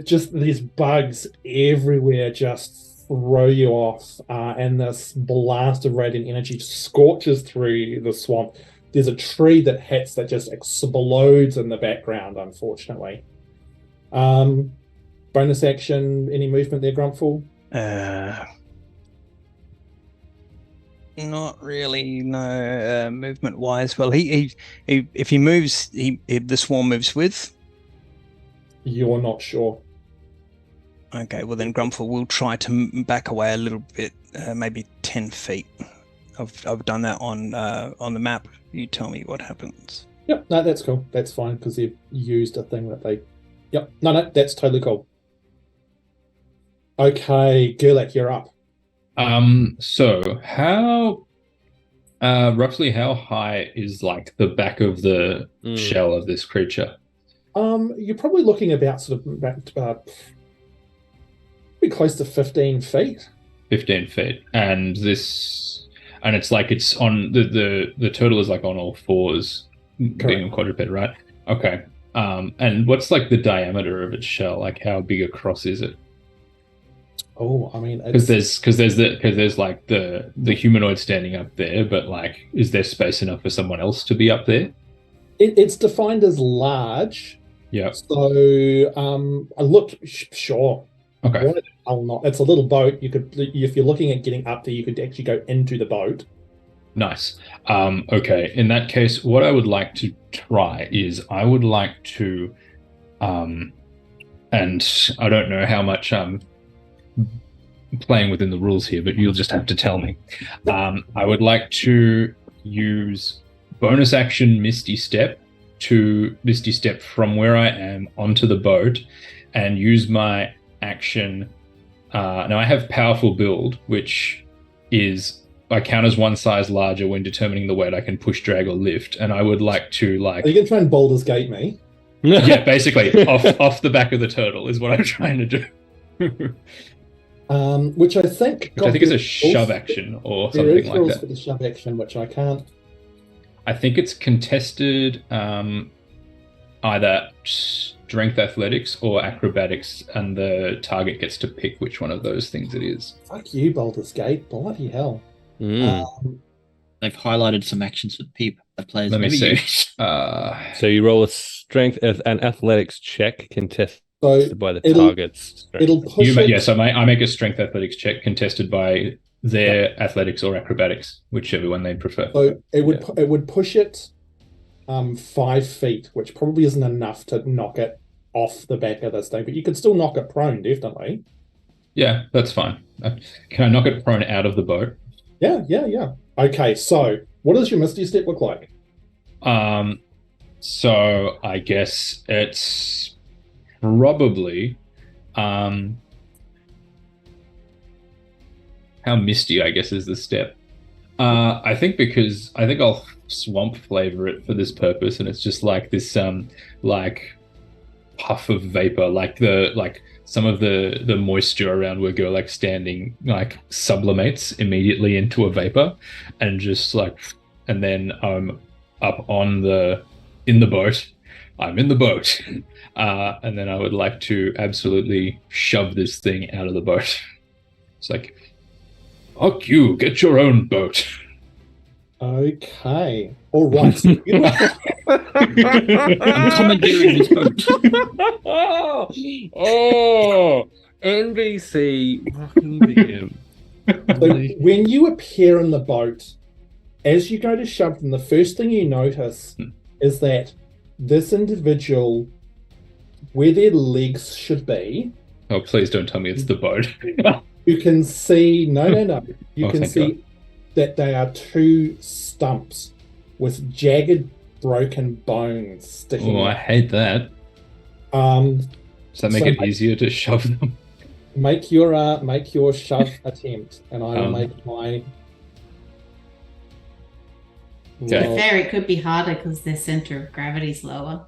just these bugs everywhere just throw you off, and this blast of radiant energy scorches through the swamp. There's a tree that hits that just explodes in the background, unfortunately. Bonus action, any movement there, Grumpfel? Not really, no. Movement wise, well, he if he moves, the swarm moves with. You're not sure. Okay, well then Grumpfel will try to back away a little bit, maybe 10 feet. I've done that on the map. You tell me what happens. Yep, no, that's cool. That's fine because they've used a thing that they. Yep, no, that's totally cool. Okay, Gurlak, you're up. So how roughly how high is like the back of the shell of this creature? You're probably looking about sort of pretty close to 15 feet. 15 feet. And it's like it's on the turtle is like on all fours, being a quadruped, right? Okay. And what's like the diameter of its shell? Like how big across is it? Oh, I mean, Because there's like the humanoid standing up there, but like, is there space enough for someone else to be up there? it's defined as large. Yeah. So I looked. Sure. Okay. Why the hell not? It's a little boat. You could, if you're looking at getting up there, you could actually go into the boat. Nice. Okay. In that case, what I would like to try is I would like to, and I don't know how much I'm playing within the rules here, but you'll just have to tell me. I would like to use bonus action Misty Step to Misty Step from where I am onto the boat and use my action. Now I have Powerful Build, which is I count as one size larger when determining the weight I can push, drag, or lift. And I would like to Are you going to try and Baldur's Gate me? Yeah, basically off the back of the turtle is what I'm trying to do. Which I think is a shove action or something like that. For the shove action, which I can't. I think it's contested either strength athletics or acrobatics, and the target gets to pick which one of those things it is. Fuck you, Baldur's Gate. Bloody hell. They've highlighted some actions for the players. Let me see. Used. So you roll a strength and athletics check contested by the target's strength. It'll push it. Yeah, so I make a strength athletics check contested by their athletics or acrobatics, whichever one they prefer. So it would push it 5 feet, which probably isn't enough to knock it off the back of this thing, but you could still knock it prone, definitely. Yeah, that's fine. Can I knock it prone out of the boat? Yeah. Okay, so what does your Misty Step look like? So I guess it's probably how misty, I guess, is the step. I think I'll swamp flavor it for this purpose, and it's just like this like puff of vapor, like some of the moisture around where Gurlak standing like sublimates immediately into a vapor, and just like, and then I'm up in the boat. I'm in the boat, and then I would like to absolutely shove this thing out of the boat. It's like, fuck you, get your own boat. Okay. All right. I'm commandeering this boat. Oh, NVC fucking DM. So when you appear in the boat, as you go to shove them, the first thing you notice is that this individual, where their legs should be... Oh, please don't tell me it's the boat. You can see... No. You can see God. that they are 2 stumps with jagged, broken bones sticking Oh, I out. hate that. Does that make it easier to shove them? Make your shove attempt, and I will make my... To be fair, it could be harder because their center of gravity's lower.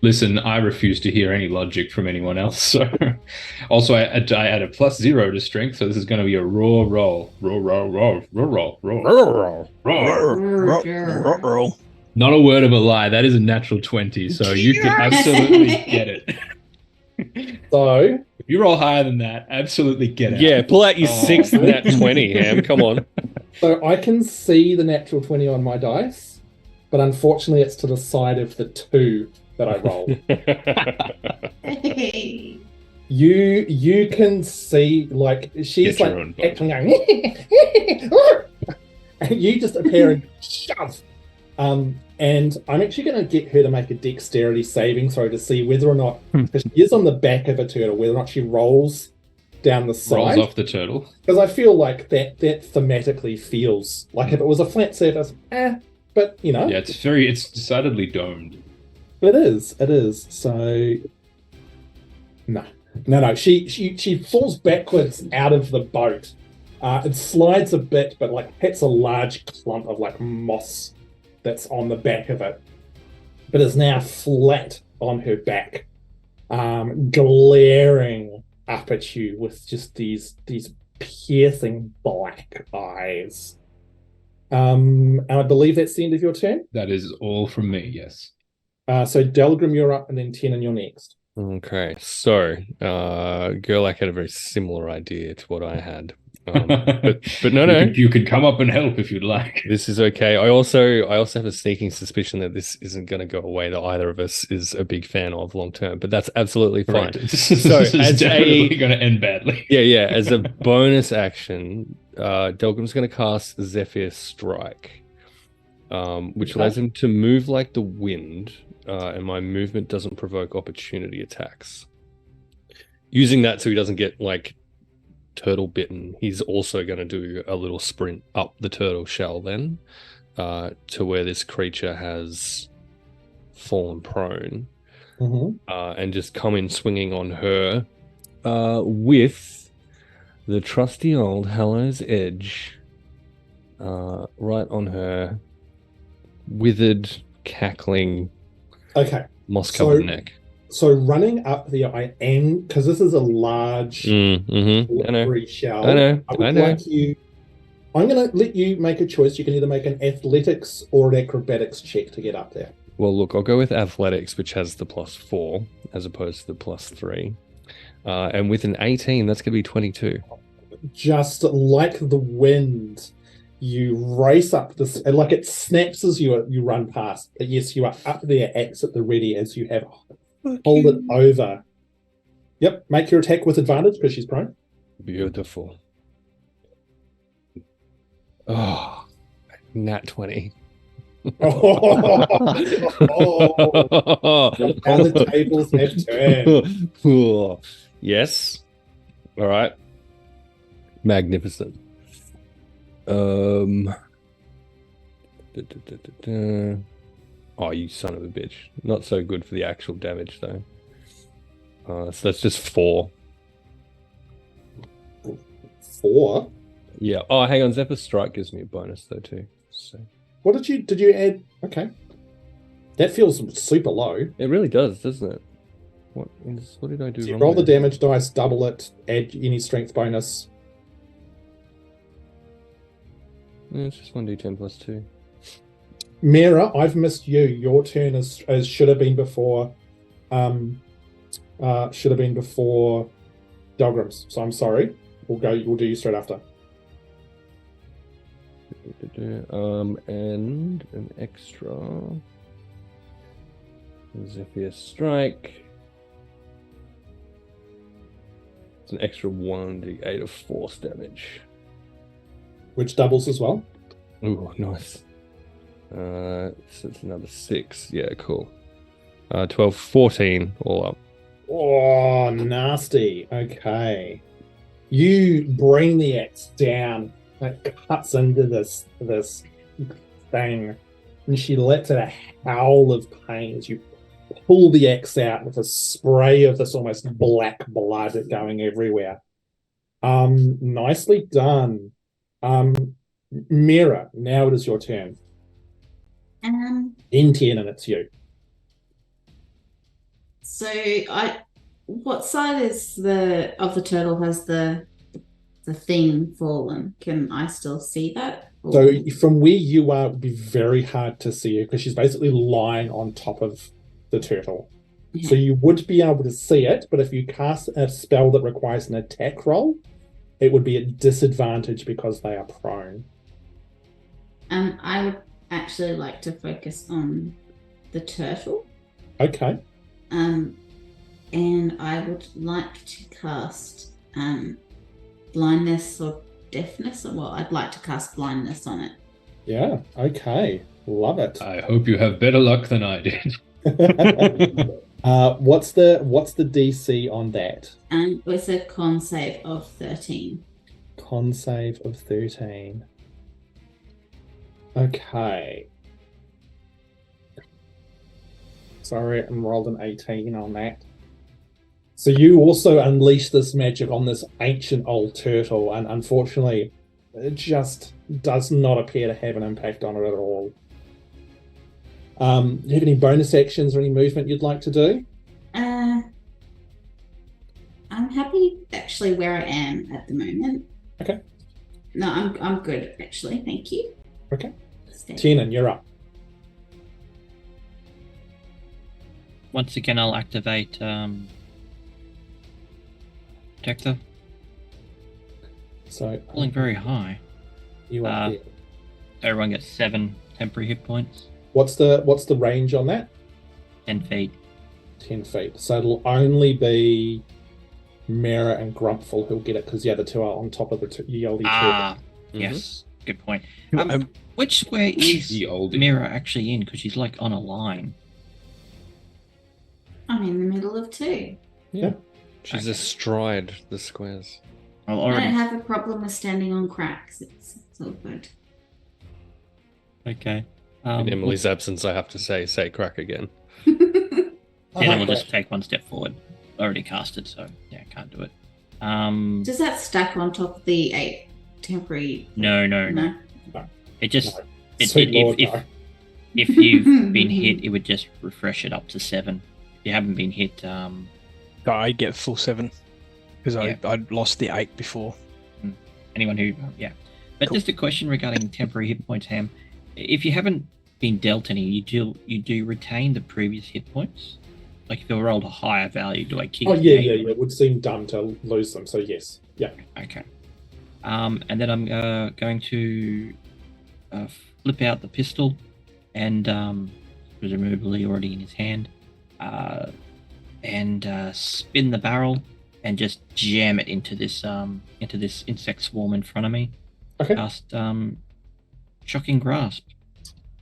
Listen, I refuse to hear any logic from anyone else. So, also, I add a +0 to strength, so this is going to be a raw roll. Not a word of a lie. That is a natural 20, so you can absolutely get it. So, if you roll higher than that, absolutely get it. Yeah, pull out your 6th nat 20, Ham. Come on. So I can see the natural 20 on my dice, but unfortunately it's to the side of the 2 that I rolled. You can see, like, she's like acting and you just appear and shove. And I'm actually going to get her to make a dexterity saving throw to see whether or not, because she is on the back of a turtle, whether or not she rolls down the side. Rolls off the turtle. Because I feel like that thematically feels like if it was a flat surface, but you know. Yeah, it's decidedly domed. It is. So no. She falls backwards out of the boat. It slides a bit, but like hits a large clump of like moss that's on the back of it, but is now flat on her back, glaring up at you with just these piercing black eyes. And I believe that's the end of your turn. That is all from me, yes. So Delgrim, you're up, and then Tiernan, you're next. Okay, so Gurlak had a very similar idea to what I had. But no. You could come up and help if you'd like. This is okay. I also have a sneaking suspicion that this isn't going to go away that either of us is a big fan of long term, but that's absolutely fine. Right. So this is definitely going to end badly. Yeah. As a bonus action, Delgrim's going to cast Zephyr Strike, which allows him to move like the wind, and my movement doesn't provoke opportunity attacks. Using that so he doesn't get like turtle bitten, he's also going to do a little sprint up the turtle shell then, to where this creature has fallen prone, and just come in swinging on her with the trusty old Hallow's Edge, right on her withered, cackling, moss-covered neck. So running up there, I am, because this is a large slippery shell. I know. I'm going to let you make a choice. You can either make an athletics or an acrobatics check to get up there. Well, look, I'll go with athletics, which has the +4 as opposed to the +3. And with an 18, that's going to be 22. Just like the wind, you race up this, and like it snaps as you run past. But yes, you are up there, axe at the ready as you have hold it over. Yep, make your attack with advantage because she's prone. Beautiful. Oh, nat 20. Oh, now the tables have turned. Yes. All right. Magnificent. Oh, you son of a bitch. Not so good for the actual damage, though. So that's just 4. 4? Yeah. Oh, hang on. Zephyr Strike gives me a bonus, though, too. So. What did you add? Okay. That feels super low. It really does, doesn't it? What did I do wrong? Roll the damage dice, double it, add any strength bonus. It's just 1d10 + 2. Miera, I've missed you. Your turn is should have been before Delgrim's. So I'm sorry. We'll do you straight after. And an extra Zephyr Strike. It's an extra 1d8 of force damage. Which doubles as well. Ooh, nice. So it's another 6. Yeah, cool. 12, 14 all up. Oh, nasty. Okay. You bring the axe down. It cuts into this thing, and she lets out a howl of pain as you pull the axe out with a spray of this almost black blood going everywhere. Nicely done. Miera, now it is your turn. In Tiernan, it's you. So what side is of the turtle has the thing fallen? Can I still see that? Or? So from where you are, it would be very hard to see her because she's basically lying on top of the turtle. So you would be able to see it, but if you cast a spell that requires an attack roll, it would be at disadvantage because they are prone. I would actually like to focus on the turtle. Okay. And I would like to cast blindness or deafness. Well, I'd like to cast blindness on it. Yeah, okay. Love it. I hope you have better luck than I did. What's the DC on that? And it's a con save of 13. Con save of 13. Okay. Sorry, I rolled an 18 on that. So you also unleash this magic on this ancient old turtle, and unfortunately, it just does not appear to have an impact on it at all. Do you have any bonus actions or any movement you'd like to do? I'm happy actually where I am at the moment. Okay. No, I'm good actually. Thank you. Okay. Tiernan, you're up. Once again, I'll activate Protector. So Falling very high. You are there. Everyone gets 7 temporary hit points. What's the range on that? 10 feet. 10 feet. So it'll only be Miera and Grumpfel who'll get it because the other two are on top of the yelly tree. Yes, good point. Um, Which square is The oldie. Miera actually in? Because she's like on a line. I'm in the middle of two. She's Okay. astride the squares. I'll I already. don't have a problem with standing on cracks. It's all good. Okay. In Emily's absence, I have to say crack again. Tiernan will just take one step forward. Already casted, so yeah, can't do it. Does that stack on top of the 8 temporary? No. No. It just No. it, Sweet it, Lord, if no. if you've been hit, it would just refresh it up to 7. If you haven't been hit, I get full 7 because Yeah. I lost the 8 before. anyone who yeah. But Cool. just a question regarding temporary hit points, Ham. If you haven't been dealt any, you do retain the previous hit points. Like if you rolled a higher value, do I keep? Oh the yeah, 8? yeah. It would seem dumb to lose them. So yes, yeah. Okay. And then I'm going to flip out the pistol, and presumably already in his hand, and spin the barrel and just jam it into this insect swarm in front of me. Okay. Cast Shocking Grasp.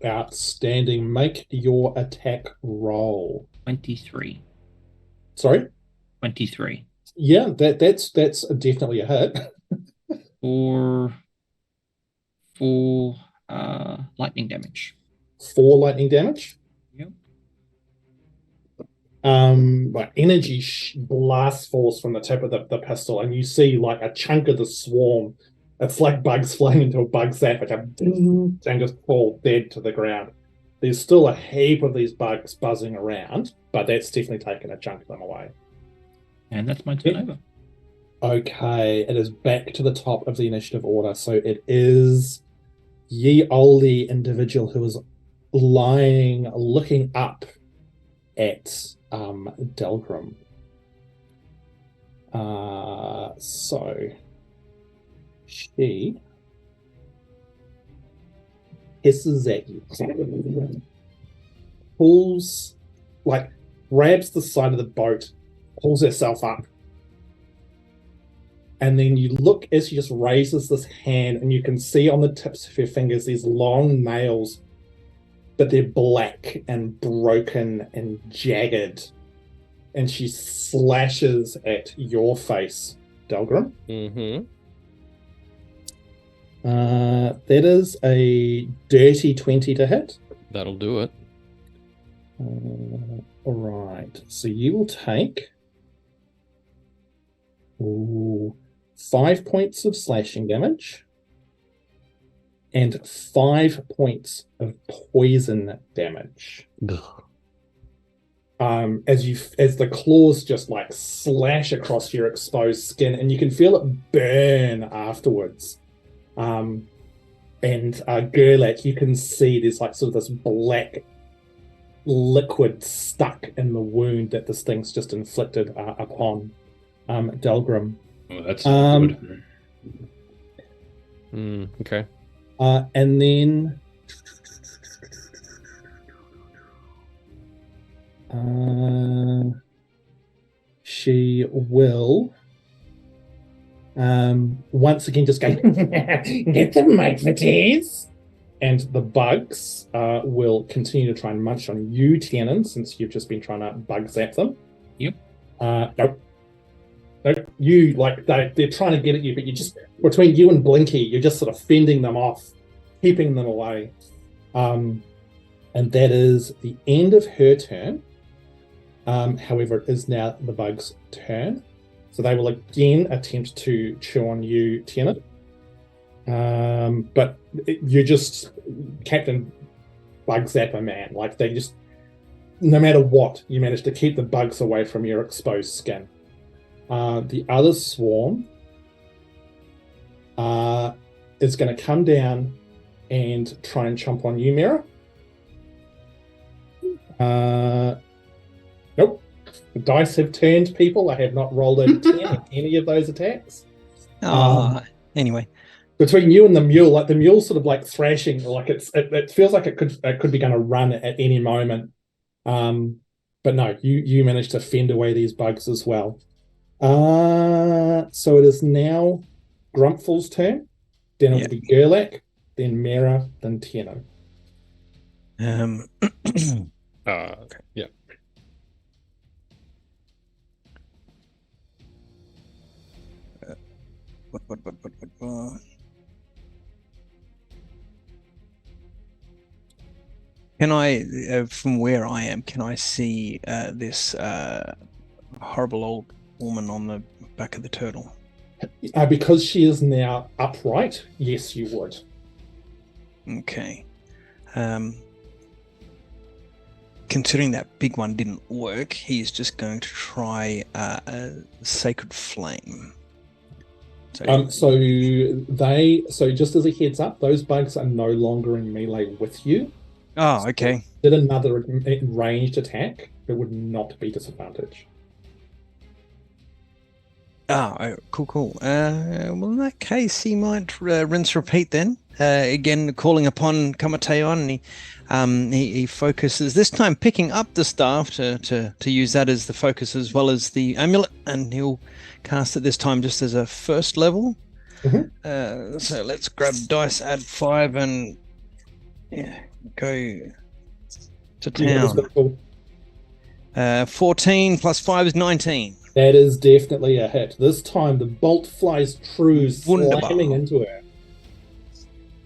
Outstanding. Make your attack roll. 23. Sorry. 23. Yeah, that's definitely a hit. For lightning damage. 4 lightning damage. Yep. Like energy blast force from the tip of the pistol, and you see like a chunk of the swarm. It's like bugs flying into a bug zap, like and just fall dead to the ground. There's still a heap of these bugs buzzing around, but that's definitely taken a chunk of them away. And that's my turn over. Okay, it is back to the top of the initiative order. So it is ye olde individual who is lying, looking up at Delgrim. So she hisses at you, pulls, like, grabs the side of the boat, pulls herself up. And then you look as she just raises this hand, and you can see on the tips of her fingers these long nails, but they're black and broken and jagged. And she slashes at your face, Delgrim. Mm-hmm. That is a dirty 20 to hit. That'll do it. All right. So you will take 5 points of slashing damage and 5 points of poison damage. As the claws just like slash across your exposed skin, and you can feel it burn afterwards. And Gurlak, you can see there's like sort of this black liquid stuck in the wound that this thing's just inflicted upon Delgrim. Oh, that's not good. Okay. And then she will once again just go get them, mate, for tears. And the bugs will continue to try and munch on you, Tiernan, since you've just been trying to bug zap them. Yep. Nope. You, like, they're trying to get at you, but you just, between you and Blinky, you're just sort of fending them off, keeping them away. And that is the end of her turn. However, it is now the bug's turn. So they will again attempt to chew on you, Tiernan. But you're just Captain Bug Zapper, man. Like, they just, no matter what, you manage to keep the bugs away from your exposed skin. The other swarm is going to come down and try and chomp on you, Miera. Nope. The dice have turned, people. I have not rolled a 10 in any of those attacks. Anyway. Between you and the mule, like the mule's sort of like thrashing, like it feels like it could be going to run at any moment. But no, you managed to fend away these bugs as well. So it is now Grumpfel's turn. Then it'll be Gurlak, then Miera, then Tiernan. Okay. Yeah. What? Can I, from where I am, can I see this horrible old woman on the back of the turtle? Because she is now upright, yes, you would. Okay. Considering that big one didn't work, he's just going to try a Sacred Flame. So just as a heads up, those bugs are no longer in melee with you. Oh, okay. Did another ranged attack, it would not be disadvantage. Oh, cool. Well, in that case, he might rinse repeat then. Again, calling upon Kamateon, and he focuses, this time picking up the staff to use that as the focus as well as the amulet, and he'll cast it this time just as a first level. Mm-hmm. So let's grab dice, add 5, and go to town. 14 plus 5 is 19. That is definitely a hit. This time the bolt flies true, slamming into her.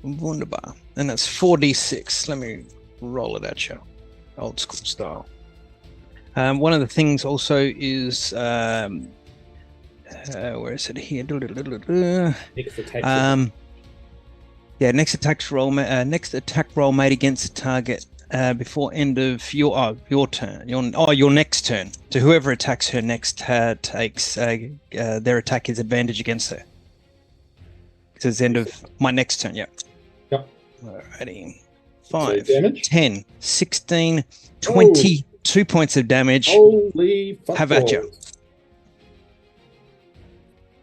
Wunderbar. And that's 4d6. Let me roll it at you. Old school style. One of the things also is where is it here? Next attack. Next attack roll made against the target before end of your turn. Your next turn. So whoever attacks her next takes their attack is advantage against her. So it's the end of my next turn. Yep. Alrighty. 5, 10, 16, 22 points of damage. Holy fuck. Have at you.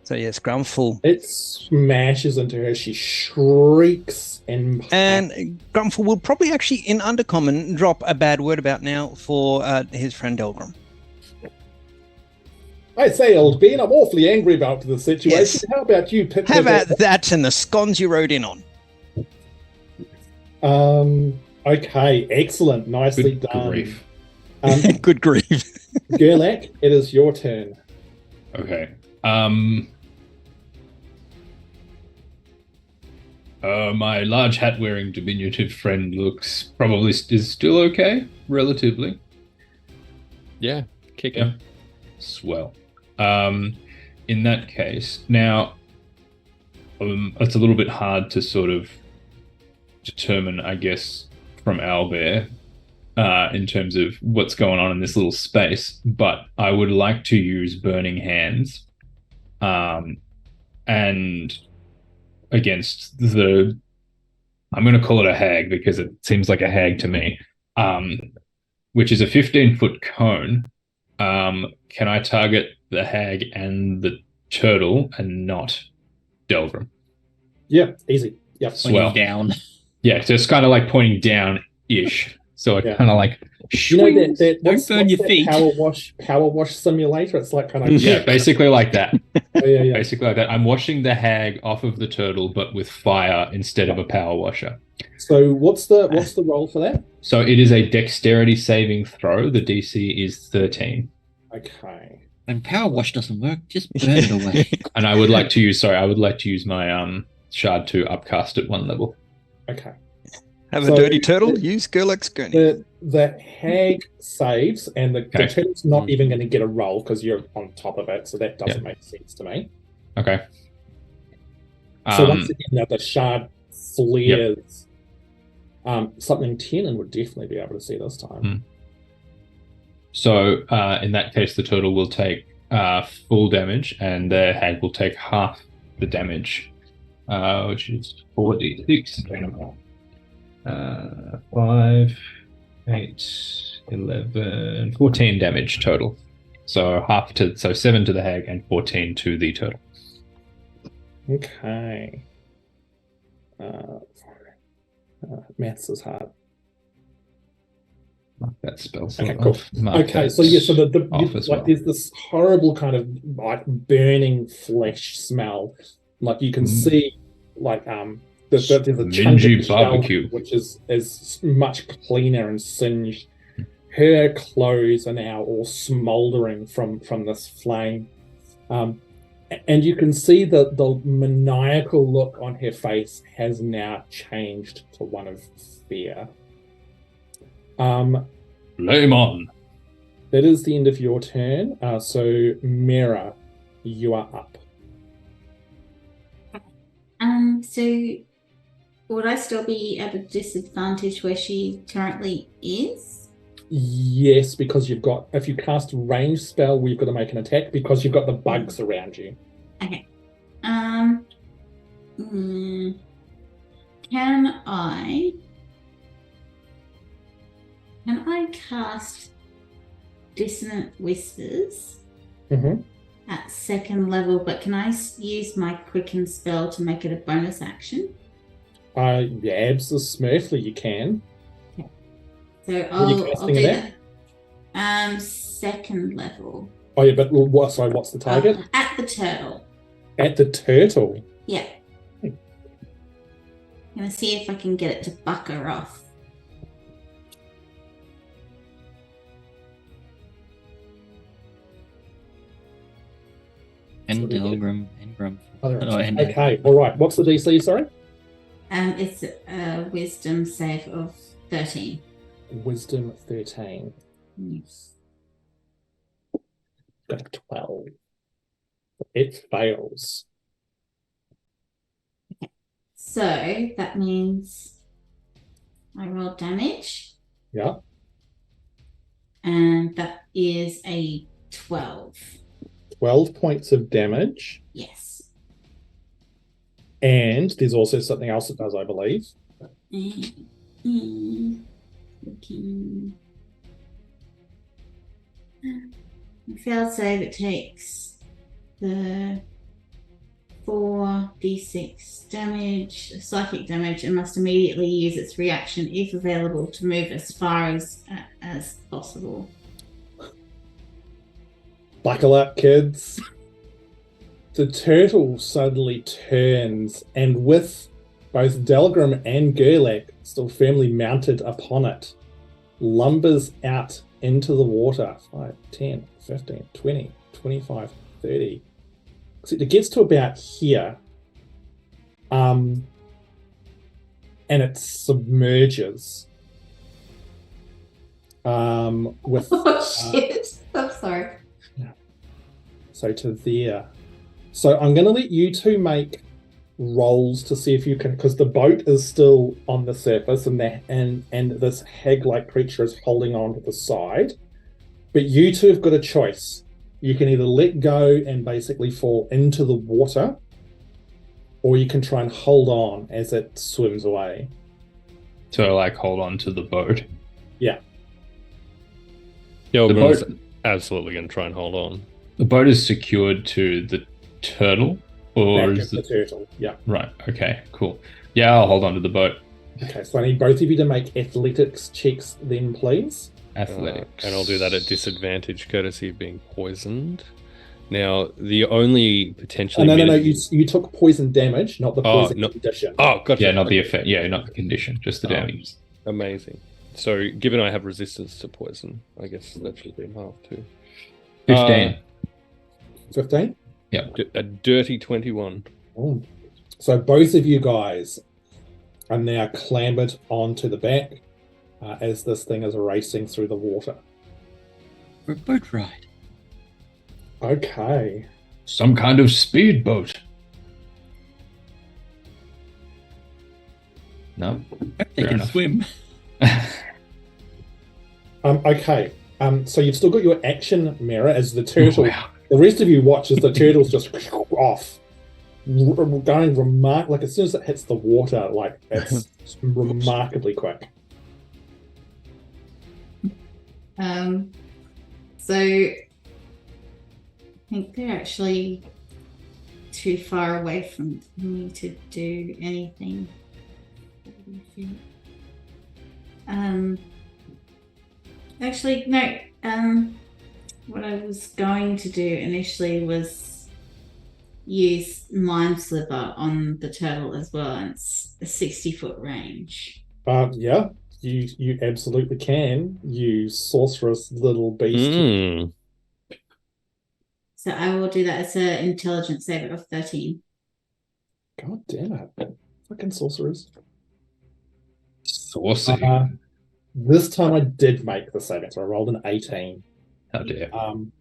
So yes, Grumpfel. It smashes into her. She shrieks and Grumpfel will probably actually, in Undercommon, drop a bad word about now for his friend Delgrim. I say, old bean, I'm awfully angry about the situation. Yes. How about you, Pip? How about that and the scones you rode in on? Okay, excellent. Nicely done. Grief. Good grief. Gurlak, it is your turn. Okay. My large hat-wearing diminutive friend looks is still okay, relatively. Yeah, kicking. Swell. In that case, now it's a little bit hard to sort of determine, I guess, from owlbear in terms of what's going on in this little space, but I would like to use Burning Hands and against I'm going to call it a hag because it seems like a hag to me, which is a 15-foot cone. Can I target the hag and the turtle and not Delgrim? Yeah, easy. Yeah, swell. Down. Yeah, so it's kind of like pointing down-ish. So it kind of like you know that don't burn your feet. Power wash simulator. It's like kind of basically like that. Yeah. Basically like that. I'm washing the hag off of the turtle, but with fire instead of a power washer. So what's the roll for that? So it is a dexterity saving throw. The DC is 13. Okay. When power wash doesn't work, just burn it away. And I would like to use my shard to upcast at 1 level. Okay. Have a dirty turtle, use Gurlak's gurney. The hag saves, and the turtle's not even going to get a roll because you're on top of it, so that doesn't make sense to me. Okay. So once again, the shard flares. Something Tiernan would definitely be able to see this time. So in that case, the turtle will take full damage, and the hag will take half the damage, which is 4d6. 5, 8, 11, 14 damage total. So 7 to the hag and 14 to the turtle. Okay. Maths is hard. That spells. Okay, cool. Okay, so there's this horrible kind of like burning flesh smell. Like you can see there's a chunk Mingy of shell barbecue. which is much cleaner and singed. Her clothes are now all smoldering from this flame. And you can see that the maniacal look on her face has now changed to one of fear. Flame on. That is the end of your turn. So Miera, you are up. So would I still be at a disadvantage where she currently is? Yes, because if you cast range spell, we've got to make an attack because you've got the bugs around you. Okay. Can I cast Dissonant Whispers at second level, but can I use my Quicken spell to make it a bonus action? Yeah, absolutely, you can. Okay. So I'll do that. Second level. Oh yeah, but what's the target? At the turtle. At the turtle? Yeah. I'm gonna see if I can get it to bucker off. And Delgrim and Grumpfel. Okay, all right. What's the DC, sorry? It's a wisdom save of 13. Wisdom 13. Yes. Got a 12. It fails. Okay. So that means I roll damage. Yeah. And that is a 12. 12 points of damage. Yes. And there's also something else it does, I believe. Failed save, it takes the 4d6 damage, psychic damage, and must immediately use its reaction, if available, to move as far as possible. Buckle up, kids. The turtle suddenly turns, and with both Delgrim and Gurlak still firmly mounted upon it, lumbers out into the water. 5, 10, 15, 20, 25, 30. So it gets to about here. And it submerges. With Oh shit. I'm sorry. So to there. So I'm going to let you two make rolls to see if you can, because the boat is still on the surface and this hag-like creature is holding on to the side. But you two have got a choice. You can either let go and basically fall into the water, or you can try and hold on as it swims away. So, like, hold on to the boat. Yeah. Yeah, The we're boat- absolutely going to try and hold on. The boat is secured to the turtle, or Back is of the turtle. Yeah. right? Okay, cool. Yeah, I'll hold on to the boat. Okay, so I need both of you to make athletics checks then, please. Athletics, And I'll do that at disadvantage, courtesy of being poisoned. Now, the only potentially... No. You took poison damage, not the poison condition. Oh, gotcha. Yeah, not the effect. Yeah, not the condition, just the damage. Amazing. So, given I have resistance to poison, I guess that should be in half too. 15. 15? A dirty 21. Oh. So both of you guys are now clambered onto the back as this thing is racing through the water. For a boat ride. Okay. Some kind of speedboat. No? They Fair can enough. swim. Okay. So you've still got your action, Miera, as the turtle. Oh, wow. The rest of you watch as the turtle's just off. Going like as soon as it hits the water, like it's remarkably quick. So I think they're actually too far away from me to do anything. Actually, no. What I was going to do initially was use Mind Sliver on the turtle as well, and it's a 60-foot range. Yeah, you absolutely can. You sorceress little beast. So I will do that as an intelligence save of 13. God damn it. Fucking sorcerers. Saucy. This time I did make the saving, so I rolled an 18. How dare.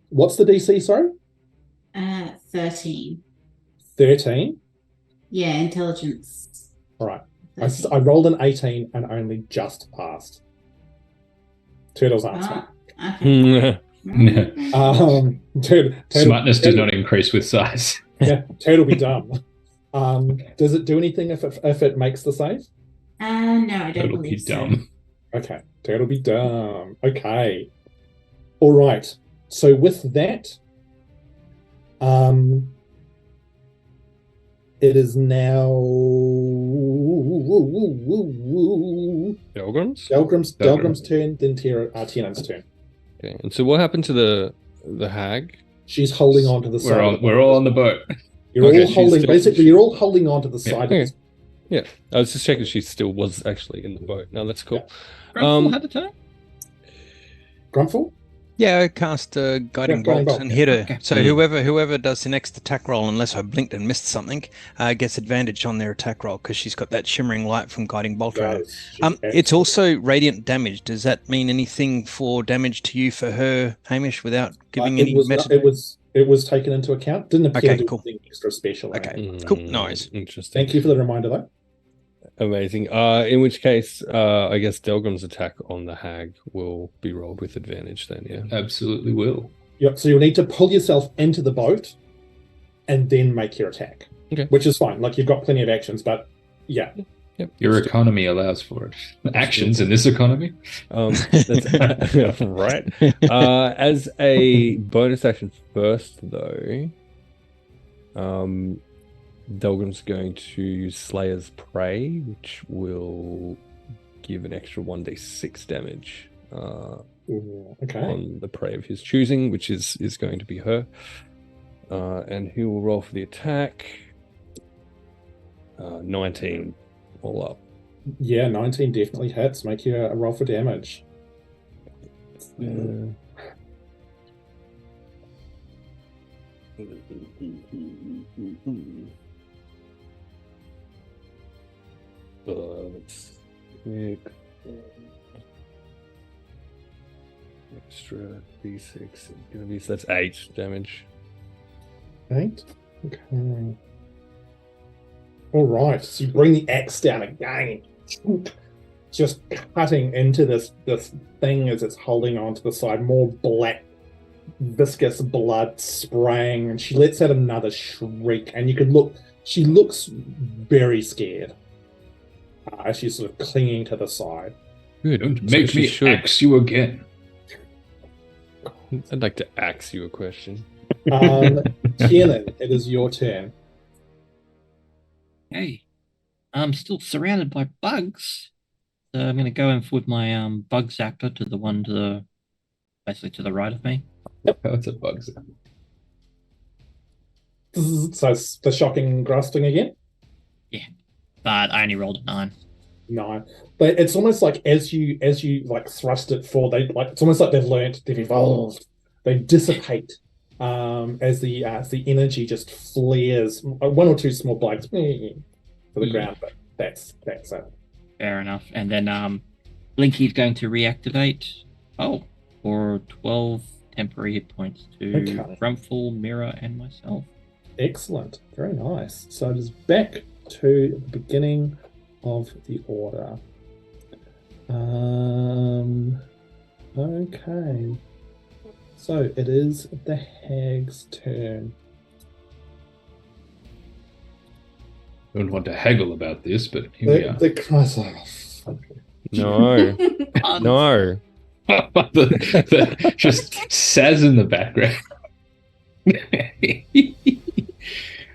What's the DC, sorry? 13. 13? Yeah, intelligence. All right. I rolled an 18 and only just passed. Turtles aren't smart. Okay. Turtle, Smartness does not increase with size. Yeah, turtle be dumb. Does it do anything if it makes the save? No, I don't Turtle believe be so. dumb. Okay, turtle be dumb. Okay. All right. So with that, it is now Delgrim's turn, then Tiernan's turn. Okay, and so what happened to the hag? She's holding on to the side. We're all on the boat. You're all holding on to the side of this. Yeah, I was just checking she still was actually in the boat. No, that's cool. Grumpfel had a turn? Grumpfel? Yeah, I cast a guiding bolt and hit her. Okay. So whoever does the next attack roll, unless I blinked and missed something, gets advantage on their attack roll because she's got that shimmering light from guiding bolt around. It's also radiant damage. Does that mean anything for damage to you for her, Hamish, without giving any message? It was taken into account. Didn't appear to do anything extra special. Okay, cool. Nice. Interesting. Thank you for the reminder, though. Amazing. In which case, I guess Delgrim's attack on the hag will be rolled with advantage then, yeah? Absolutely will. Yep, so you'll need to pull yourself into the boat and then make your attack. Okay. Which is fine. Like, you've got plenty of actions, but yeah. Yep. Your economy allows for it. Actions in this economy? That's right. As a bonus action first, though, Delgrim's going to use Slayer's Prey, which will give an extra 1d6 damage on the prey of his choosing, which is going to be her. And he will roll for the attack. 19 all up. Yeah, 19 definitely hits. Make you a roll for damage. Let's pick extra d6. That's 8 damage. 8? Okay. All right. So you bring the axe down again, just cutting into this thing as it's holding onto the side. More black, viscous blood spraying, and she lets out another shriek. And you can look. She looks very scared. She's sort of clinging to the side. Good. Don't make me axe you again. I'd like to axe you a question. Tiernan, it is your turn. Hey, I'm still surrounded by bugs. So I'm going to go in with my bug zapper to the one basically to the right of me. Yep, that's a bug zapper. So it's the shocking grasping again? Yeah, but I only rolled a 9. 9. But it's almost like as you like thrust it forward, it's almost like they've evolved. They dissipate as the energy just flares. One or two small bugs to the ground, but that's it. Fair enough. And then Blinky's going to reactivate. For 12 temporary hit points to Grumpfel, Miera, and myself. Excellent. Very nice. So it is back to the beginning of the order. Okay. So it is the hag's turn. I don't want to haggle about this, but here we are. The cries No. No. Just Saz in the background.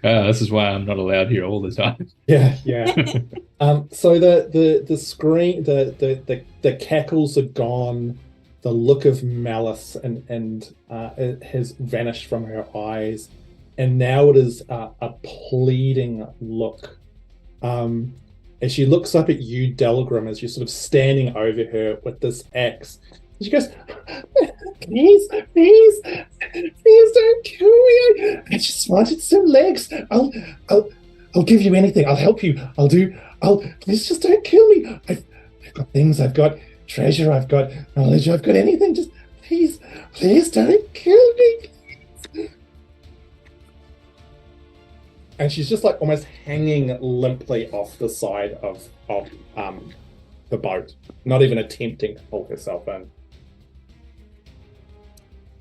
This is why I'm not allowed here all the time. Yeah. So the screen, the cackles are gone. The look of malice and it has vanished from her eyes, and now it is a pleading look. As she looks up at you, Delgrim, as you're sort of standing over her with this axe. She goes, please don't kill me. I just wanted some legs. I'll give you anything. I'll help you. Please just don't kill me. I've got things. I've got treasure. I've got knowledge. I've got anything. Just please don't kill me. And she's just like almost hanging limply off the side of the boat, not even attempting to pull herself in.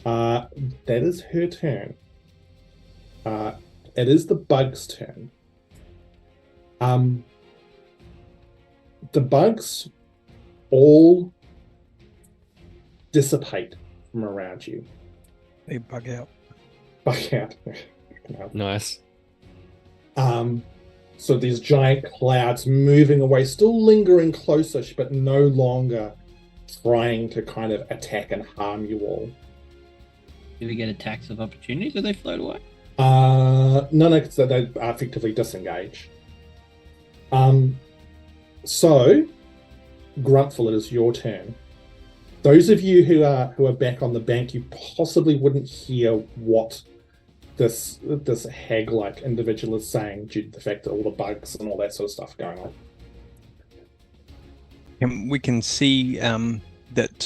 That is her turn. It is the bug's turn. The bugs all dissipate from around you. They bug out. Bug out. Nice. So these giant clouds moving away, still lingering closer, but no longer trying to kind of attack and harm you all. Do we get attacks of opportunity? Do they float away? No, so they effectively disengage. So, Grumpfel, it is your turn. Those of you who are back on the bank, you possibly wouldn't hear what this hag-like individual is saying due to the fact that all the bugs and all that sort of stuff going on. And we can see that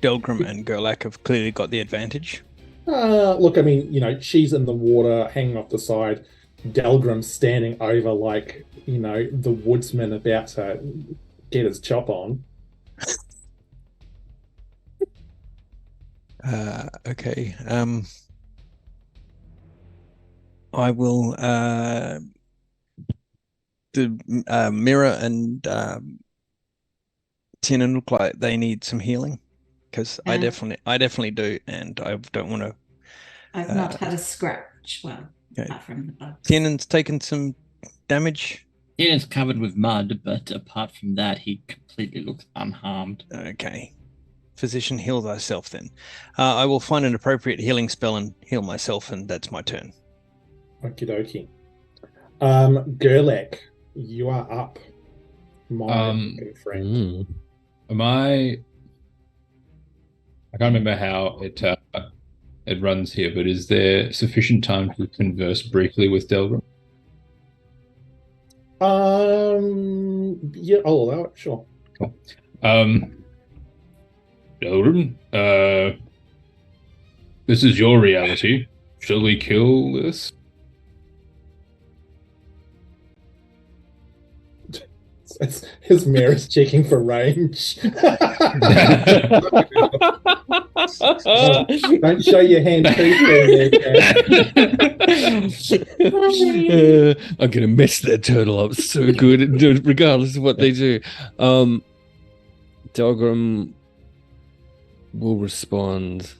Delgrim and Gurlak have clearly got the advantage. Look, I mean, she's in the water, hanging off the side. Delgrim standing over like, the woodsman about to get his chop on. Okay. I will. Miera and Tiernan look like they need some healing, because I definitely do, and I don't want to. I've not had a scratch. Well, okay. apart from the bugs. Tiernan's taken some damage. Tiernan's covered with mud, but apart from that, he completely looks unharmed. Okay. Physician, heal thyself then. I will find an appropriate healing spell and heal myself, and that's my turn. Okie dokie. Gurlak, you are up. My friend. I can't remember how it runs here, but is there sufficient time to converse briefly with Delgrim? Yeah, I'll allow it, sure. Cool. Delgrim, this is your reality. Shall we kill this? His Miera's checking for range. Don't show your hand too I'm gonna mess that turtle up so good, regardless of what they do. Delgrim will respond.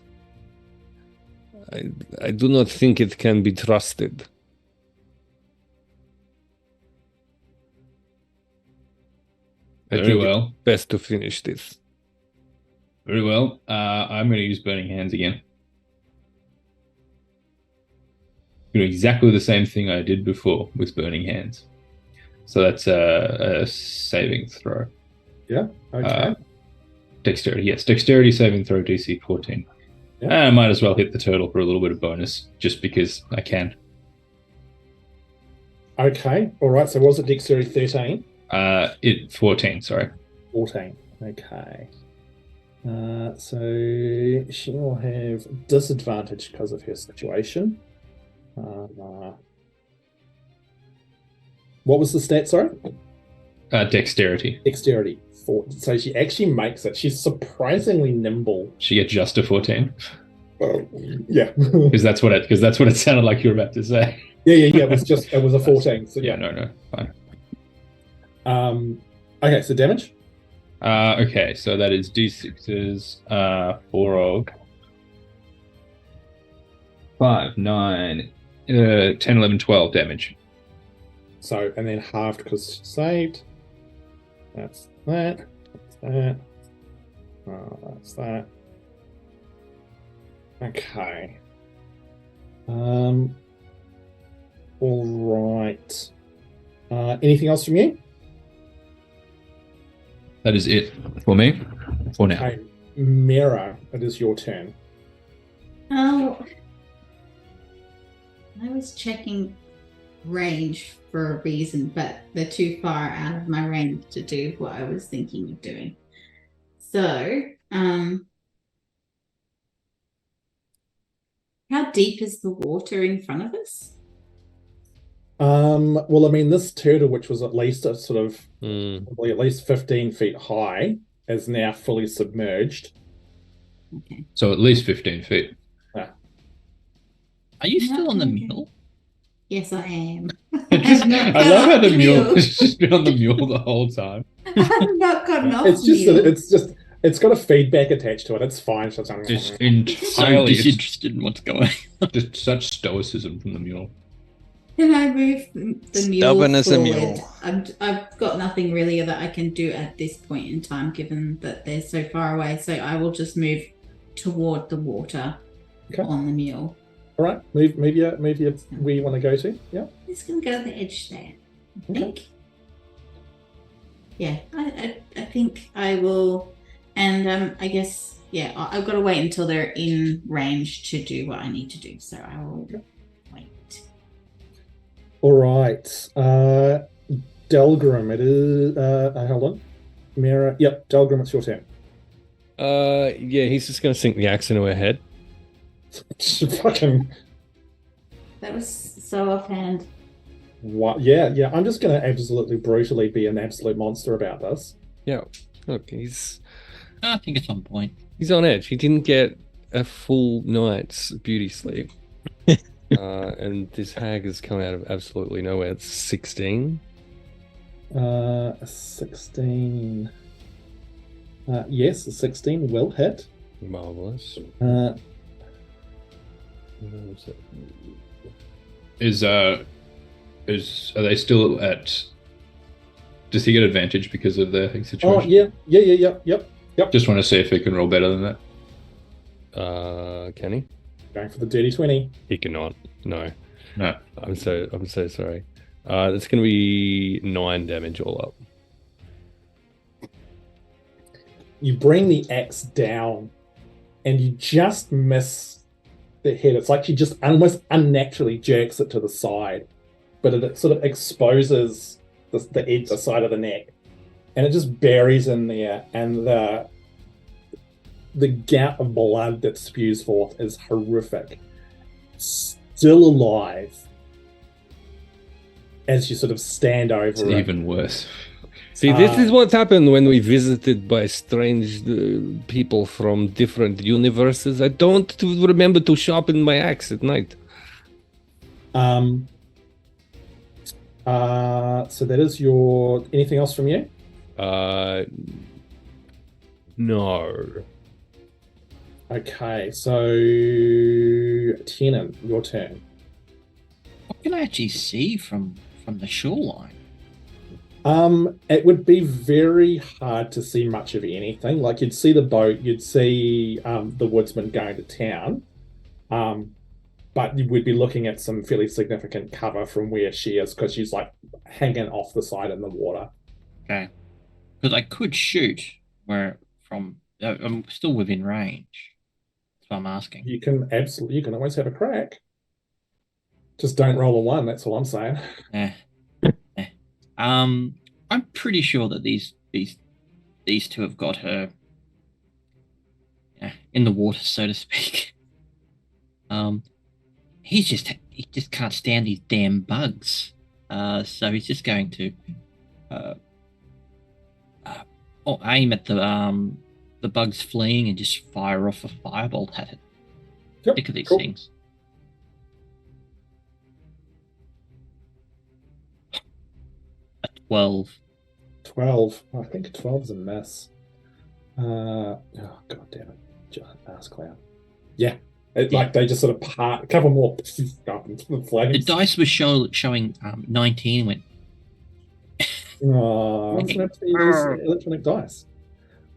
I do not think it can be trusted. Very well. Best to finish this. Very well. I'm going to use Burning Hands again. Do exactly the same thing I did before with Burning Hands. So that's a saving throw. Yeah. Okay. Dexterity. Yes, dexterity saving throw DC 14. Yeah. I might as well hit the turtle for a little bit of bonus, just because I can. Okay. All right. So was it dexterity 13? 14, sorry. 14. Okay. So she will have disadvantage because of her situation. What was the stat, sorry? Dexterity. Dexterity. 4. So she actually makes it. She's surprisingly nimble. She gets just a 14. Yeah. Because that's what it sounded like you were about to say. Yeah. It was a 14. So yeah, no, fine. Okay, so damage? Okay, so that is D6's 4 of 5, 9, 10, 11, 12 damage. So, and then halved because she saved. That's that. That's that. That's that. Okay. All right. Anything else from you? That is it for me for now. Okay, Miera, it is your turn. Oh, I was checking range for a reason, but they're too far out of my range to do what I was thinking of doing. So, how deep is the water in front of us? Well, I mean, this turtle, which was at least a sort of probably at least 15 feet high, is now fully submerged. Okay. So at least 15 feet. Are you still on the mule? Yes, I am. I love how the mule has just been on the mule the whole time. I've not gotten off It's just mule. it's got a feedback attached to it. It's fine. So Just So entirely disinterested in what's going on. just such stoicism from the mule. Can I move the mule Stubborn as a forward? mule. I've got nothing really that I can do at this point in time, given that they're so far away. So I will just move toward the water on the mule. All right, move you where you want to go to. Yeah. I'm just gonna go to the edge there. I think. Yeah, I think I will, and I guess I've got to wait until they're in range to do what I need to do. So I will wait. All right, Delgrim. It is. Hold on, Miera. Yep, Delgrim. It's your turn. Yeah, he's just gonna sink the axe into her head. Fucking. That was so offhand. What? Yeah. I'm just going to absolutely brutally be an absolute monster about this. Yeah, look, I think it's on point. he's on edge. He didn't get a full night's beauty sleep, and this hag has come out of absolutely nowhere. It's 16. 16. Yes, a 16 will hit. Marvelous. Are they still at? Does he get advantage because of the situation? Oh yep. Just want to see if he can roll better than that. Can he? Going for the dirty 20. He cannot. No. No. I'm so sorry. That's going to be 9 damage all up. You bring the axe down, and you just miss the head. It's like she just almost unnaturally jerks it to the side, but it sort of exposes the edge, the side of the neck, and it just buries in there. And the gap of blood that spews forth is horrific. Still alive, as you sort of stand over It's it. even worse. See, this is what happened when we visited by strange people from different universes. I don't remember to sharpen my axe at night. So that is your. Anything else from you? No. Okay, so Tiernan, your turn. What can I actually see from the shoreline? It would be very hard to see much of anything. Like you'd see the boat, you'd see the woodsman going to town, but you would be looking at some fairly significant cover from where she is, because she's like hanging off the side in the water. Okay, because I could shoot from. I'm still within range. That's what I'm asking. You can always have a crack. Just don't roll a 1. That's all I'm saying. I'm pretty sure that these two have got her in the water, so to speak. He just can't stand these damn bugs. So he's just going to aim at the bugs fleeing and just fire off a firebolt at it. Yep, Sick of these cool. things. A 12. 12. I think 12 is a miss. Oh, god damn it. Giant ass cloud. Yeah. Like they just sort of part, a couple more up into the flames. The dice was showing 19 went. Oh, it's an electronic dice.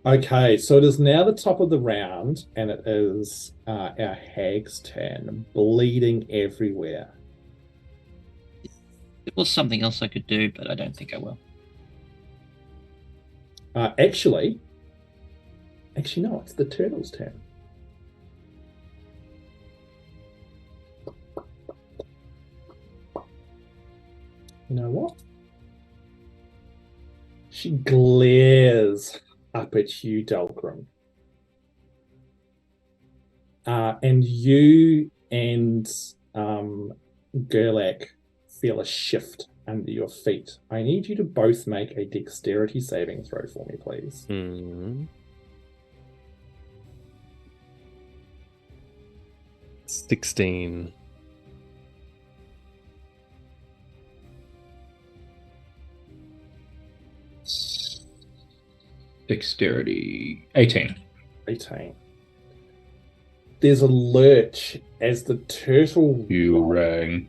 Okay, so it is now the top of the round, and it is our hag's turn, bleeding everywhere. It was something else I could do, but I don't think I will. Actually, no, it's the turtle's turn. You know what? She glares up at you, Delgrim. And you and Gurlak feel a shift under your feet. I need you to both make a dexterity saving throw for me, please. 16. Dexterity 18. 18. There's a lurch as the turtle. You rang.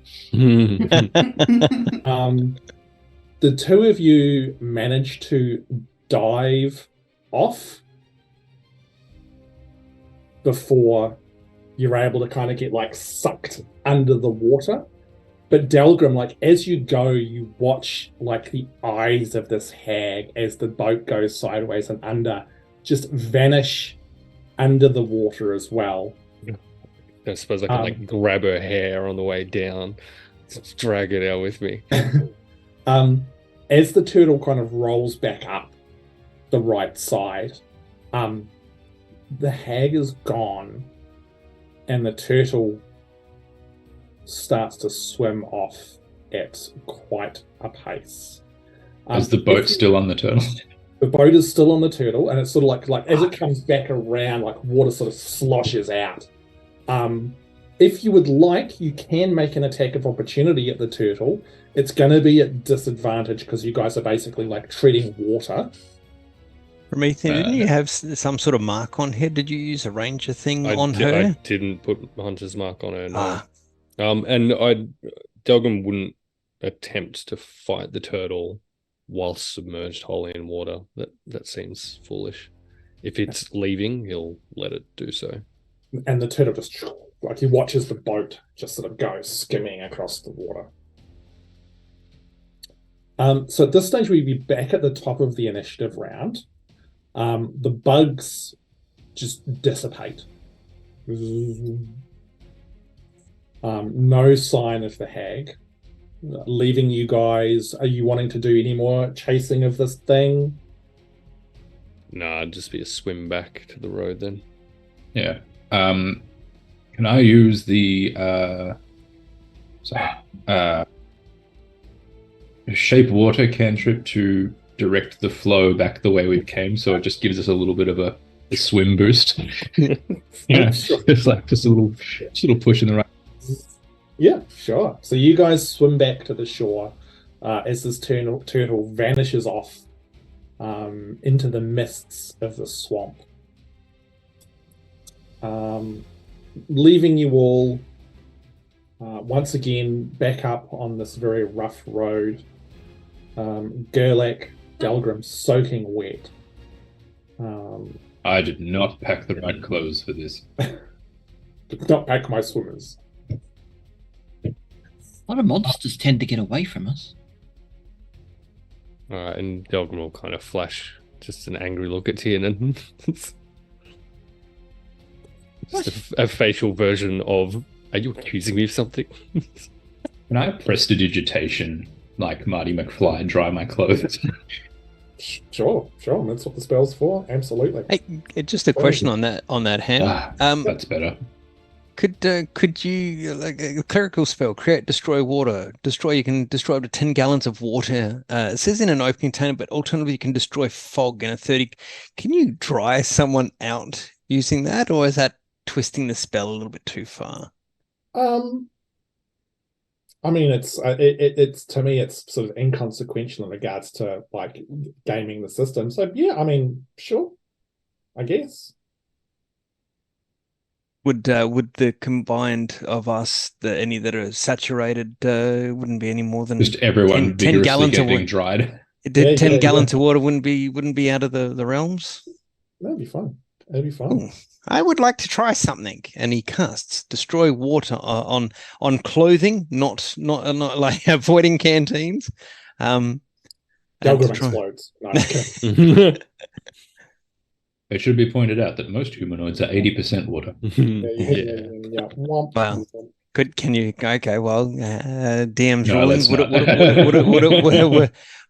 The two of you manage to dive off before you're able to kind of get like sucked under the water. But Delgrim, like as you go, you watch like the eyes of this hag as the boat goes sideways and under just vanish under the water as well. I suppose I can like grab her hair on the way down, just drag it out with me. As the turtle kind of rolls back up the right side, the hag is gone, and the turtle starts to swim off at quite a pace. Is the boat still on the turtle? The boat is still on the turtle, and it's sort of like as it comes back around, like water sort of sloshes out. If you would like, you can make an attack of opportunity at the turtle. It's going to be at disadvantage because you guys are basically like treading water. Promethean, didn't you have some sort of mark on her? Did you use a ranger thing on her? I didn't put Hunter's mark on her, no. And Delgrim wouldn't attempt to fight the turtle whilst submerged wholly in water. That seems foolish. If it's leaving, he'll let it do so. And the turtle just, like, he watches the boat just sort of go skimming across the water. So at this stage, we'd be back at the top of the initiative round. The bugs just dissipate. No sign of the hag. Leaving you guys, are you wanting to do any more chasing of this thing? Nah, it'd just be a swim back to the road then. Yeah. Can I use the shape water cantrip to direct the flow back the way we came, so it just gives us a little bit of a swim boost? Yeah, it's like just a little push in the right. Yeah, sure. So you guys swim back to the shore as this turtle vanishes off into the mists of the swamp. Leaving you all once again back up on this very rough road. Gurlak, Delgrim soaking wet. I did not pack the right clothes for this. Did not pack my swimmers. A lot of monsters tend to get away from us. Alright, and Delgrim will kind of flash just an angry look at Tiernan. Just a facial version of, are you accusing me of something? Can I prestidigitation like Marty McFly dry my clothes? Sure. That's what the spell's for. Absolutely. Hey, just a question on that, Ham. That's better. Could you, like a clerical spell, create destroy water? You can destroy up to 10 gallons of water. It says in an open container, but alternatively you can destroy fog in a 30. Can you dry someone out using that, or is that twisting the spell a little bit too far? I mean, it's to me, it's sort of inconsequential in regards to like gaming the system. So yeah, I mean, sure, I guess. Would the combined of us, any that are saturated, wouldn't be any more than just everyone 10 gallons getting dried? 10 gallons of water wouldn't be out of the realms. That'd be fun. That'd be fun. Ooh, I would like to try something. And he casts destroy water on clothing, not like avoiding canteens. And Delgrim to try- explodes. No, okay. It should be pointed out that most humanoids are 80% water. Yeah. Womp. Wow. Can you? Okay, well, DM's No, ruling. let's Would not.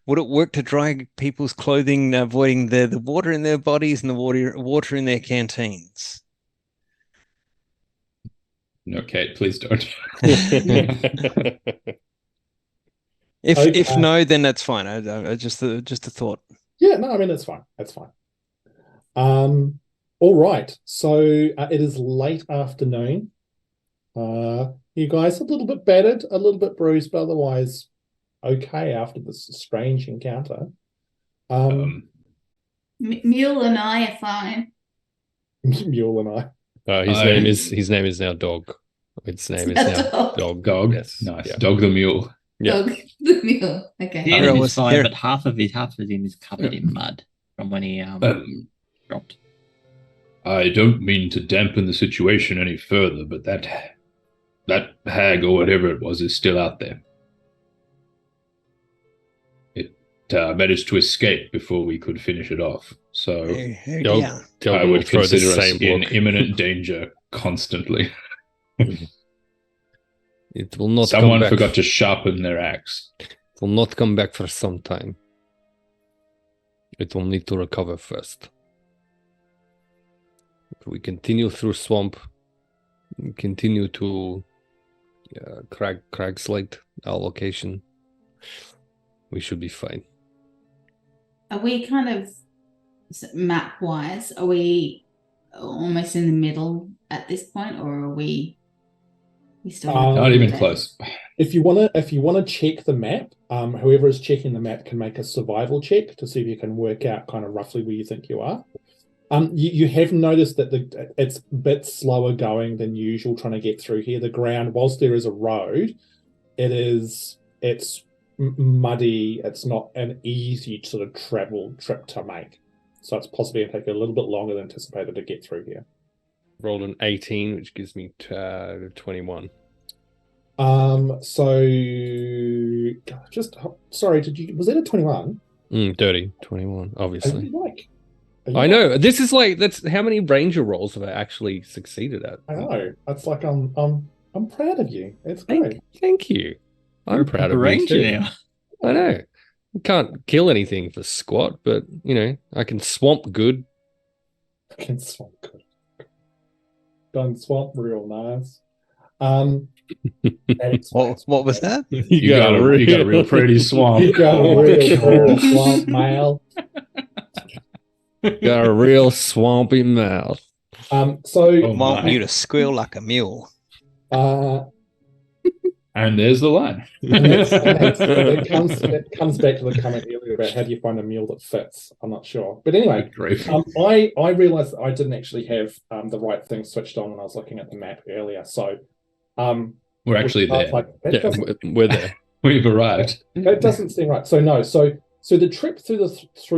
would it work to dry people's clothing, avoiding the water in their bodies and the water in their canteens? No, Kate, please don't. If no, then that's fine. I just a thought. Yeah, no, I mean it's fine. That's fine. All right. So it is late afternoon. You guys a little bit battered, a little bit bruised, but otherwise okay after this strange encounter. Mule and I are fine. Mule and I. His name is now Dog. Its name is now Dog. Dog. Yes. Nice. Yeah. Dog the mule. Yeah. Dog the mule. Okay. Tiernan was is fine, here. but half of him is covered in mud from when he dropped. I don't mean to dampen the situation any further, but that hag or whatever it was is still out there. It managed to escape before we could finish it off. So Yeah. I would throw the consider us same in look. imminent danger constantly. It will not. Someone come back. forgot to sharpen their axe. It will not come back for some time. It will need to recover first. If we continue through swamp, we continue to crag slate our location, we should be fine. Are we kind of map-wise? Are we almost in the middle at this point, or are we still Not even close. If you wanna check the map, whoever is checking the map can make a survival check to see if you can work out kind of roughly where you think you are. You have noticed that it's a bit slower going than usual trying to get through here. The ground, whilst there is a road, it's muddy. It's not an easy sort of travel trip to make. So it's possibly going to take a little bit longer than anticipated to get through here. Rolled an 18, which gives me 21. So just sorry, was that a 21? Dirty 21, obviously. I know. This is that's how many ranger rolls have I actually succeeded at? I know. It's like I'm proud of you. It's great. Thank you. I'm proud of you Ranger too. now. I know. I can't kill anything for squat, but I can swamp good. I can swamp good. Done swamp real nice. What was that? You got a real pretty swamp. You got a real swamp, male. Got a real swampy mouth. Want you to squeal like a mule. And there's the line. It comes back to the comment earlier about how do you find a mule that fits. I'm not sure, but anyway, I realized that I didn't actually have the right thing switched on when I was looking at the map earlier. So we're actually there. We're there. We've arrived. That doesn't seem right. So no. So the trip through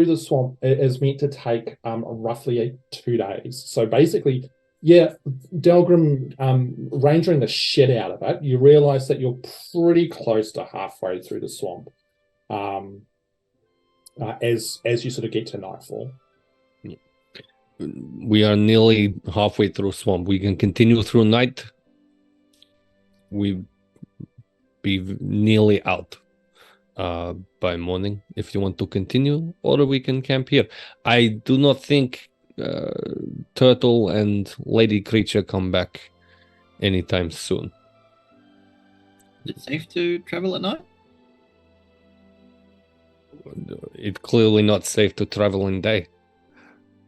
the swamp is meant to take roughly 2 days. So basically, yeah, Delgrim rangering the shit out of it. You realize that you're pretty close to halfway through the swamp as you sort of get to nightfall. We are nearly halfway through swamp. We can continue through night. We be nearly out by morning if you want to continue, or we can camp here. I do not think Turtle and Lady Creature come back anytime soon. Is it safe to travel at night? It's clearly not safe to travel in day.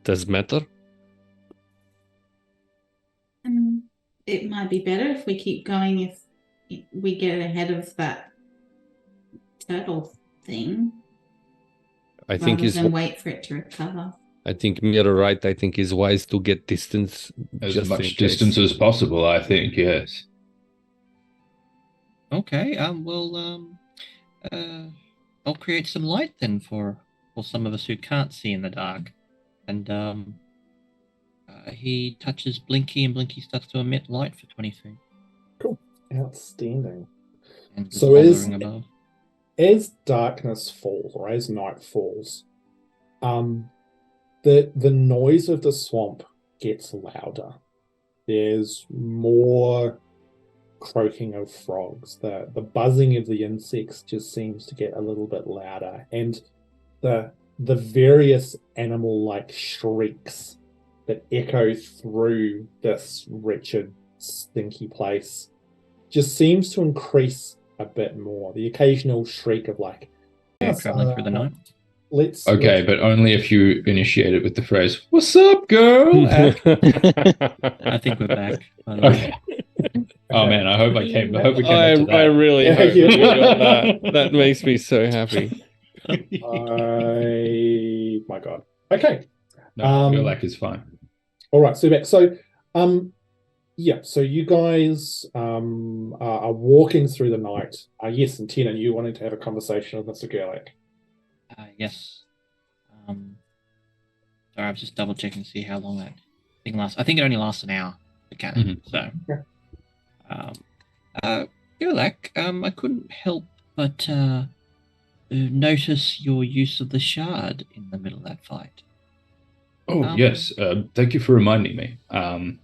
Does it matter? It might be better if we keep going if we get ahead of that turtle thing. I think rather than wait for it to recover. I think Miera right. I think it's wise to get distance. As much distance as possible, I think, yes. Okay, I'll create some light then for some of us who can't see in the dark. And He touches Blinky, and Blinky starts to emit light for 20 feet. Cool. Outstanding. And So is above. as darkness falls, or as night falls, the noise of the swamp gets louder. There's more croaking of frogs. The buzzing of the insects just seems to get a little bit louder, and the various animal-like shrieks that echo through this wretched, stinky place just seems to increase a bit more. The occasional shriek of like, traveling through the night. Let's but only if you initiate it with the phrase, "What's up, girl?" I think we're back. Okay. Oh man, I hope I came up to that. I really Yeah, hope you- we got that. That makes me so happy. My God. Okay. No, Gurlak is fine. All right, so back. So, yeah. So you guys are walking through the night. Yes, and Tiernan, you wanted to have a conversation with Mr. Gurlak. Yes. Sorry, I was just double checking to see how long that thing lasts. I think it only lasts an hour. The cannon. So. Gurlak, I couldn't help but notice your use of the shard in the middle of that fight. Oh, yes. Thank you for reminding me. And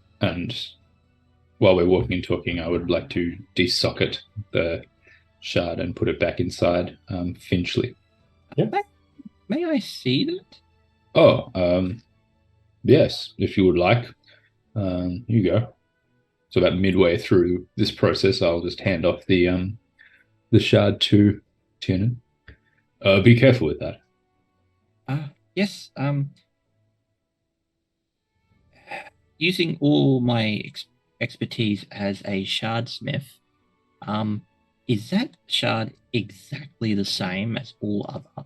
while we're walking and talking, I would like to desocket the shard and put it back inside Finchley. Yeah. May I see that? Oh, yes, if you would like. You go. So about midway through this process, I'll just hand off the shard to Tiernan. Be careful with that. Yes. Using all my expertise as a shardsmith, is that shard exactly the same as all other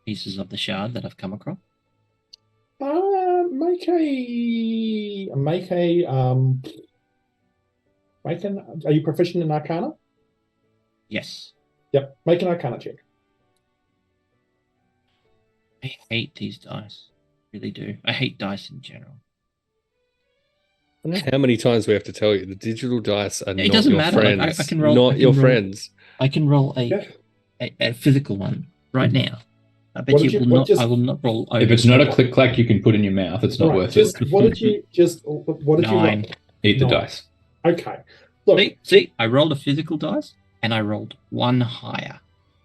pieces of the shard that I've come across? Are you proficient in Arcana? Yes. Yep. Make an Arcana check. I hate these dice. Really do. I hate dice in general. How many times do we have to tell you the digital dice are not doesn't your matter. Like, friends? I can roll. Not your friends. I can roll a physical one right now. I bet you will not. I will not roll. If it's not a click clack you can put in your mouth, it's not worth it. What did you roll? Eat the dice. Okay. Look. See, I rolled a physical dice and I rolled one higher.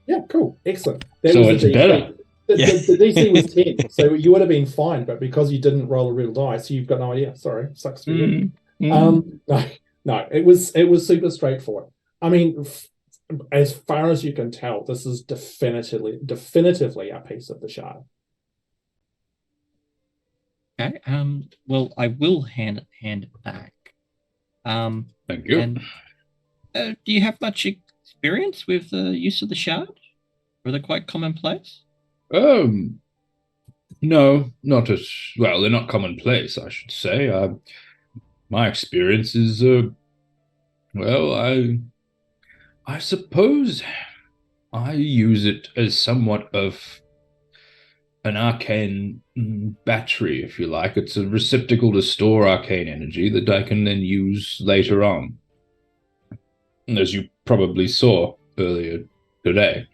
Yeah, cool. Excellent. So it's better. The DC was 10, so you would have been fine, but because you didn't roll a real dice, you've got no idea. Sorry, sucks for you. No, it was super straightforward. I mean, as far as you can tell, this is definitively a piece of the shard. Okay. Well, I will hand it back. Thank you. And, do you have much experience with the use of the shard? Or are they quite commonplace? No, not as well. They're not commonplace, I should say. My experience is, well, I suppose I use it as somewhat of an arcane battery, if you like. It's a receptacle to store arcane energy that I can then use later on. As you probably saw earlier today.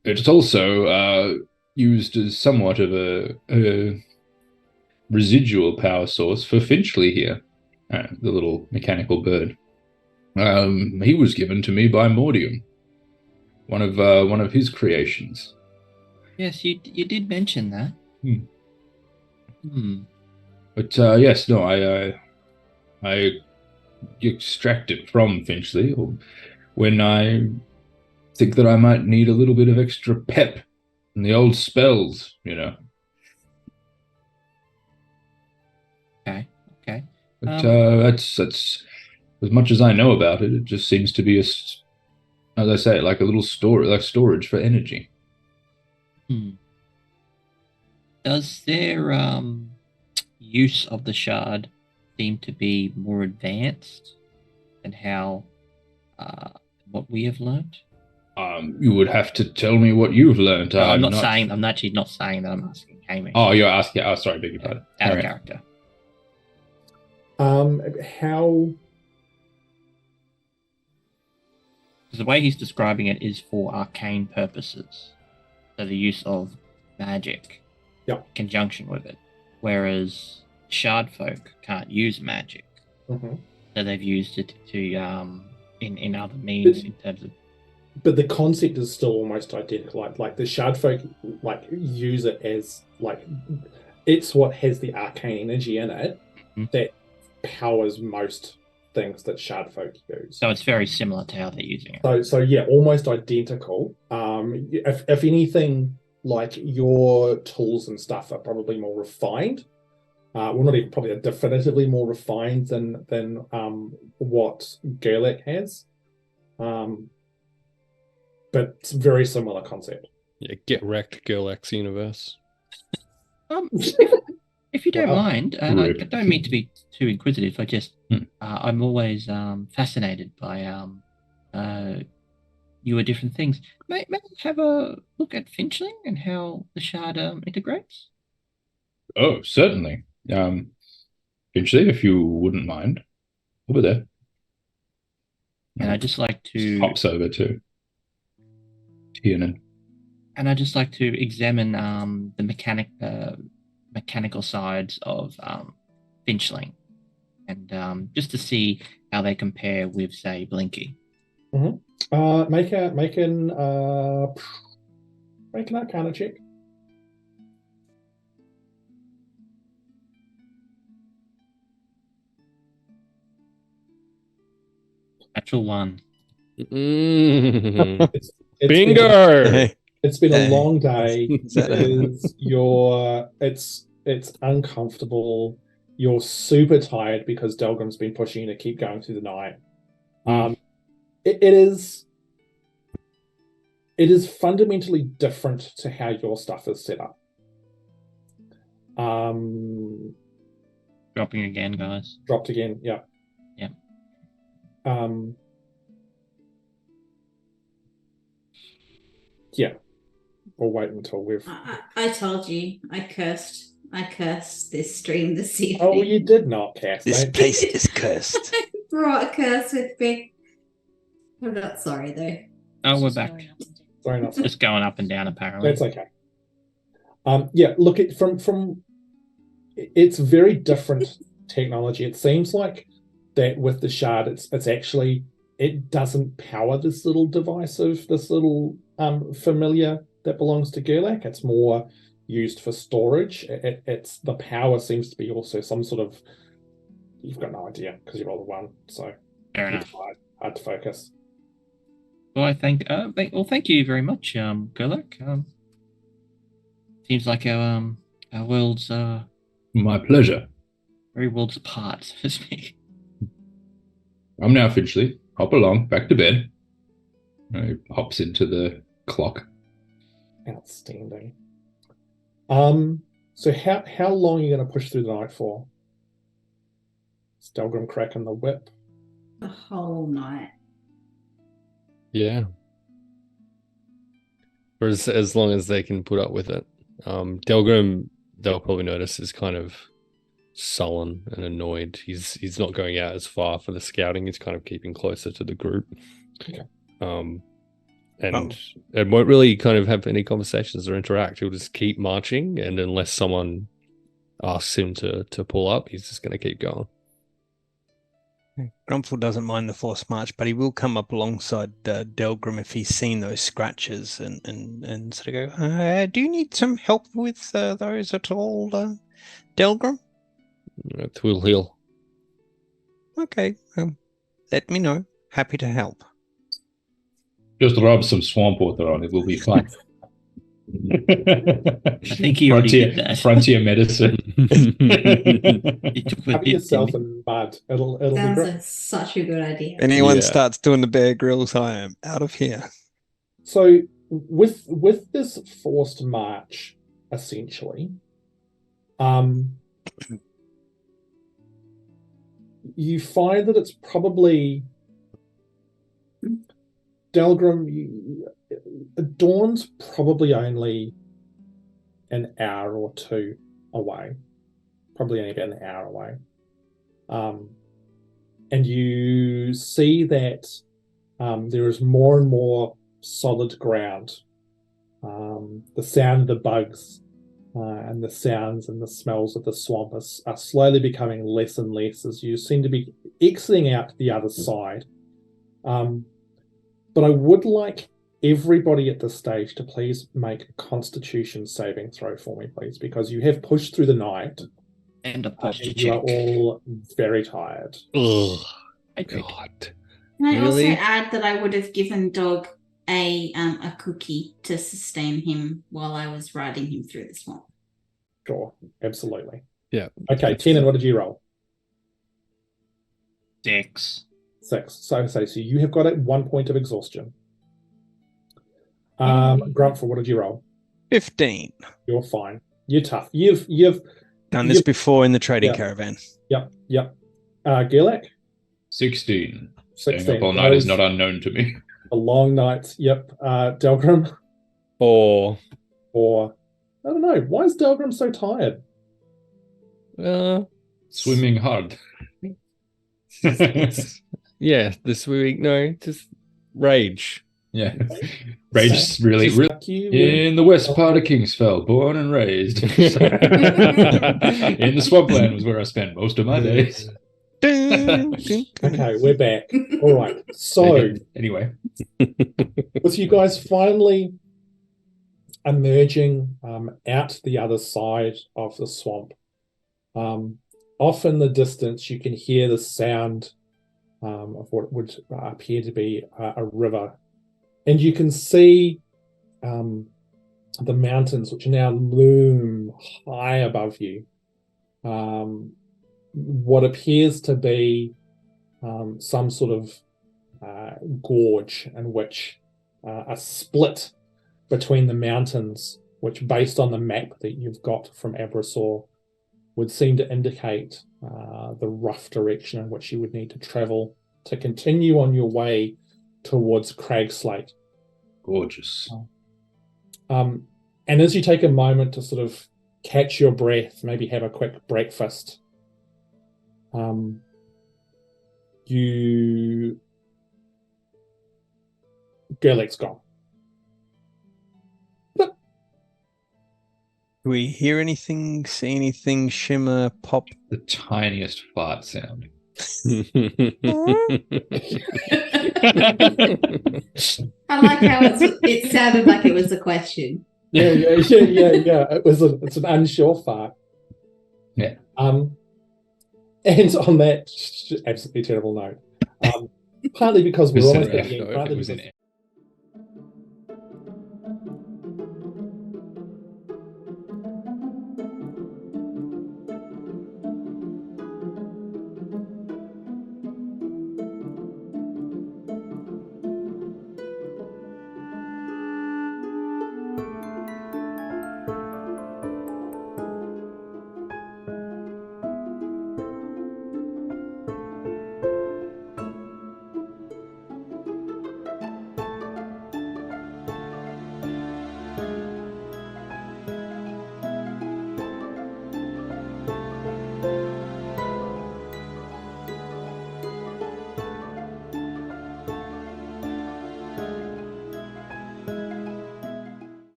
It's also used as somewhat of a residual power source for Finchley here, the little mechanical bird. He was given to me by Mordium, one of his creations. Yes, you did mention that. But yes, no, I extract it from Finchley when I think that I might need a little bit of extra pep in the old spells, you know. Okay. But that's as much as I know about it. It just seems to be as I say, like a little storage for energy. Does their use of the shard seem to be more advanced than how what we have learned? You would have to tell me what you've learned. I'm not saying. I'm actually not saying that. I'm asking Hamish. Oh, you're asking. Oh, sorry, beg your pardon. Out of character. How? The way he's describing it is for arcane purposes. So the use of magic in conjunction with it. Whereas shard folk can't use magic. Mm-hmm. So they've used it to in other means in terms of. But the concept is still almost identical. Like the shard folk use it as it's what has the arcane energy in it that powers most things that shard folk use. So it's very similar to how they're using it. So yeah, almost identical. If anything, like your tools and stuff are probably more refined. Well, not even probably definitively more refined than what Gurlak has. But it's a very similar concept. Yeah, get wrecked, Gurlak's universe. If you don't mind, and I don't mean to be too inquisitive, I just I'm always fascinated by newer different things. May I have a look at Finchling and how the shard integrates? Oh, certainly. Finchley, if you wouldn't mind, over there. And I just like to hops over to Tiernan. And I just like to examine the mechanical sides of Finchling, and just to see how they compare with, say, Blinky. Mm-hmm. Make an Arcana check. Natural 1. Bingo! It's been a long day. It's uncomfortable. You're super tired because Delgrim's been pushing you to keep going through the night. It is fundamentally different to how your stuff is set up. Dropping again, guys. Dropped again, yeah. Yeah. Yeah. We'll wait until we've. I told you. I cursed this stream this evening. Oh, you did not cast. This place is cursed. I brought a curse with me. I'm not sorry though. Oh, we're back. Sorry, not sorry. Just going up and down apparently. That's okay. Yeah, look, from it's very different technology. It seems like that with the shard, it's actually, it doesn't power this little device of this little familiar that belongs to Gurlak. It's more used for storage. It's the power seems to be also some sort of, you've got no idea because you rolled a 1, so fair enough. Hard to focus. Well, thank you very much, Gurlak. Seems like our worlds are my pleasure. Very worlds apart, so to speak. I'm now Finchley. Hop along, back to bed. He hops into the clock. Outstanding. So how long are you going to push through the night for? Is Delgrim cracking the whip? The whole night. Yeah. For as long as they can put up with it. Delgrim, they'll probably notice, is kind of sullen and annoyed. He's not going out as far for the scouting. He's kind of keeping closer to the group. Okay. And it won't really kind of have any conversations or interact. He'll just keep marching, and unless someone asks him to pull up, he's just going to keep going. Grumpfel doesn't mind the forced march, but he will come up alongside Delgrim if he's seen those scratches and sort of go, do you need some help with those at all, Delgrim? It will heal. Okay, let me know. Happy to help. Just rub some swamp water on it, will be fine. I think he already did that. Frontier medicine. Cover yourself in mud. It'll be Sounds great. like such a good idea. Anyone starts doing the Bear Grylls, I am out of here. So with this forced march, essentially, you find that it's probably Delgrim. Dawn's probably only an hour or two away. Probably only about an hour away. And you see that there is more and more solid ground. The sound of the bugs and the sounds and the smells of the swamp are slowly becoming less and less as you seem to be exiting out the other side. But I would like everybody at this stage to please make a Constitution saving throw for me, please, because you have pushed through the night. And a posture You are check. all very tired. Oh, I crit. God. Can I Really? also add that I would have given Dog a cookie to sustain him while I was riding him through the swamp? Sure, absolutely. Yeah. Okay, Tiernan, what did you roll? 6. 6. So you have got 1 point of exhaustion. Grumpfel, what did you roll? 15. You're fine. You're tough. You've Done this before in the trading caravan. Yep. Gurlak? 16. 16. Staying up all night is not unknown to me. A long night. Yep. Delgrim? 4. Or I don't know. Why is Delgrim so tired? Swimming hard. Yeah, the swimming. No, just rage. Yeah. Rage is really in the west part of Kingsfell, born and raised. In the swampland was where I spent most of my days. Okay, we're back. All right. So anyway, with you guys finally emerging out the other side of the swamp, off in the distance you can hear the sound of what would appear to be a river. And you can see the mountains, which now loom high above you. What appears to be some sort of gorge in which a split between the mountains, which based on the map that you've got from Abrasaur, would seem to indicate the rough direction in which you would need to travel to continue on your way towards Cragslate. Gorgeous. And as you take a moment to sort of catch your breath, maybe have a quick breakfast, Gurlak's gone. Do we hear anything, see anything, shimmer, pop? The tiniest fart sound. I like how it sounded like it was a question. Yeah. It's an unsure fart. Yeah. And on that absolutely terrible note, partly because we're almost at the end, partly it was because in